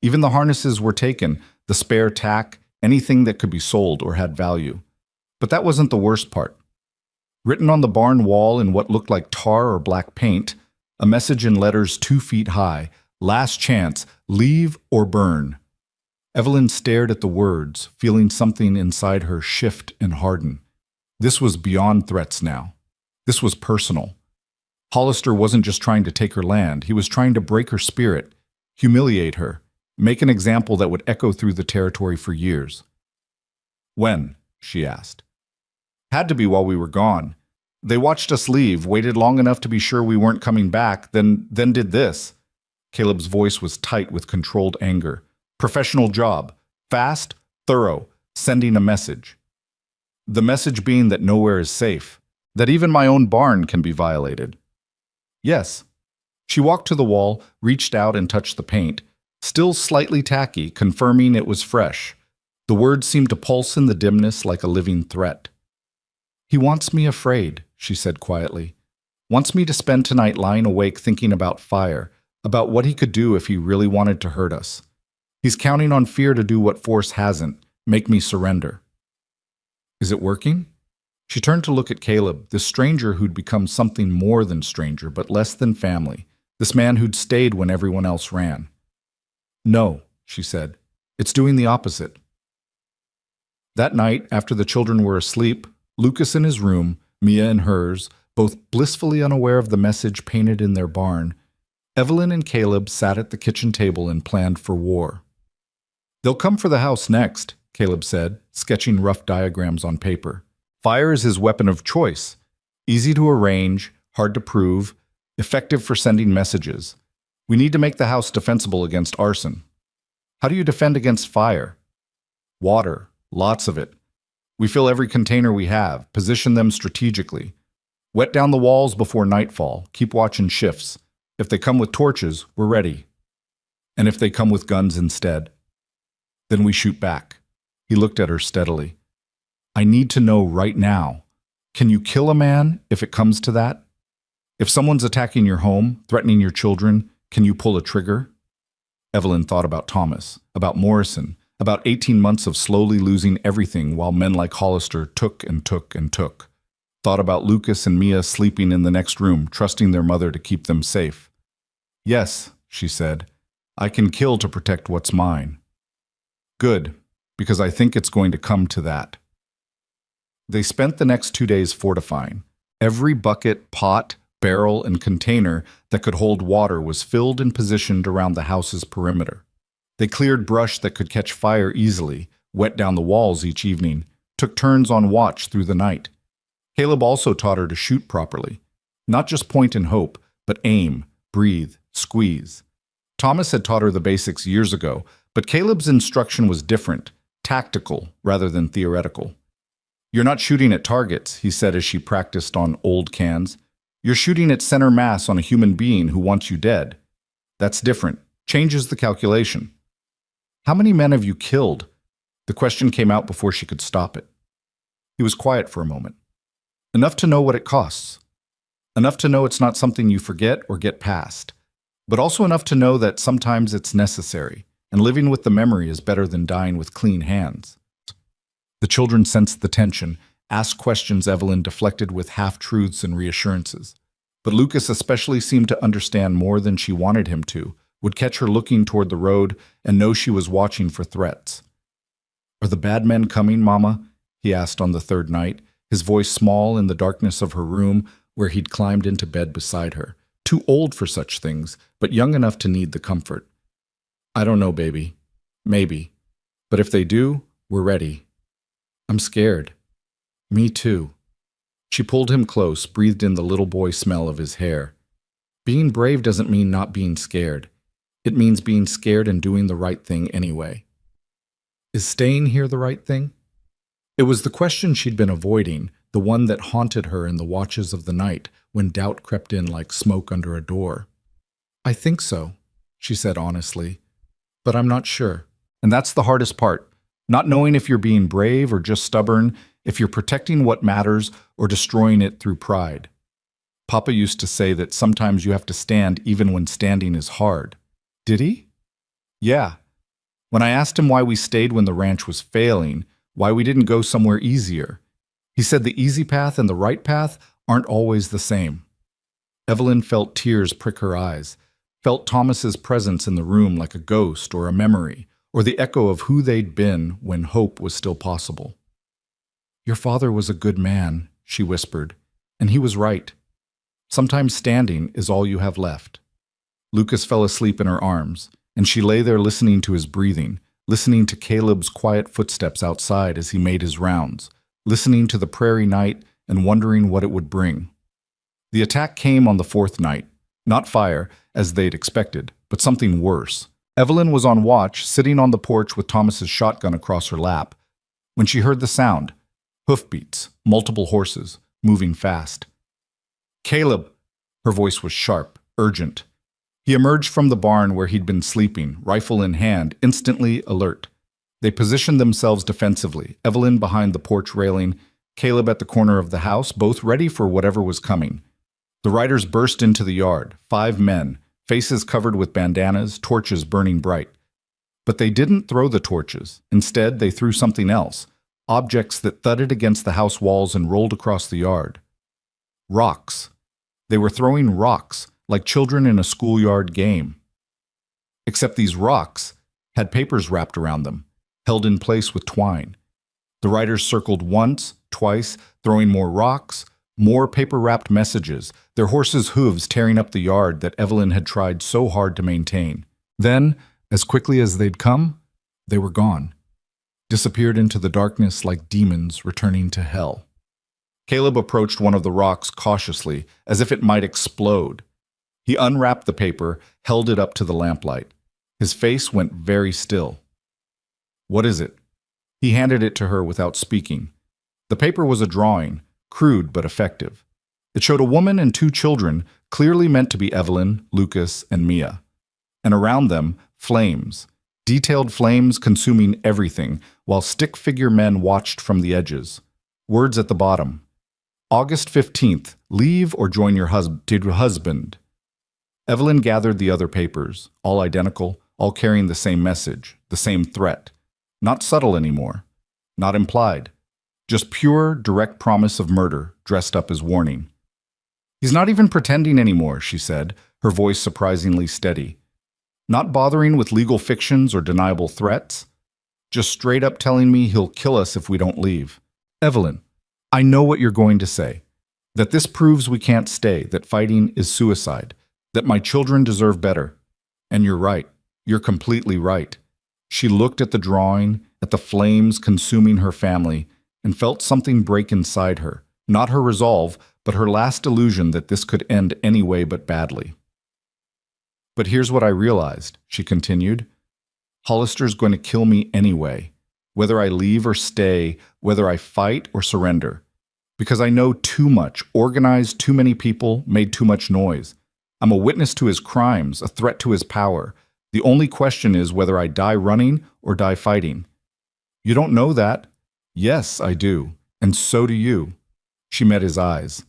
A: Even the harnesses were taken, the spare tack, anything that could be sold or had value. But that wasn't the worst part. Written on the barn wall in what looked like tar or black paint, a message in letters 2 feet high, "Last chance, leave or burn." Evelyn stared at the words, feeling something inside her shift and harden. This was beyond threats now. This was personal. Hollister wasn't just trying to take her land, he was trying to break her spirit, humiliate her, make an example that would echo through the territory for years. "When?" she asked. "Had to be while we were gone. They watched us leave, waited long enough to be sure we weren't coming back, then did this." Caleb's voice was tight with controlled anger. "Professional job. Fast, thorough, sending a message. The message being that nowhere is safe, that even my own barn can be violated." "Yes." She walked to the wall, reached out and touched the paint, still slightly tacky, confirming it was fresh. The words seemed to pulse in the dimness like a living threat. "He wants me afraid," she said quietly. "Wants me to spend tonight lying awake thinking about fire, about what he could do if he really wanted to hurt us. He's counting on fear to do what force hasn't, make me surrender." "Is it working?" She turned to look at Caleb, this stranger who'd become something more than stranger, but less than family, this man who'd stayed when everyone else ran. "No," she said. "It's doing the opposite." That night, after the children were asleep, Lucas in his room, Mia in hers, both blissfully unaware of the message painted in their barn, Evelyn and Caleb sat at the kitchen table and planned for war. "They'll come for the house next," Caleb said, sketching rough diagrams on paper. "Fire is his weapon of choice. Easy to arrange, hard to prove, effective for sending messages. We need to make the house defensible against arson." "How do you defend against fire?" "Water, lots of it. We fill every container we have, position them strategically. Wet down the walls before nightfall, keep watching shifts. If they come with torches, we're ready. And if they come with guns instead, then we shoot back." He looked at her steadily. "I need to know right now. Can you kill a man if it comes to that? If someone's attacking your home, threatening your children, can you pull a trigger?" Evelyn thought about Thomas, about Morrison, about 18 months of slowly losing everything while men like Hollister took and took and took. Thought about Lucas and Mia sleeping in the next room, trusting their mother to keep them safe. "Yes," she said, "I can kill to protect what's mine." "Good, because I think it's going to come to that." They spent the next 2 days fortifying. Every bucket, pot, barrel, and container that could hold water was filled and positioned around the house's perimeter. They cleared brush that could catch fire easily, wet down the walls each evening, took turns on watch through the night. Caleb also taught her to shoot properly. Not just point and hope, but aim, breathe, squeeze. Thomas had taught her the basics years ago, but Caleb's instruction was different, tactical rather than theoretical. "You're not shooting at targets," he said as she practiced on old cans. "You're shooting at center mass on a human being who wants you dead. That's different. Changes the calculation. How many men have you killed? The question came out before she could stop it. He was quiet for a moment. Enough to know what it costs. Enough to know it's not something you forget or get past. But also enough to know that sometimes it's necessary, and living with the memory is better than dying with clean hands. The children sensed the tension, asked questions Evelyn deflected with half-truths and reassurances. But Lucas especially seemed to understand more than she wanted him to, would catch her looking toward the road and know she was watching for threats. "Are the bad men coming, Mama?" he asked on the third night, his voice small in the darkness of her room where he'd climbed into bed beside her. Too old for such things, but young enough to need the comfort. "I don't know, baby. Maybe. But if they do, we're ready." "I'm scared." "Me too." She pulled him close, breathed in the little boy smell of his hair. Being brave doesn't mean not being scared. It means being scared and doing the right thing anyway. Is staying here the right thing? It was the question she'd been avoiding, the one that haunted her in the watches of the night when doubt crept in like smoke under a door. "I think so," she said honestly, "but I'm not sure." And that's the hardest part, not knowing if you're being brave or just stubborn, if you're protecting what matters or destroying it through pride. Papa used to say that sometimes you have to stand even when standing is hard. Did he? Yeah. When I asked him why we stayed when the ranch was failing, why we didn't go somewhere easier, he said the easy path and the right path aren't always the same. Evelyn felt tears prick her eyes, felt Thomas's presence in the room like a ghost or a memory, or the echo of who they'd been when hope was still possible. "Your father was a good man," she whispered, "and he was right. Sometimes standing is all you have left." Lucas fell asleep in her arms, and she lay there listening to his breathing, listening to Caleb's quiet footsteps outside as he made his rounds, listening to the prairie night and wondering what it would bring. The attack came on the fourth night, not fire, as they'd expected, but something worse. Evelyn was on watch, sitting on the porch with Thomas's shotgun across her lap, when she heard the sound. Hoofbeats, multiple horses, moving fast. "Caleb!" Her voice was sharp, urgent. He emerged from the barn where he'd been sleeping, rifle in hand, instantly alert. They positioned themselves defensively, Evelyn behind the porch railing, Caleb at the corner of the house, both ready for whatever was coming. The riders burst into the yard, 5 men, faces covered with bandanas, torches burning bright. But they didn't throw the torches. Instead, they threw something else, objects that thudded against the house walls and rolled across the yard. Rocks. They were throwing rocks, like children in a schoolyard game. Except these rocks had papers wrapped around them, held in place with twine. The riders circled once, twice, throwing more rocks, more paper-wrapped messages, their horses' hooves tearing up the yard that Evelyn had tried so hard to maintain. Then, as quickly as they'd come, they were gone, disappeared into the darkness like demons returning to hell. Caleb approached one of the rocks cautiously, as if it might explode. He unwrapped the paper, held it up to the lamplight. His face went very still. "What is it?" He handed it to her without speaking. The paper was a drawing, crude but effective. It showed a woman and 2 children, clearly meant to be Evelyn, Lucas, and Mia. And around them, flames, detailed flames consuming everything, while stick-figure men watched from the edges. Words at the bottom. August 15th, leave or join your husband. Evelyn gathered the other papers, all identical, all carrying the same message, the same threat. Not subtle anymore, not implied. Just pure, direct promise of murder, dressed up as warning. "He's not even pretending anymore," she said, her voice surprisingly steady. "Not bothering with legal fictions or deniable threats. Just straight up telling me he'll kill us if we don't leave. Evelyn, I know what you're going to say. That this proves we can't stay, that fighting is suicide, that my children deserve better. And you're right. You're completely right." She looked at the drawing, at the flames consuming her family, and felt something break inside her. Not her resolve, but her last illusion that this could end any way but badly. "But here's what I realized," she continued. "Hollister's going to kill me anyway, whether I leave or stay, whether I fight or surrender. Because I know too much, organized too many people, made too much noise. I'm a witness to his crimes, a threat to his power. The only question is whether I die running or die fighting. You don't know that. Yes, I do. And so do you. She met his eyes.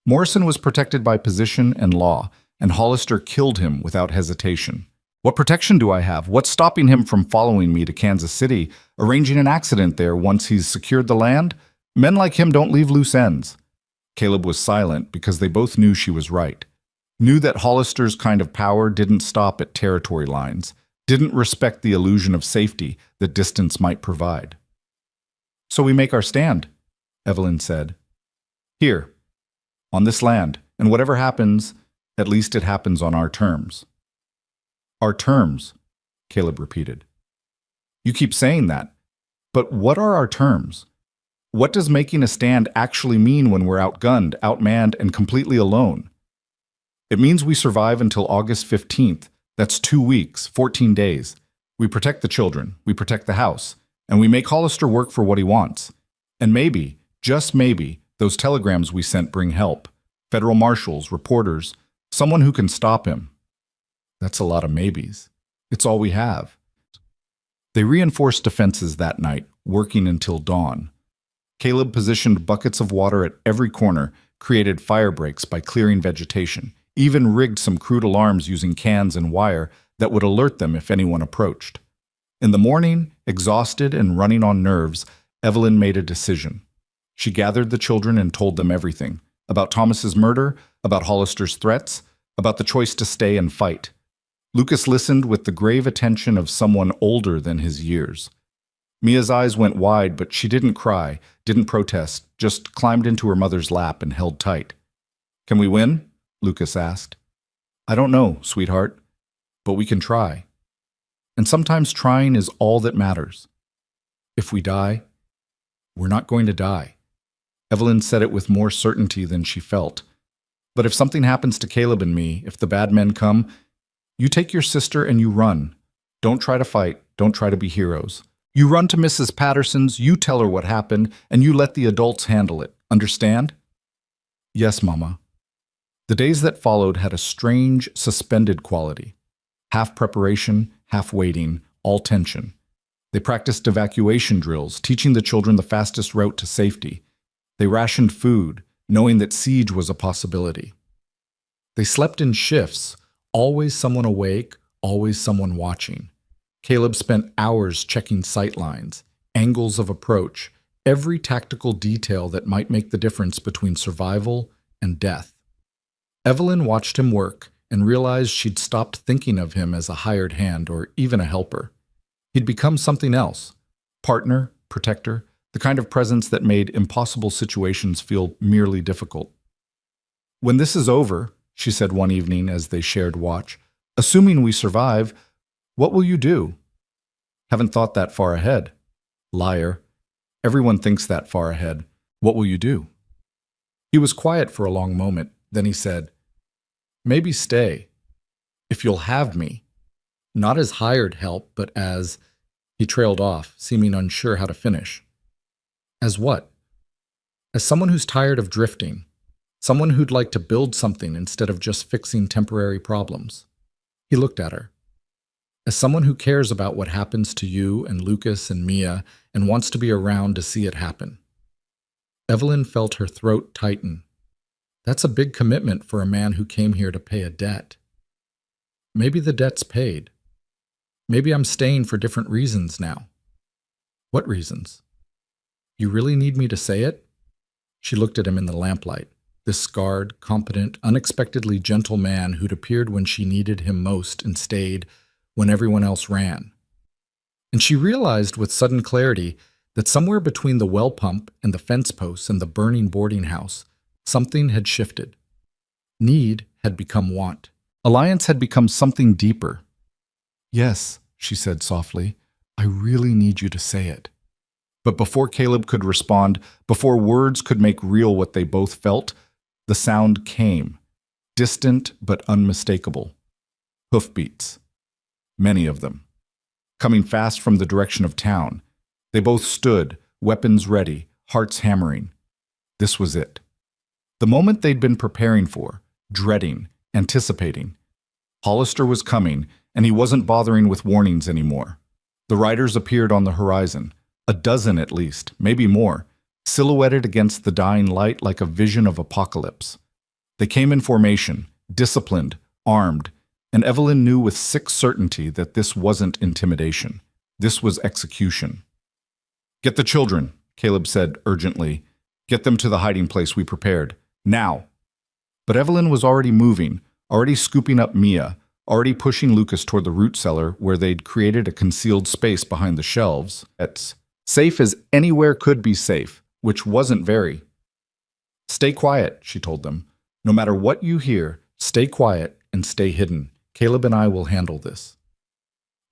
A: Morrison was protected by position and law, and Hollister killed him without hesitation. What protection do I have? What's stopping him from following me to Kansas City, arranging an accident there once he's secured the land? Men like him don't leave loose ends. Caleb was silent because they both knew she was right. Knew that Hollister's kind of power didn't stop at territory lines, didn't respect the illusion of safety that distance might provide. So we make our stand, Evelyn said. Here, on this land, and whatever happens, at least it happens on our terms. Our terms, Caleb repeated. You keep saying that, but what are our terms? What does making a stand actually mean when we're outgunned, outmanned, and completely alone? It means we survive until August 15th. That's 2 weeks, 14 days. We protect the children, we protect the house, and we make Hollister work for what he wants. And maybe, just maybe, those telegrams we sent bring help. Federal marshals, reporters, someone who can stop him. That's a lot of maybes. It's all we have. They reinforced defenses that night, working until dawn. Caleb positioned buckets of water at every corner, created fire breaks by clearing vegetation, even rigged some crude alarms using cans and wire that would alert them if anyone approached. In the morning, exhausted and running on nerves, Evelyn made a decision. She gathered the children and told them everything, about Thomas's murder, about Hollister's threats, about the choice to stay and fight. Lucas listened with the grave attention of someone older than his years. Mia's eyes went wide, but she didn't cry, didn't protest, just climbed into her mother's lap and held tight. Can we win? Lucas asked. I don't know, sweetheart, but we can try. And sometimes trying is all that matters. If we die, we're not going to die. Evelyn said it with more certainty than she felt. But if something happens to Caleb and me, if the bad men come, you take your sister and you run. Don't try to fight. Don't try to be heroes. You run to Mrs. Patterson's, you tell her what happened, and you let the adults handle it. Understand? Yes, Mama. The days that followed had a strange, suspended quality. Half preparation, half waiting, all tension. They practiced evacuation drills, teaching the children the fastest route to safety. They rationed food, knowing that siege was a possibility. They slept in shifts, always someone awake, always someone watching. Caleb spent hours checking sight lines, angles of approach, every tactical detail that might make the difference between survival and death. Evelyn watched him work and realized she'd stopped thinking of him as a hired hand or even a helper. He'd become something else, partner, protector, the kind of presence that made impossible situations feel merely difficult. When this is over, she said one evening as they shared watch, assuming we survive, what will you do? Haven't thought that far ahead. Liar. Everyone thinks that far ahead. What will you do? He was quiet for a long moment. Then he said, maybe stay. If you'll have me. Not as hired help, but as... He trailed off, seeming unsure how to finish. As what? As someone who's tired of drifting. Someone who'd like to build something instead of just fixing temporary problems. He looked at her. As someone who cares about what happens to you and Lucas and Mia and wants to be around to see it happen. Evelyn felt her throat tighten. That's a big commitment for a man who came here to pay a debt. Maybe the debt's paid. Maybe I'm staying for different reasons now. What reasons? You really need me to say it? She looked at him in the lamplight, this scarred, competent, unexpectedly gentle man who'd appeared when she needed him most and stayed when everyone else ran. And she realized with sudden clarity that somewhere between the well pump and the fence posts and the burning boarding house, something had shifted. Need had become want. Alliance had become something deeper. Yes, she said softly, I really need you to say it. But before Caleb could respond, before words could make real what they both felt, the sound came, distant but unmistakable. Hoofbeats. Many of them. Coming fast from the direction of town. They both stood, weapons ready, hearts hammering. This was it. The moment they'd been preparing for, dreading, anticipating. Hollister was coming, and he wasn't bothering with warnings anymore. The riders appeared on the horizon, a dozen at least, maybe more, silhouetted against the dying light like a vision of apocalypse. They came in formation, disciplined, armed, and Evelyn knew with sick certainty that this wasn't intimidation. This was execution. "Get the children," Caleb said urgently. "Get them to the hiding place we prepared. Now." But Evelyn was already moving, already scooping up Mia, already pushing Lucas toward the root cellar where they'd created a concealed space behind the shelves. It's safe as anywhere could be safe, which wasn't very. "Stay quiet," she told them. "No matter what you hear, stay quiet and stay hidden. Caleb and I will handle this."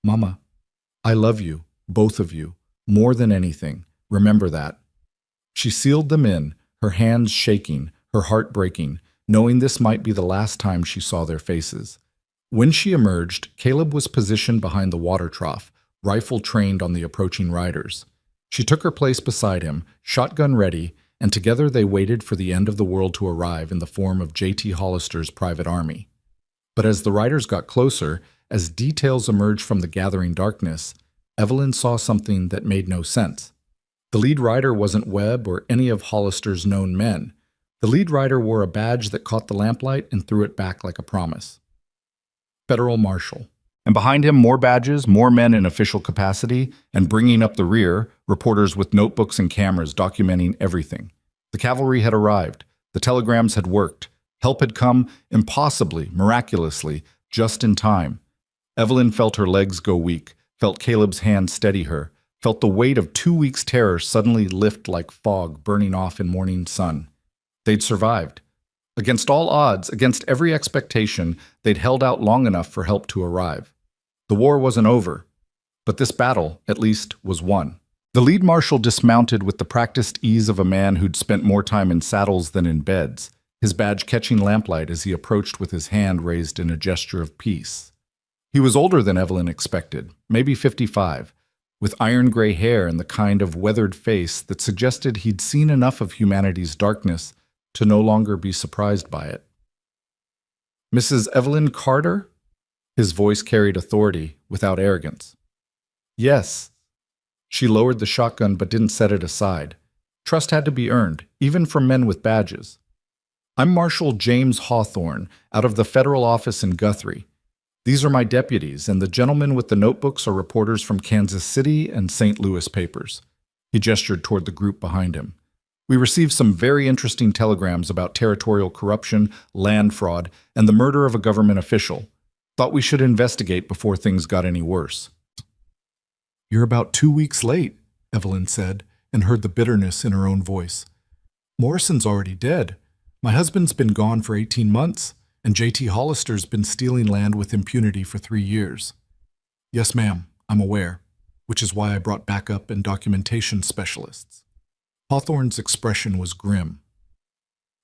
A: "Mama, I love you, both of you, more than anything. Remember that." She sealed them in, her hands shaking, her heart breaking, knowing this might be the last time she saw their faces. When she emerged, Caleb was positioned behind the water trough, rifle trained on the approaching riders. She took her place beside him, shotgun ready, and together they waited for the end of the world to arrive in the form of J.T. Hollister's private army. But as the riders got closer, as details emerged from the gathering darkness, Evelyn saw something that made no sense. The lead rider wasn't Webb or any of Hollister's known men. The lead rider wore a badge that caught the lamplight and threw it back like a promise. Federal Marshal. And behind him, more badges, more men in official capacity, and bringing up the rear, reporters with notebooks and cameras documenting everything. The cavalry had arrived. The telegrams had worked. Help had come, impossibly, miraculously, just in time. Evelyn felt her legs go weak, felt Caleb's hand steady her, felt the weight of 2 weeks' terror suddenly lift like fog burning off in morning sun. They'd survived. Against all odds, against every expectation, they'd held out long enough for help to arrive. The war wasn't over, but this battle, at least, was won. The lead marshal dismounted with the practiced ease of a man who'd spent more time in saddles than in beds, his badge catching lamplight as he approached with his hand raised in a gesture of peace. He was older than Evelyn expected, maybe 55, with iron-gray hair and the kind of weathered face that suggested he'd seen enough of humanity's darkness to no longer be surprised by it. "Mrs. Evelyn Carter?" His voice carried authority, without arrogance. "Yes." She lowered the shotgun but didn't set it aside. Trust had to be earned, even from men with badges. "I'm Marshal James Hawthorne, out of the federal office in Guthrie. These are my deputies, and the gentlemen with the notebooks are reporters from Kansas City and St. Louis papers." He gestured toward the group behind him. "We received some very interesting telegrams about territorial corruption, land fraud, and the murder of a government official. Thought we should investigate before things got any worse." "You're about 2 weeks late," Evelyn said, and heard the bitterness in her own voice. "Morrison's already dead. My husband's been gone for 18 months, and J.T. Hollister's been stealing land with impunity for 3 years. "Yes, ma'am, I'm aware, which is why I brought backup and documentation specialists." Hawthorne's expression was grim.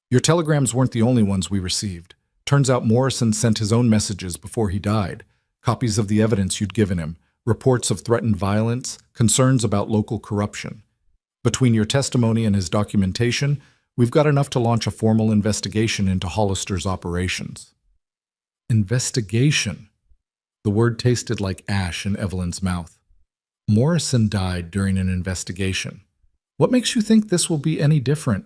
A: "Your telegrams weren't the only ones we received. Turns out Morrison sent his own messages before he died, copies of the evidence you'd given him, reports of threatened violence, concerns about local corruption. Between your testimony and his documentation, we've got enough to launch a formal investigation into Hollister's operations." Investigation. The word tasted like ash in Evelyn's mouth. Morrison died during an investigation. What makes you think this will be any different?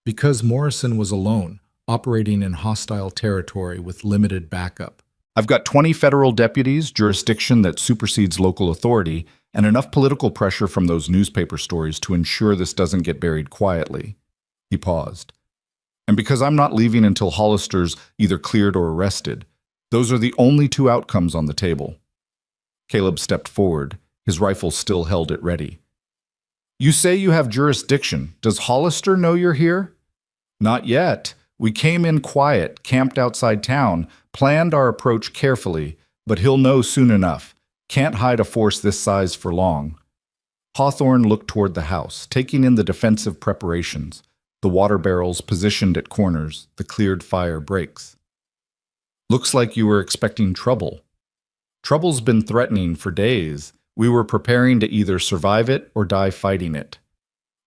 A: Because Morrison was alone, operating in hostile territory with limited backup. "I've got 20 federal deputies, jurisdiction that supersedes local authority, and enough political pressure from those newspaper stories to ensure this doesn't get buried quietly." He paused. "And because I'm not leaving until Hollister's either cleared or arrested, those are the only 2 outcomes on the table." Caleb stepped forward, his rifle still held at ready. "You say you have jurisdiction. Does Hollister know you're here?" "Not yet. We came in quiet, camped outside town, planned our approach carefully, but he'll know soon enough. Can't hide a force this size for long." Hawthorne looked toward the house, taking in the defensive preparations, the water barrels positioned at corners, the cleared fire breaks. "Looks like you were expecting trouble." "Trouble's been threatening for days. We were preparing to either survive it or die fighting it."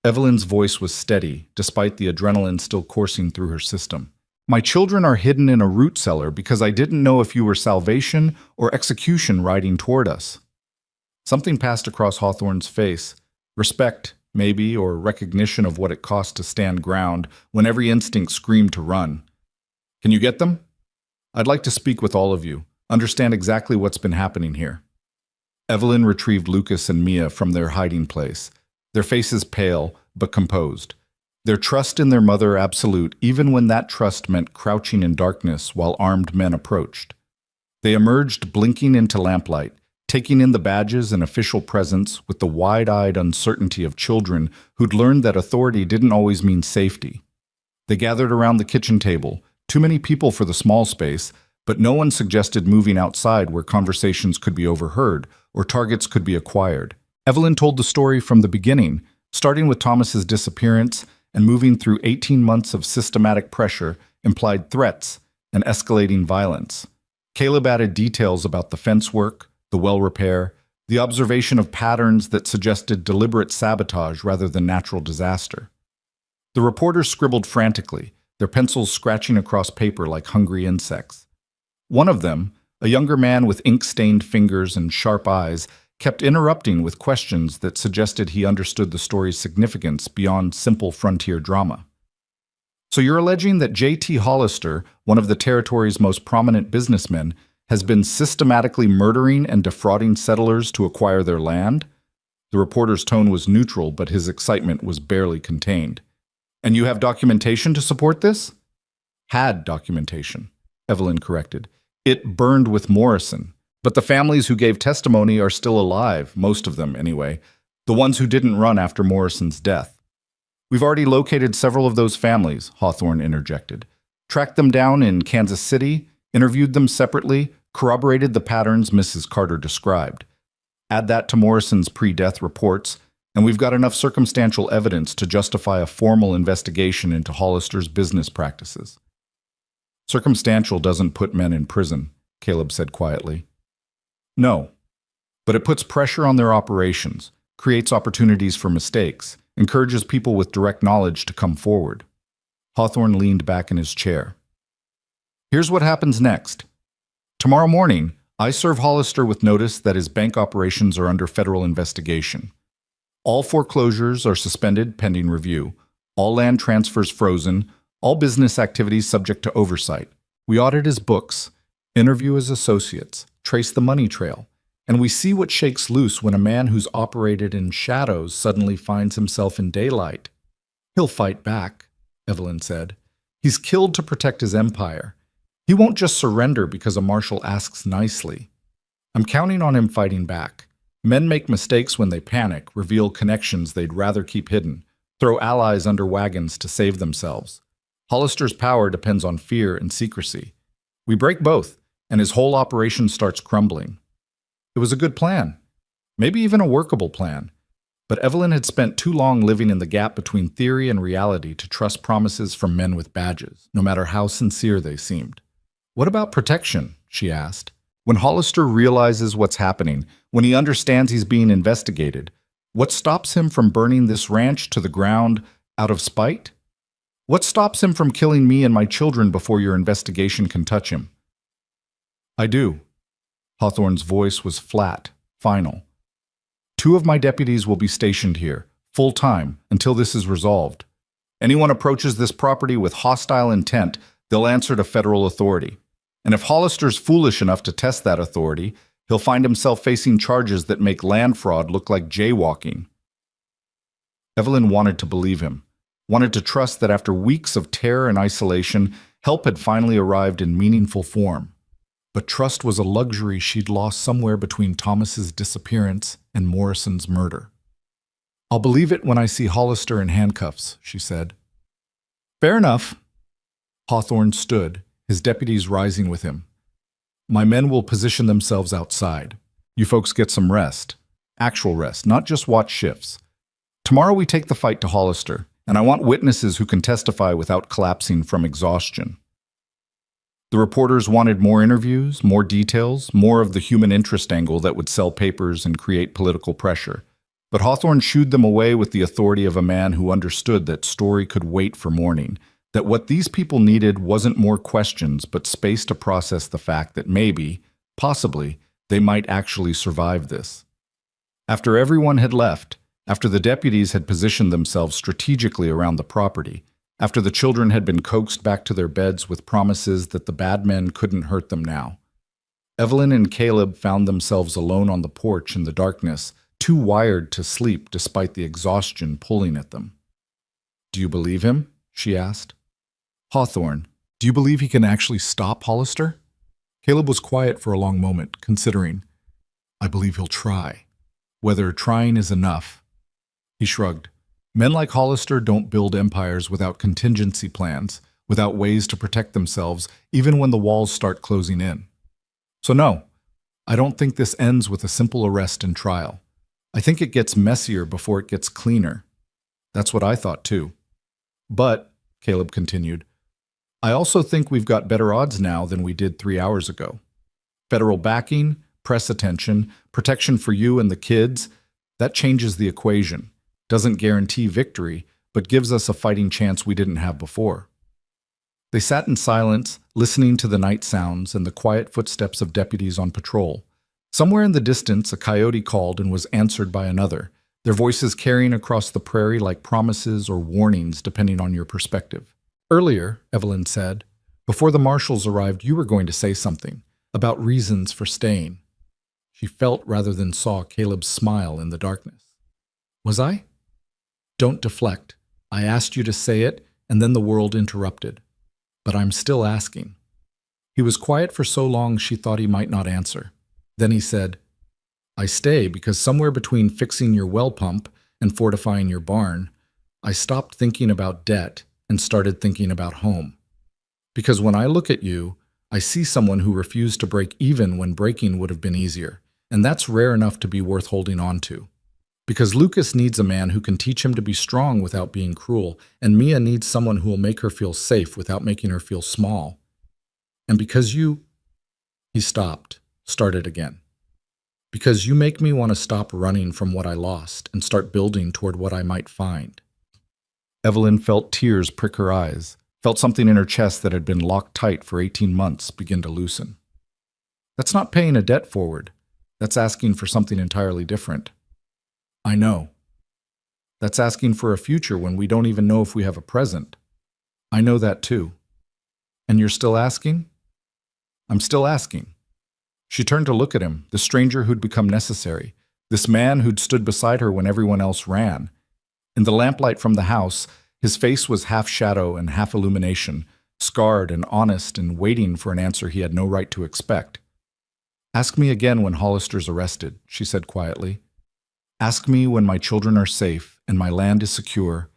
A: Evelyn's voice was steady, despite the adrenaline still coursing through her system. My children are hidden in a root cellar because I didn't know if you were salvation or execution riding toward us. Something passed across Hawthorne's face. Respect, maybe, or recognition of what it cost to stand ground when every instinct screamed to run. Can you get them? I'd like to speak with all of you, understand exactly what's been happening here. Evelyn retrieved Lucas and Mia from their hiding place, their faces pale but composed. Their trust in their mother absolute, even when that trust meant crouching in darkness while armed men approached. They emerged blinking into lamplight, taking in the badges and official presence with the wide-eyed uncertainty of children who'd learned that authority didn't always mean safety. They gathered around the kitchen table, too many people for the small space, but no one suggested moving outside where conversations could be overheard or targets could be acquired. Evelyn told the story from the beginning, starting with Thomas's disappearance and moving through 18 months of systematic pressure, implied threats, and escalating violence. Caleb added details about the fence work, the well repair, the observation of patterns that suggested deliberate sabotage rather than natural disaster. The reporters scribbled frantically, their pencils scratching across paper like hungry insects. One of them, a younger man with ink-stained fingers and sharp eyes, kept interrupting with questions that suggested he understood the story's significance beyond simple frontier drama. So you're alleging that J.T. Hollister, one of the territory's most prominent businessmen, has been systematically murdering and defrauding settlers to acquire their land? The reporter's tone was neutral, but his excitement was barely contained. And you have documentation to support this? Had documentation, Evelyn corrected. It burned with Morrison. But the families who gave testimony are still alive, most of them anyway, the ones who didn't run after Morrison's death. We've already located several of those families, Hawthorne interjected. Tracked them down in Kansas City, interviewed them separately, corroborated the patterns Mrs. Carter described. Add that to Morrison's pre-death reports, and we've got enough circumstantial evidence to justify a formal investigation into Hollister's business practices. Circumstantial doesn't put men in prison, Caleb said quietly. No, but it puts pressure on their operations, creates opportunities for mistakes, encourages people with direct knowledge to come forward. Hawthorne leaned back in his chair. Here's what happens next. Tomorrow morning, I serve Hollister with notice that his bank operations are under federal investigation. All foreclosures are suspended pending review, all land transfers frozen, all business activities subject to oversight. We audit his books, interview his associates, trace the money trail, and we see what shakes loose when a man who's operated in shadows suddenly finds himself in daylight. He'll fight back, Evelyn said. He's killed to protect his empire. He won't just surrender because a marshal asks nicely. I'm counting on him fighting back. Men make mistakes when they panic, reveal connections they'd rather keep hidden, throw allies under wagons to save themselves. Hollister's power depends on fear and secrecy. We break both, and his whole operation starts crumbling. It was a good plan, maybe even a workable plan, but Evelyn had spent too long living in the gap between theory and reality to trust promises from men with badges, no matter how sincere they seemed. What about protection? She asked. When Hollister realizes what's happening, when he understands he's being investigated, what stops him from burning this ranch to the ground out of spite? What stops him from killing me and my children before your investigation can touch him? I do. Hawthorne's voice was flat, final. 2 of my deputies will be stationed here, full-time, until this is resolved. Anyone approaches this property with hostile intent, they'll answer to federal authority. And if Hollister's foolish enough to test that authority, he'll find himself facing charges that make land fraud look like jaywalking. Evelyn wanted to believe him, wanted to trust that after weeks of terror and isolation, help had finally arrived in meaningful form. But trust was a luxury she'd lost somewhere between Thomas's disappearance and Morrison's murder. I'll believe it when I see Hollister in handcuffs, she said. Fair enough. Hawthorne stood, his deputies rising with him. My men will position themselves outside. You folks get some rest. Actual rest, not just watch shifts. Tomorrow we take the fight to Hollister, and I want witnesses who can testify without collapsing from exhaustion. The reporters wanted more interviews, more details, more of the human interest angle that would sell papers and create political pressure. But Hawthorne shooed them away with the authority of a man who understood that story could wait for morning, That what these people needed wasn't more questions, but space to process the fact that maybe, possibly, they might actually survive this. After everyone had left, after the deputies had positioned themselves strategically around the property, after the children had been coaxed back to their beds with promises that the bad men couldn't hurt them now, Evelyn and Caleb found themselves alone on the porch in the darkness, too wired to sleep despite the exhaustion pulling at them. "Do you believe him?" she asked. "Hawthorne, do you believe he can actually stop Hollister?" Caleb was quiet for a long moment, considering. "I believe he'll try. Whether trying is enough." He shrugged. Men like Hollister don't build empires without contingency plans, without ways to protect themselves, even when the walls start closing in. So no, I don't think this ends with a simple arrest and trial. I think it gets messier before it gets cleaner. That's what I thought too. But, Caleb continued, I also think we've got better odds now than we did 3 hours ago. Federal backing, press attention, protection for you and the kids, that changes the equation. Doesn't guarantee victory, but gives us a fighting chance we didn't have before. They sat in silence, listening to the night sounds and the quiet footsteps of deputies on patrol. Somewhere in the distance, a coyote called and was answered by another, their voices carrying across the prairie like promises or warnings depending on your perspective. "Earlier," Evelyn said, "before the marshals arrived, you were going to say something about reasons for staying." She felt rather than saw Caleb's smile in the darkness. "Was I?" "Don't deflect. I asked you to say it, and then the world interrupted. But I'm still asking." He was quiet for so long she thought he might not answer. Then he said, "I stay because somewhere between fixing your well pump and fortifying your barn, I stopped thinking about debt and started thinking about home. Because when I look at you, I see someone who refused to break even when breaking would have been easier, and that's rare enough to be worth holding on to. Because Lucas needs a man who can teach him to be strong without being cruel, and Mia needs someone who will make her feel safe without making her feel small. And because you—" He stopped, started again. "Because you make me want to stop running from what I lost and start building toward what I might find." Evelyn felt tears prick her eyes, felt something in her chest that had been locked tight for 18 months begin to loosen. "That's not paying a debt forward. That's asking for something entirely different." "I know. That's asking for a future when we don't even know if we have a present." "I know that too." "And you're still asking?" "I'm still asking." She turned to look at him, the stranger who'd become necessary, this man who'd stood beside her when everyone else ran. In the lamplight from the house, his face was half shadow and half illumination, scarred and honest and waiting for an answer he had no right to expect. "Ask me again when Hollister's arrested," she said quietly. "Ask me when my children are safe and my land is secure,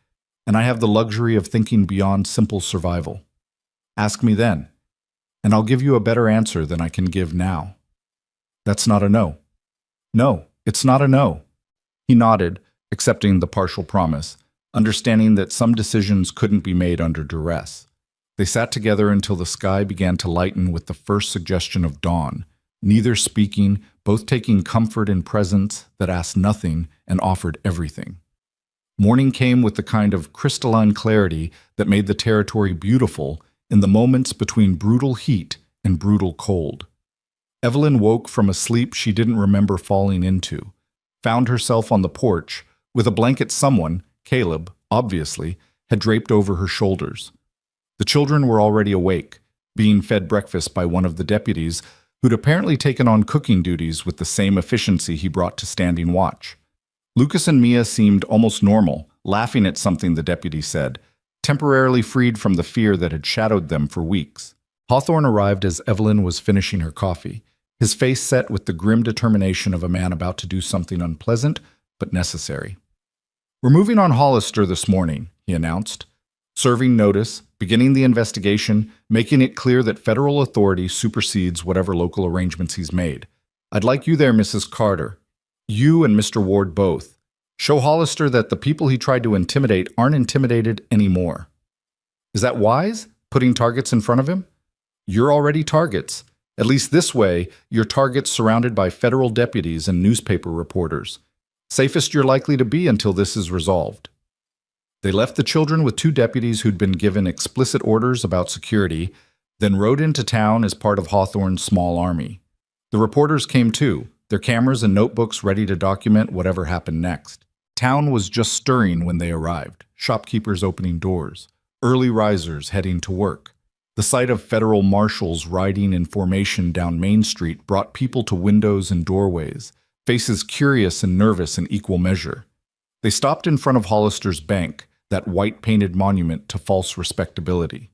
A: and I have the luxury of thinking beyond simple survival. Ask me then, and I'll give you a better answer than I can give now." "That's not a no." "No, it's not a no." He nodded, accepting the partial promise, understanding that some decisions couldn't be made under duress. They sat together until the sky began to lighten with the first suggestion of dawn, neither speaking, both taking comfort in presence that asked nothing and offered everything. Morning came with the kind of crystalline clarity that made the territory beautiful in the moments between brutal heat and brutal cold. Evelyn woke from a sleep she didn't remember falling into, found herself on the porch with a blanket someone, Caleb, obviously, had draped over her shoulders. The children were already awake, being fed breakfast by one of the deputies who'd apparently taken on cooking duties with the same efficiency he brought to standing watch. Lucas and Mia seemed almost normal, laughing at something the deputy said, temporarily freed from the fear that had shadowed them for weeks. Hawthorne arrived as Evelyn was finishing her coffee, his face set with the grim determination of a man about to do something unpleasant but necessary. "We're moving on Hollister this morning," he announced, serving notice, beginning the investigation, making it clear that federal authority supersedes whatever local arrangements he's made. "I'd like you there, Mrs. Carter. You and Mr. Ward both. Show Hollister that the people he tried to intimidate aren't intimidated anymore." "Is that wise, putting targets in front of him?" "You're already targets. At least this way, you're targets surrounded by federal deputies and newspaper reporters. Safest you're likely to be until this is resolved." They left the children with two deputies who'd been given explicit orders about security, then rode into town as part of Hawthorne's small army. The reporters came too, their cameras and notebooks ready to document whatever happened next. Town was just stirring when they arrived, shopkeepers opening doors, early risers heading to work. The sight of federal marshals riding in formation down Main Street brought people to windows and doorways, faces curious and nervous in equal measure. They stopped in front of Hollister's bank, that white-painted monument to false respectability.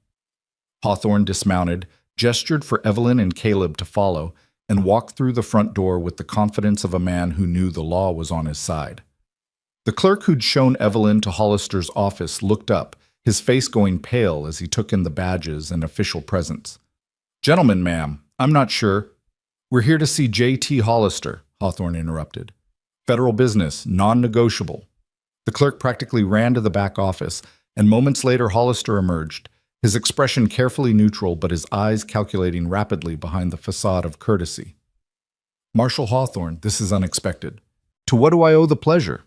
A: Hawthorne dismounted, gestured for Evelyn and Caleb to follow, and walked through the front door with the confidence of a man who knew the law was on his side. The clerk who'd shown Evelyn to Hollister's office looked up, his face going pale as he took in the badges and official presents. "Gentlemen, ma'am, I'm not sure." "We're here to see J.T. Hollister," Hawthorne interrupted. "Federal business, non-negotiable." The clerk practically ran to the back office, and moments later Hollister emerged, his expression carefully neutral but his eyes calculating rapidly behind the facade of courtesy. "Marshal Hawthorne, this is unexpected. To what do I owe the pleasure?"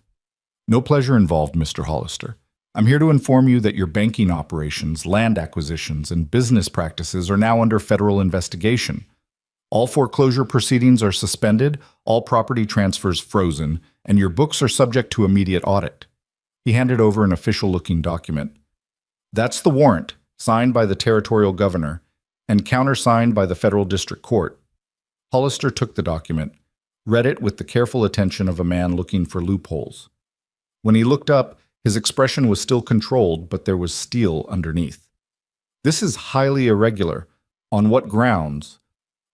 A: "No pleasure involved, Mr. Hollister. I'm here to inform you that your banking operations, land acquisitions, and business practices are now under federal investigation. All foreclosure proceedings are suspended, all property transfers frozen, and your books are subject to immediate audit." He handed over an official-looking document. "That's the warrant, signed by the territorial governor, and countersigned by the federal district court." Hollister took the document, read it with the careful attention of a man looking for loopholes. When he looked up, his expression was still controlled, but there was steel underneath. "This is highly irregular. On what grounds?"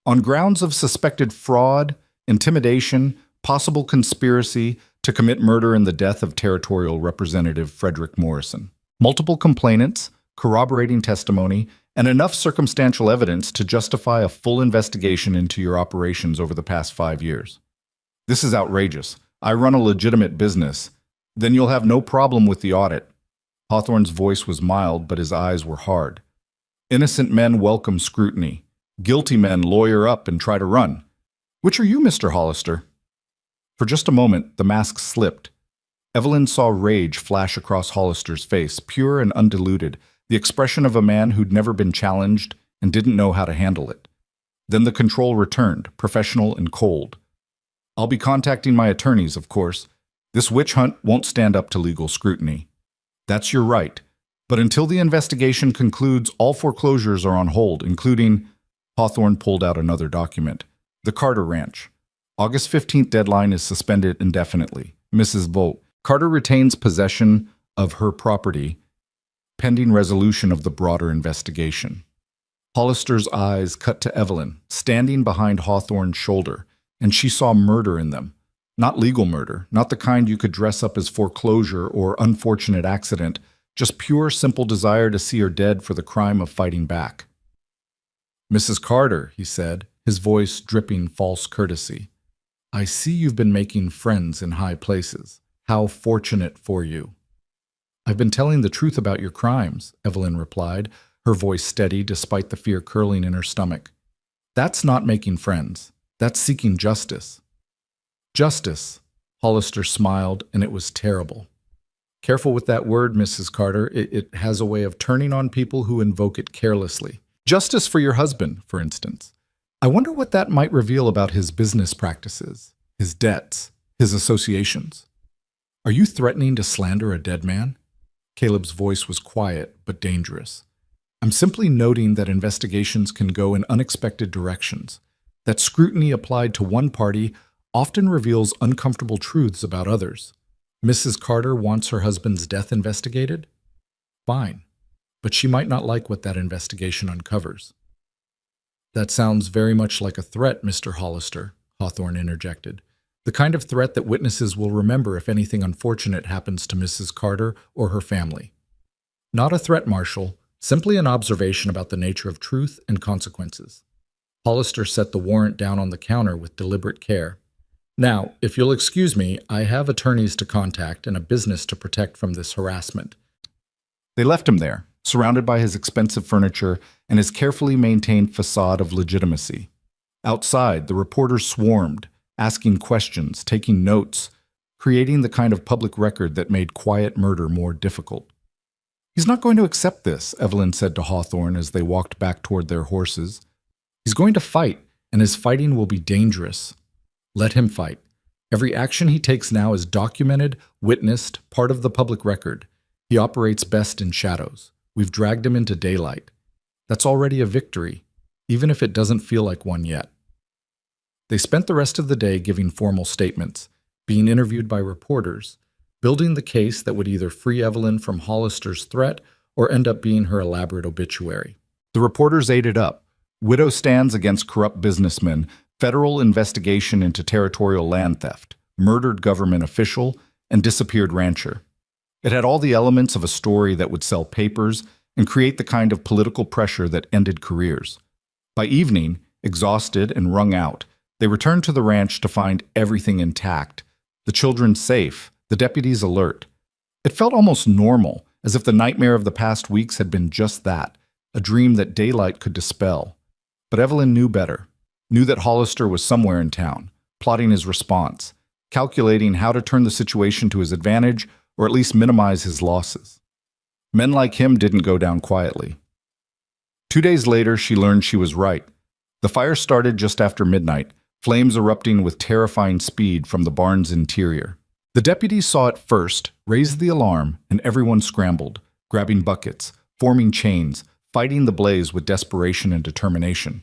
A: "On grounds of suspected fraud, intimidation, possible conspiracy to commit murder in the death of Territorial Representative Frederick Morrison. Multiple complainants, corroborating testimony, and enough circumstantial evidence to justify a full investigation into your operations over the past 5 years." "This is outrageous. I run a legitimate business. Then you'll have no problem with the audit." Hawthorne's voice was mild, but his eyes were hard. "Innocent men welcome scrutiny. Guilty men lawyer up and try to run. Which are you, Mr. Hollister?" For just a moment, the mask slipped. Evelyn saw rage flash across Hollister's face, pure and undiluted, the expression of a man who'd never been challenged and didn't know how to handle it. Then the control returned, professional and cold. "I'll be contacting my attorneys, of course. This witch hunt won't stand up to legal scrutiny." "That's your right. But until the investigation concludes, all foreclosures are on hold, including—" Hawthorne pulled out another document. "The Carter Ranch. August 15th deadline is suspended indefinitely. Mrs. Vogt. Carter retains possession of her property, pending resolution of the broader investigation." Hollister's eyes cut to Evelyn, standing behind Hawthorne's shoulder, and she saw murder in them. Not legal murder, not the kind you could dress up as foreclosure or unfortunate accident, just pure, simple desire to see her dead for the crime of fighting back. "Mrs. Carter," he said, his voice dripping false courtesy, "I see you've been making friends in high places. How fortunate for you." "I've been telling the truth about your crimes," Evelyn replied, her voice steady despite the fear curling in her stomach. "That's not making friends. That's seeking justice." "Justice," Hollister smiled, and it was terrible. "Careful with that word, Mrs. Carter. It has a way of turning on people who invoke it carelessly. Justice for your husband, for instance. I wonder what that might reveal about his business practices, his debts, his associations." "Are you threatening to slander a dead man?" Caleb's voice was quiet but dangerous. "I'm simply noting that investigations can go in unexpected directions, that scrutiny applied to one party often reveals uncomfortable truths about others. Mrs. Carter wants her husband's death investigated? Fine, but she might not like what that investigation uncovers." "That sounds very much like a threat, Mr. Hollister," Hawthorne interjected. "The kind of threat that witnesses will remember if anything unfortunate happens to Mrs. Carter or her family." "Not a threat, Marshal, simply an observation about the nature of truth and consequences." Hollister set the warrant down on the counter with deliberate care. "Now, if you'll excuse me, I have attorneys to contact and a business to protect from this harassment." They left him there, surrounded by his expensive furniture and his carefully maintained facade of legitimacy. Outside, the reporters swarmed, asking questions, taking notes, creating the kind of public record that made quiet murder more difficult. He's not going to accept this, Evelyn said to Hawthorne as they walked back toward their horses. He's going to fight, and his fighting will be dangerous. Let him fight. Every action he takes now is documented, witnessed, part of the public record. He operates best in shadows. We've dragged him into daylight. That's already a victory, even if it doesn't feel like one yet. They spent the rest of the day giving formal statements, being interviewed by reporters, building the case that would either free Evelyn from Hollister's threat or end up being her elaborate obituary. The reporters ate it up. Widow stands against corrupt businessmen, federal investigation into territorial land theft, murdered government official, and disappeared rancher. It had all the elements of a story that would sell papers and create the kind of political pressure that ended careers. By evening, exhausted and wrung out, they returned to the ranch to find everything intact, the children safe, the deputies alert. It felt almost normal, as if the nightmare of the past weeks had been just that, a dream that daylight could dispel. But Evelyn knew better, knew that Hollister was somewhere in town, plotting his response, calculating how to turn the situation to his advantage or at least minimize his losses. Men like him didn't go down quietly. 2 days later, she learned she was right. The fire started just after midnight, flames erupting with terrifying speed from the barn's interior. The deputies saw it first, raised the alarm, and everyone scrambled, grabbing buckets, forming chains, fighting the blaze with desperation and determination.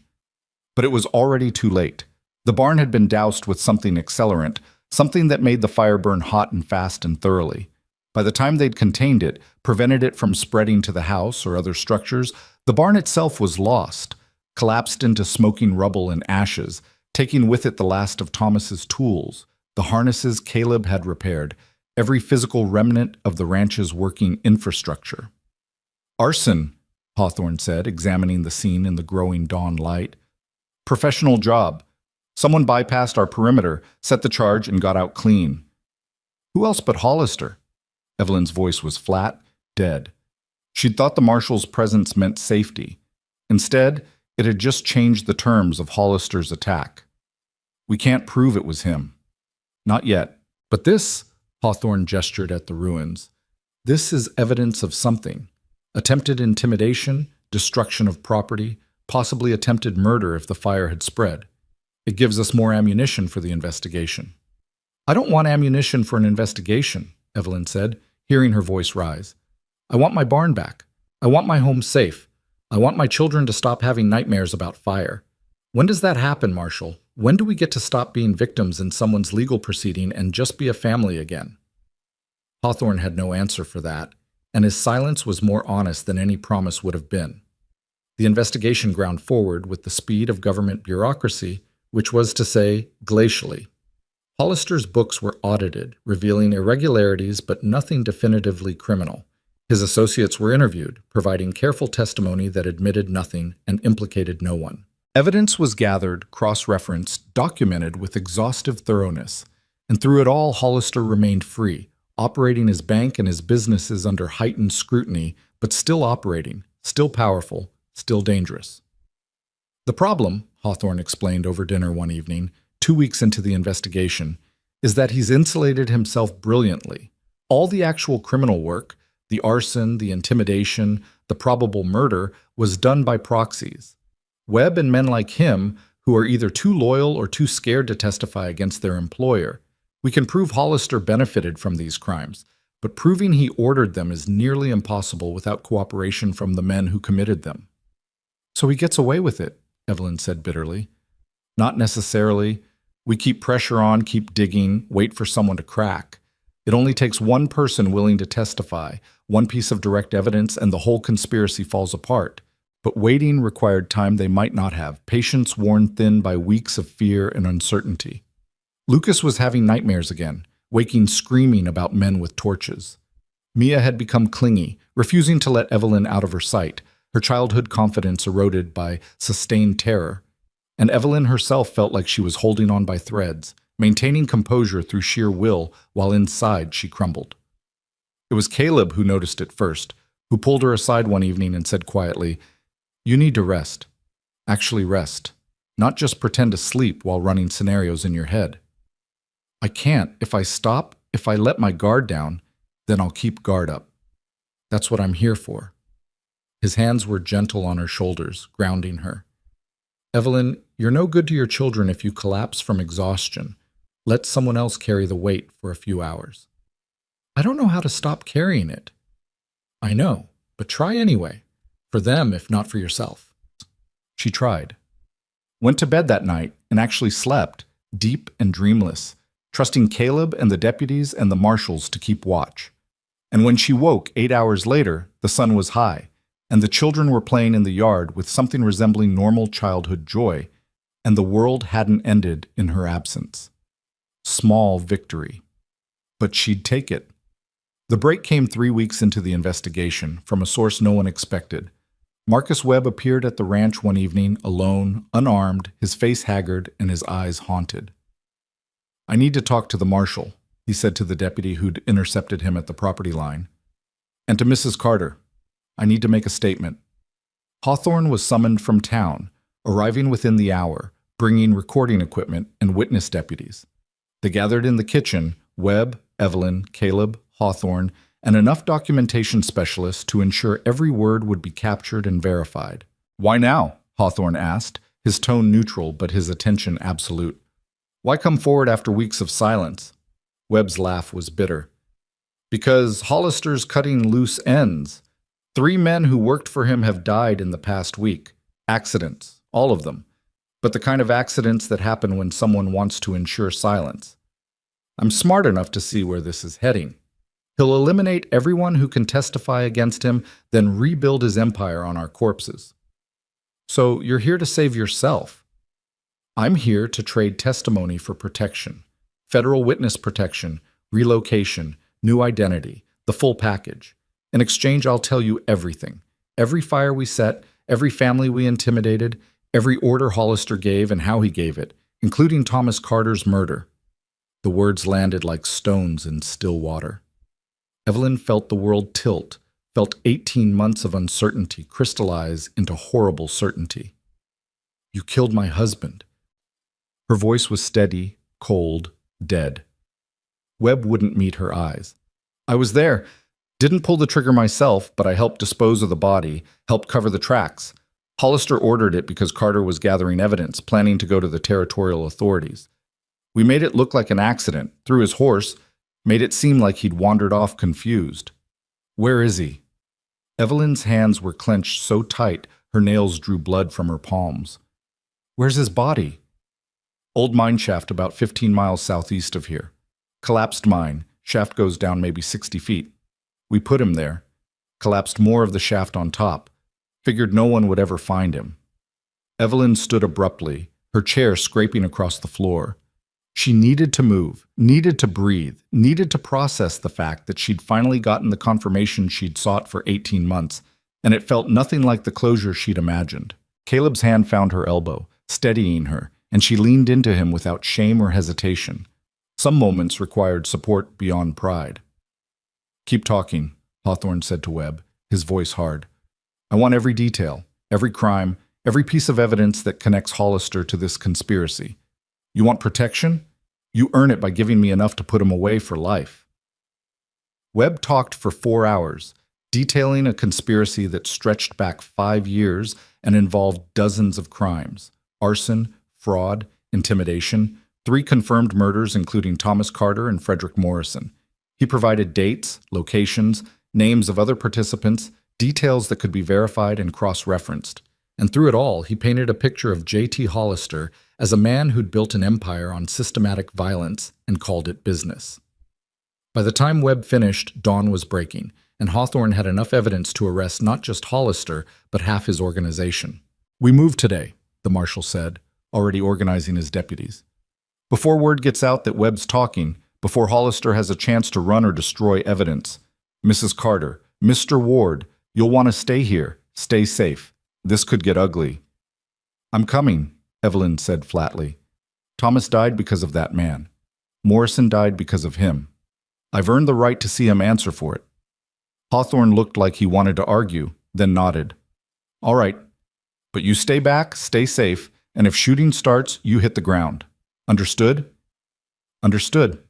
A: But it was already too late. The barn had been doused with something accelerant, something that made the fire burn hot and fast and thoroughly. By the time they'd contained it, prevented it from spreading to the house or other structures, the barn itself was lost, collapsed into smoking rubble and ashes, taking with it the last of Thomas's tools, the harnesses Caleb had repaired, every physical remnant of the ranch's working infrastructure. Arson, Hawthorne said, examining the scene in the growing dawn light. Professional job. Someone bypassed our perimeter, set the charge, and got out clean. Who else but Hollister? Evelyn's voice was flat, dead. She'd thought the marshal's presence meant safety. Instead, it had just changed the terms of Hollister's attack. We can't prove it was him. Not yet. But this, Hawthorne gestured at the ruins, this is evidence of something. Attempted intimidation, destruction of property, possibly attempted murder if the fire had spread. It gives us more ammunition for the investigation. I don't want ammunition for an investigation, Evelyn said, hearing her voice rise. I want my barn back. I want my home safe. I want my children to stop having nightmares about fire. When does that happen, Marshal? When do we get to stop being victims in someone's legal proceeding and just be a family again? Hawthorne had no answer for that, and his silence was more honest than any promise would have been. The investigation ground forward with the speed of government bureaucracy, which was to say, glacially. Hollister's books were audited, revealing irregularities but nothing definitively criminal. His associates were interviewed, providing careful testimony that admitted nothing and implicated no one. Evidence was gathered, cross-referenced, documented with exhaustive thoroughness, and through it all Hollister remained free, operating his bank and his businesses under heightened scrutiny, but still operating, still powerful, still dangerous. The problem, Hawthorne explained over dinner one evening, 2 weeks into the investigation, is that he's insulated himself brilliantly. All the actual criminal work, the arson, the intimidation, the probable murder, was done by proxies. Webb and men like him, who are either too loyal or too scared to testify against their employer. We can prove Hollister benefited from these crimes, but proving he ordered them is nearly impossible without cooperation from the men who committed them. So he gets away with it, Evelyn said bitterly. Not necessarily. We keep pressure on, keep digging, wait for someone to crack. It only takes one person willing to testify, one piece of direct evidence, and the whole conspiracy falls apart. But waiting required time they might not have, patience worn thin by weeks of fear and uncertainty. Lucas was having nightmares again, waking screaming about men with torches. Mia had become clingy, refusing to let Evelyn out of her sight, her childhood confidence eroded by sustained terror. And Evelyn herself felt like she was holding on by threads, maintaining composure through sheer will, while inside she crumbled. It was Caleb who noticed it first, who pulled her aside one evening and said quietly, "You need to rest. Actually rest. Not just pretend to sleep while running scenarios in your head." "I can't. If I stop, if I let my guard down, then I'll keep guard up." That's what I'm here for." His hands were gentle on her shoulders, grounding her. "Evelyn, you're no good to your children if you collapse from exhaustion. Let someone else carry the weight for a few hours." "I don't know how to stop carrying it." "I know, but try anyway. For them, if not for yourself." She tried. Went to bed that night and actually slept, deep and dreamless, trusting Caleb and the deputies and the marshals to keep watch. And when she woke 8 hours later, the sun was high, and the children were playing in the yard with something resembling normal childhood joy, and the world hadn't ended in her absence. Small victory. But she'd take it. The break came 3 weeks into the investigation, from a source no one expected. Marcus Webb appeared at the ranch one evening, alone, unarmed, his face haggard and his eyes haunted. "I need to talk to the marshal," he said to the deputy who'd intercepted him at the property line. "And to Mrs. Carter. I need to make a statement." Hawthorne was summoned from town, arriving within the hour, bringing recording equipment and witness deputies. They gathered in the kitchen, Webb, Evelyn, Caleb, Hawthorne, and enough documentation specialists to ensure every word would be captured and verified. "Why now?" Hawthorne asked, his tone neutral but his attention absolute. "Why come forward after weeks of silence?" Webb's laugh was bitter. "Because Hollister's cutting loose ends. 3 men who worked for him have died in the past week. Accidents, all of them. But the kind of accidents that happen when someone wants to ensure silence. I'm smart enough to see where this is heading. He'll eliminate everyone who can testify against him, then rebuild his empire on our corpses. So you're here to save yourself. I'm here to trade testimony for protection. Federal witness protection, relocation, new identity, the full package. In exchange, I'll tell you everything. Every fire we set, every family we intimidated, every order Hollister gave and how he gave it, including Thomas Carter's murder." The words landed like stones in still water. Evelyn felt the world tilt, felt 18 months of uncertainty crystallize into horrible certainty. "You killed my husband." Her voice was steady, cold, dead. Webb wouldn't meet her eyes. "I was there. Didn't pull the trigger myself, but I helped dispose of the body, helped cover the tracks. Hollister ordered it because Carter was gathering evidence, planning to go to the territorial authorities. We made it look like an accident, threw his horse, made it seem like he'd wandered off confused." "Where is he?" Evelyn's hands were clenched so tight her nails drew blood from her palms. "Where's his body?" "Old mine shaft about 15 miles southeast of here. Collapsed mine, shaft goes down maybe 60 feet. We put him there. Collapsed more of the shaft on top. Figured no one would ever find him." Evelyn stood abruptly, her chair scraping across the floor. She needed to move, needed to breathe, needed to process the fact that she'd finally gotten the confirmation she'd sought for 18 months, and it felt nothing like the closure she'd imagined. Caleb's hand found her elbow, steadying her, and she leaned into him without shame or hesitation. Some moments required support beyond pride. "Keep talking," Hawthorne said to Webb, his voice hard. "I want every detail, every crime, every piece of evidence that connects Hollister to this conspiracy. You want protection? You earn it by giving me enough to put him away for life." Webb talked for 4 hours, detailing a conspiracy that stretched back 5 years and involved dozens of crimes: arson, fraud, intimidation, 3 confirmed murders including Thomas Carter and Frederick Morrison. He provided dates, locations, names of other participants, details that could be verified and cross-referenced. And through it all, he painted a picture of J.T. Hollister as a man who'd built an empire on systematic violence and called it business. By the time Webb finished, dawn was breaking, and Hawthorne had enough evidence to arrest not just Hollister, but half his organization. "We move today," the marshal said, already organizing his deputies. "Before word gets out that Webb's talking, before Hollister has a chance to run or destroy evidence. Mrs. Carter, Mr. Ward, you'll want to stay here, stay safe. This could get ugly." "I'm coming," Evelyn said flatly. "Thomas died because of that man. Morrison died because of him. I've earned the right to see him answer for it." Hawthorne looked like he wanted to argue, then nodded. "All right. But you stay back, stay safe, and if shooting starts, you hit the ground. Understood?" "Understood."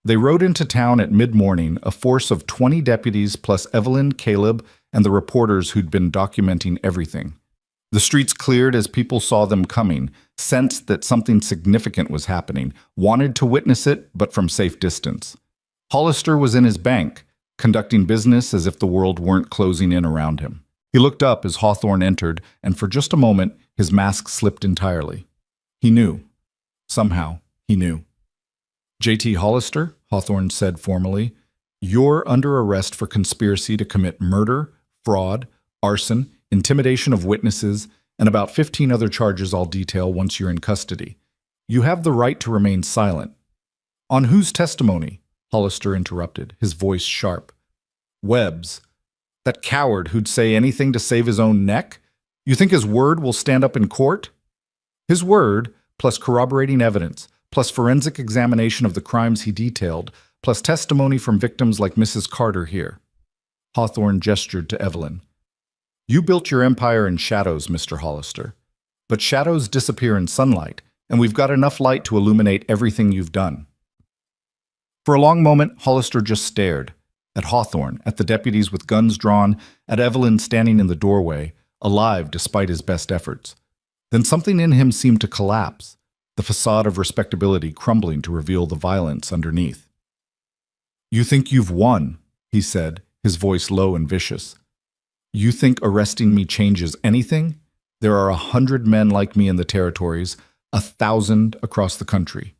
A: They rode into town at mid-morning, a force of 20 deputies plus Evelyn, Caleb, and the reporters who'd been documenting everything. The streets cleared as people saw them coming, sensed that something significant was happening, wanted to witness it, but from safe distance. Hollister was in his bank, conducting business as if the world weren't closing in around him. He looked up as Hawthorne entered, and for just a moment, his mask slipped entirely. He knew. Somehow, he knew. J.T. Hollister, Hawthorne said formally, you're under arrest for conspiracy to commit murder, fraud, arson, intimidation of witnesses, and about 15 other charges I'll detail once you're in custody. You have the right to remain silent. On whose testimony? Hollister interrupted, his voice sharp. Webb's. That coward who'd say anything to save his own neck? You think his word will stand up in court? His word, plus corroborating evidence, plus forensic examination of the crimes he detailed, plus testimony from victims like Mrs. Carter here. Hawthorne gestured to Evelyn. You built your empire in shadows, Mr. Hollister. But shadows disappear in sunlight, and we've got enough light to illuminate everything you've done. For a long moment, Hollister just stared. At Hawthorne, at the deputies with guns drawn, at Evelyn standing in the doorway, alive despite his best efforts. Then something in him seemed to collapse, the facade of respectability crumbling to reveal the violence underneath. You think you've won, he said, his voice low and vicious. You think arresting me changes anything? There are 100 men like me in the territories, 1,000 across the country.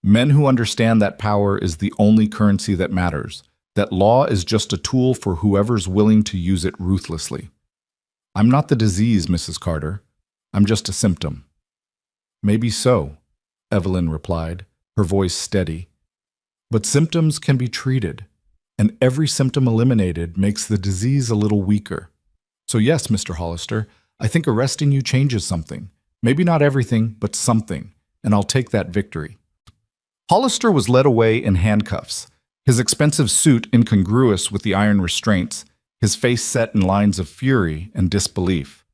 A: Men who understand that power is the only currency that matters, that law is just a tool for whoever's willing to use it ruthlessly. I'm not the disease, Mrs. Carter. I'm just a symptom. Maybe so, Evelyn replied, her voice steady. But symptoms can be treated, and every symptom eliminated makes the disease a little weaker. So yes, Mr. Hollister, I think arresting you changes something. Maybe not everything, but something, and I'll take that victory. Hollister was led away in handcuffs, his expensive suit incongruous with the iron restraints, his face set in lines of fury and disbelief.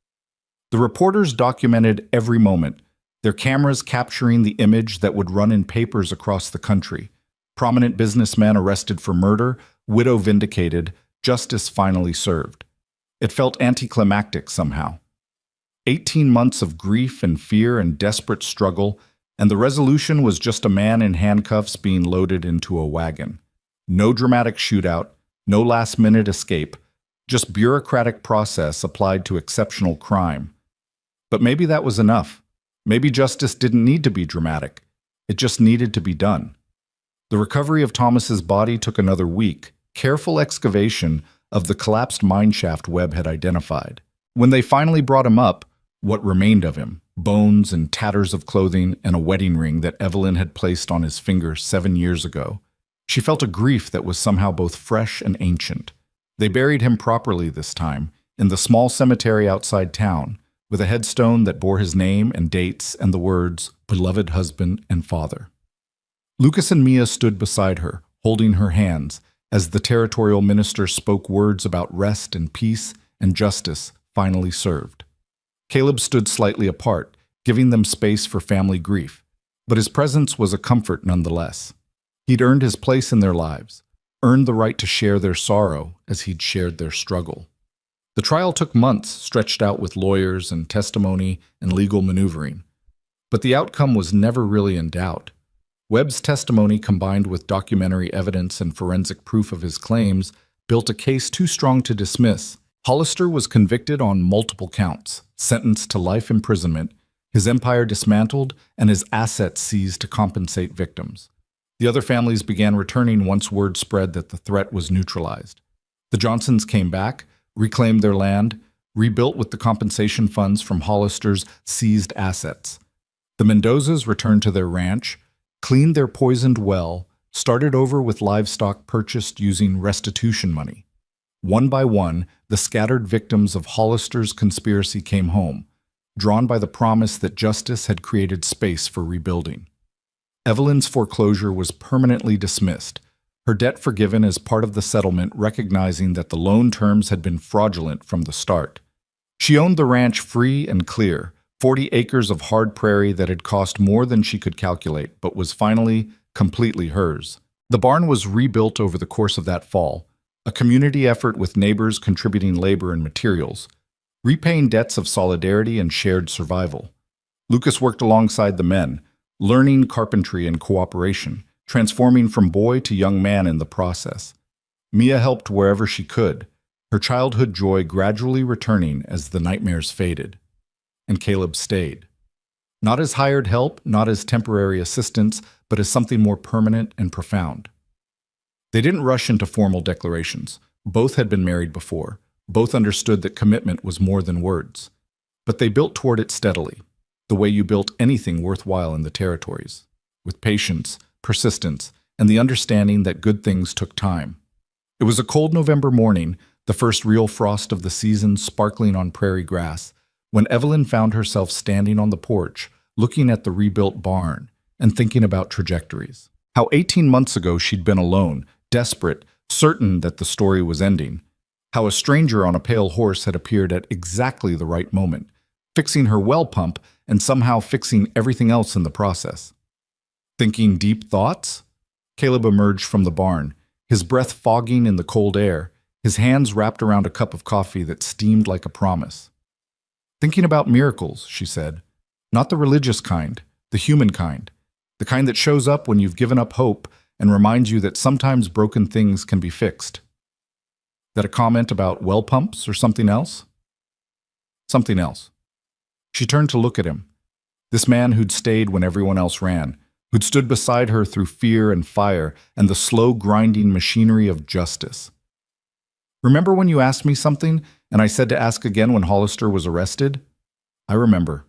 A: The reporters documented every moment, their cameras capturing the image that would run in papers across the country. Prominent businessmen arrested for murder, widow vindicated, justice finally served. It felt anticlimactic somehow. 18 months of grief and fear and desperate struggle, and the resolution was just a man in handcuffs being loaded into a wagon. No dramatic shootout, no last-minute escape, just bureaucratic process applied to exceptional crime. But maybe that was enough. Maybe justice didn't need to be dramatic. It just needed to be done. The recovery of Thomas's body took another week, careful excavation of the collapsed mineshaft Webb had identified. When they finally brought him up, what remained of him, bones and tatters of clothing and a wedding ring that Evelyn had placed on his finger 7 years ago, she felt a grief that was somehow both fresh and ancient. They buried him properly this time, in the small cemetery outside town, with a headstone that bore his name and dates and the words, beloved husband and father. Lucas and Mia stood beside her, holding her hands, as the territorial minister spoke words about rest and peace and justice finally served. Caleb stood slightly apart, giving them space for family grief, but his presence was a comfort nonetheless. He'd earned his place in their lives, earned the right to share their sorrow as he'd shared their struggle. The trial took months, stretched out with lawyers and testimony and legal maneuvering. But the outcome was never really in doubt. Webb's testimony, combined with documentary evidence and forensic proof of his claims, built a case too strong to dismiss. Hollister was convicted on multiple counts, sentenced to life imprisonment, his empire dismantled, and his assets seized to compensate victims. The other families began returning once word spread that the threat was neutralized. The Johnsons came back, reclaimed their land, rebuilt with the compensation funds from Hollister's seized assets. The Mendozas returned to their ranch, cleaned their poisoned well, started over with livestock purchased using restitution money. One by one, the scattered victims of Hollister's conspiracy came home, drawn by the promise that justice had created space for rebuilding. Evelyn's foreclosure was permanently dismissed, her debt forgiven as part of the settlement, recognizing that the loan terms had been fraudulent from the start. She owned the ranch free and clear, 40 acres of hard prairie that had cost more than she could calculate, but was finally completely hers. The barn was rebuilt over the course of that fall, a community effort with neighbors contributing labor and materials, repaying debts of solidarity and shared survival. Lucas worked alongside the men, learning carpentry and cooperation, transforming from boy to young man in the process. Mia helped wherever she could, her childhood joy gradually returning as the nightmares faded. And Caleb stayed. Not as hired help, not as temporary assistance, but as something more permanent and profound. They didn't rush into formal declarations. Both had been married before. Both understood that commitment was more than words. But they built toward it steadily, the way you built anything worthwhile in the territories, with patience, persistence, and the understanding that good things took time. It was a cold November morning, the first real frost of the season sparkling on prairie grass, when Evelyn found herself standing on the porch, looking at the rebuilt barn and thinking about trajectories. How 18 months ago she'd been alone, desperate, certain that the story was ending. How a stranger on a pale horse had appeared at exactly the right moment, fixing her well pump and somehow fixing everything else in the process. Thinking deep thoughts? Caleb emerged from the barn, his breath fogging in the cold air, his hands wrapped around a cup of coffee that steamed like a promise. Thinking about miracles, she said. Not the religious kind, the human kind. The kind that shows up when you've given up hope and reminds you that sometimes broken things can be fixed. That a comment about well pumps or something else? Something else. She turned to look at him. This man who'd stayed when everyone else ran, who'd stood beside her through fear and fire and the slow grinding machinery of justice. Remember when you asked me something and I said to ask again when Hollister was arrested? I remember.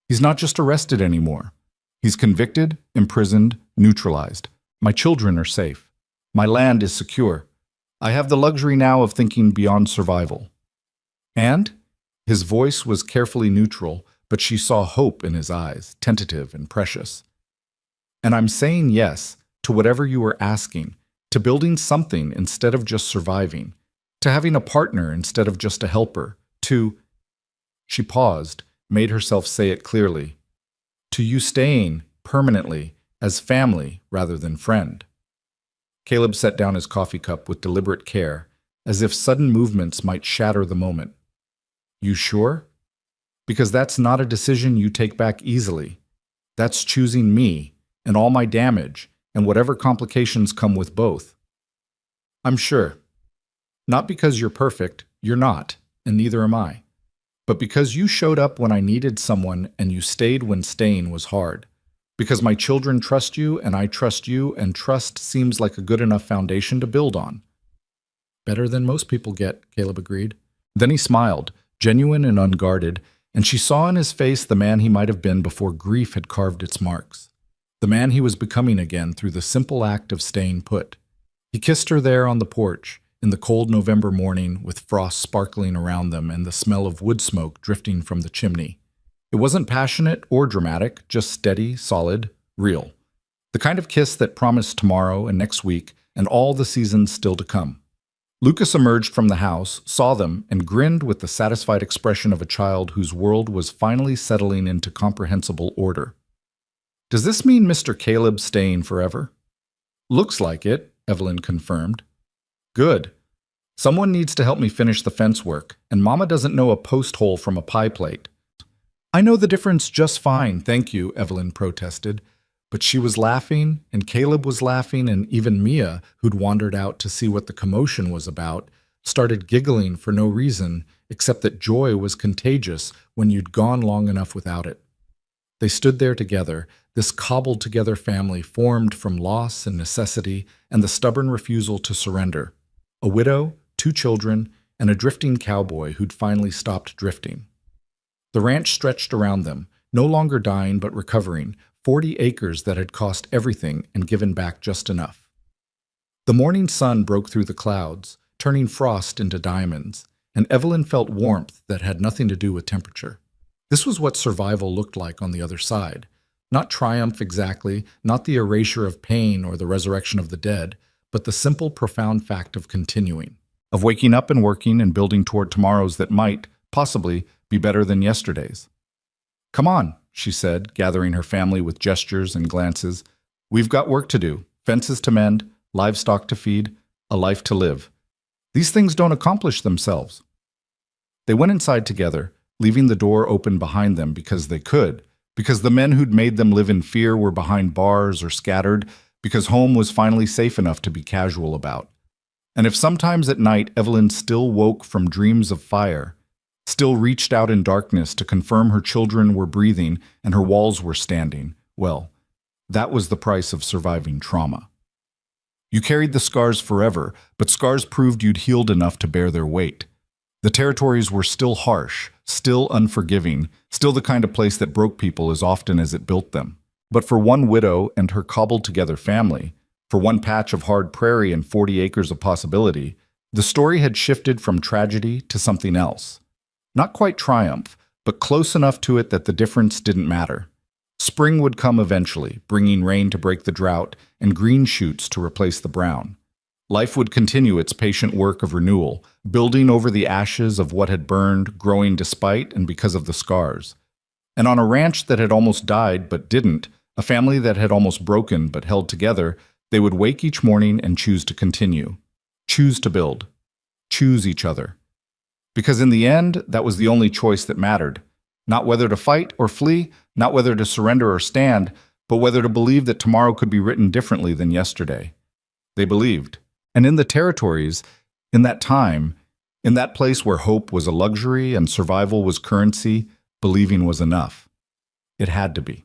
A: He's not just arrested anymore. He's convicted, imprisoned, neutralized. My children are safe. My land is secure. I have the luxury now of thinking beyond survival. And? His voice was carefully neutral, but she saw hope in his eyes, tentative and precious. And I'm saying yes to whatever you were asking, to building something instead of just surviving, to having a partner instead of just a helper, to... She paused, made herself say it clearly. To you staying, permanently, as family rather than friend. Caleb set down his coffee cup with deliberate care, as if sudden movements might shatter the moment. You sure? Because that's not a decision you take back easily. That's choosing me, and all my damage, and whatever complications come with both. I'm sure. Not because you're perfect, you're not, and neither am I. But because you showed up when I needed someone and you stayed when staying was hard. Because my children trust you and I trust you, and trust seems like a good enough foundation to build on. Better than most people get, Caleb agreed. Then he smiled, genuine and unguarded, and she saw in his face the man he might have been before grief had carved its marks. The man he was becoming again through the simple act of staying put. He kissed her there on the porch, in the cold November morning with frost sparkling around them and the smell of wood smoke drifting from the chimney. It wasn't passionate or dramatic, just steady, solid, real. The kind of kiss that promised tomorrow and next week and all the seasons still to come. Lucas emerged from the house, saw them, and grinned with the satisfied expression of a child whose world was finally settling into comprehensible order. Does this mean Mr. Caleb staying forever? Looks like it, Evelyn confirmed. Good. Someone needs to help me finish the fence work, and Mama doesn't know a post hole from a pie plate. I know the difference just fine, thank you, Evelyn protested. But she was laughing, and Caleb was laughing, and even Mia, who'd wandered out to see what the commotion was about, started giggling for no reason, except that joy was contagious when you'd gone long enough without it. They stood there together, this cobbled-together family formed from loss and necessity and the stubborn refusal to surrender. A widow, 2 children, and a drifting cowboy who'd finally stopped drifting. The ranch stretched around them, no longer dying but recovering, 40 acres that had cost everything and given back just enough. The morning sun broke through the clouds, turning frost into diamonds, and Evelyn felt warmth that had nothing to do with temperature. This was what survival looked like on the other side. Not triumph exactly, not the erasure of pain or the resurrection of the dead, but the simple, profound fact of continuing, of waking up and working and building toward tomorrows that might, possibly, be better than yesterday's. Come on, she said, gathering her family with gestures and glances. We've got work to do, fences to mend, livestock to feed, a life to live. These things don't accomplish themselves. They went inside together, leaving the door open behind them because they could, because the men who'd made them live in fear were behind bars or scattered, because home was finally safe enough to be casual about. And if sometimes at night Evelyn still woke from dreams of fire, still reached out in darkness to confirm her children were breathing and her walls were standing, well, that was the price of surviving trauma. You carried the scars forever, but scars proved you'd healed enough to bear their weight. The territories were still harsh, still unforgiving, still the kind of place that broke people as often as it built them. But for one widow and her cobbled-together family, for one patch of hard prairie and 40 acres of possibility, the story had shifted from tragedy to something else. Not quite triumph, but close enough to it that the difference didn't matter. Spring would come eventually, bringing rain to break the drought and green shoots to replace the brown. Life would continue its patient work of renewal, building over the ashes of what had burned, growing despite and because of the scars. And on a ranch that had almost died but didn't, a family that had almost broken but held together, they would wake each morning and choose to continue, choose to build, choose each other. Because in the end, that was the only choice that mattered. Not whether to fight or flee, not whether to surrender or stand, but whether to believe that tomorrow could be written differently than yesterday. They believed. And in the territories, in that time, in that place where hope was a luxury and survival was currency, believing was enough. It had to be.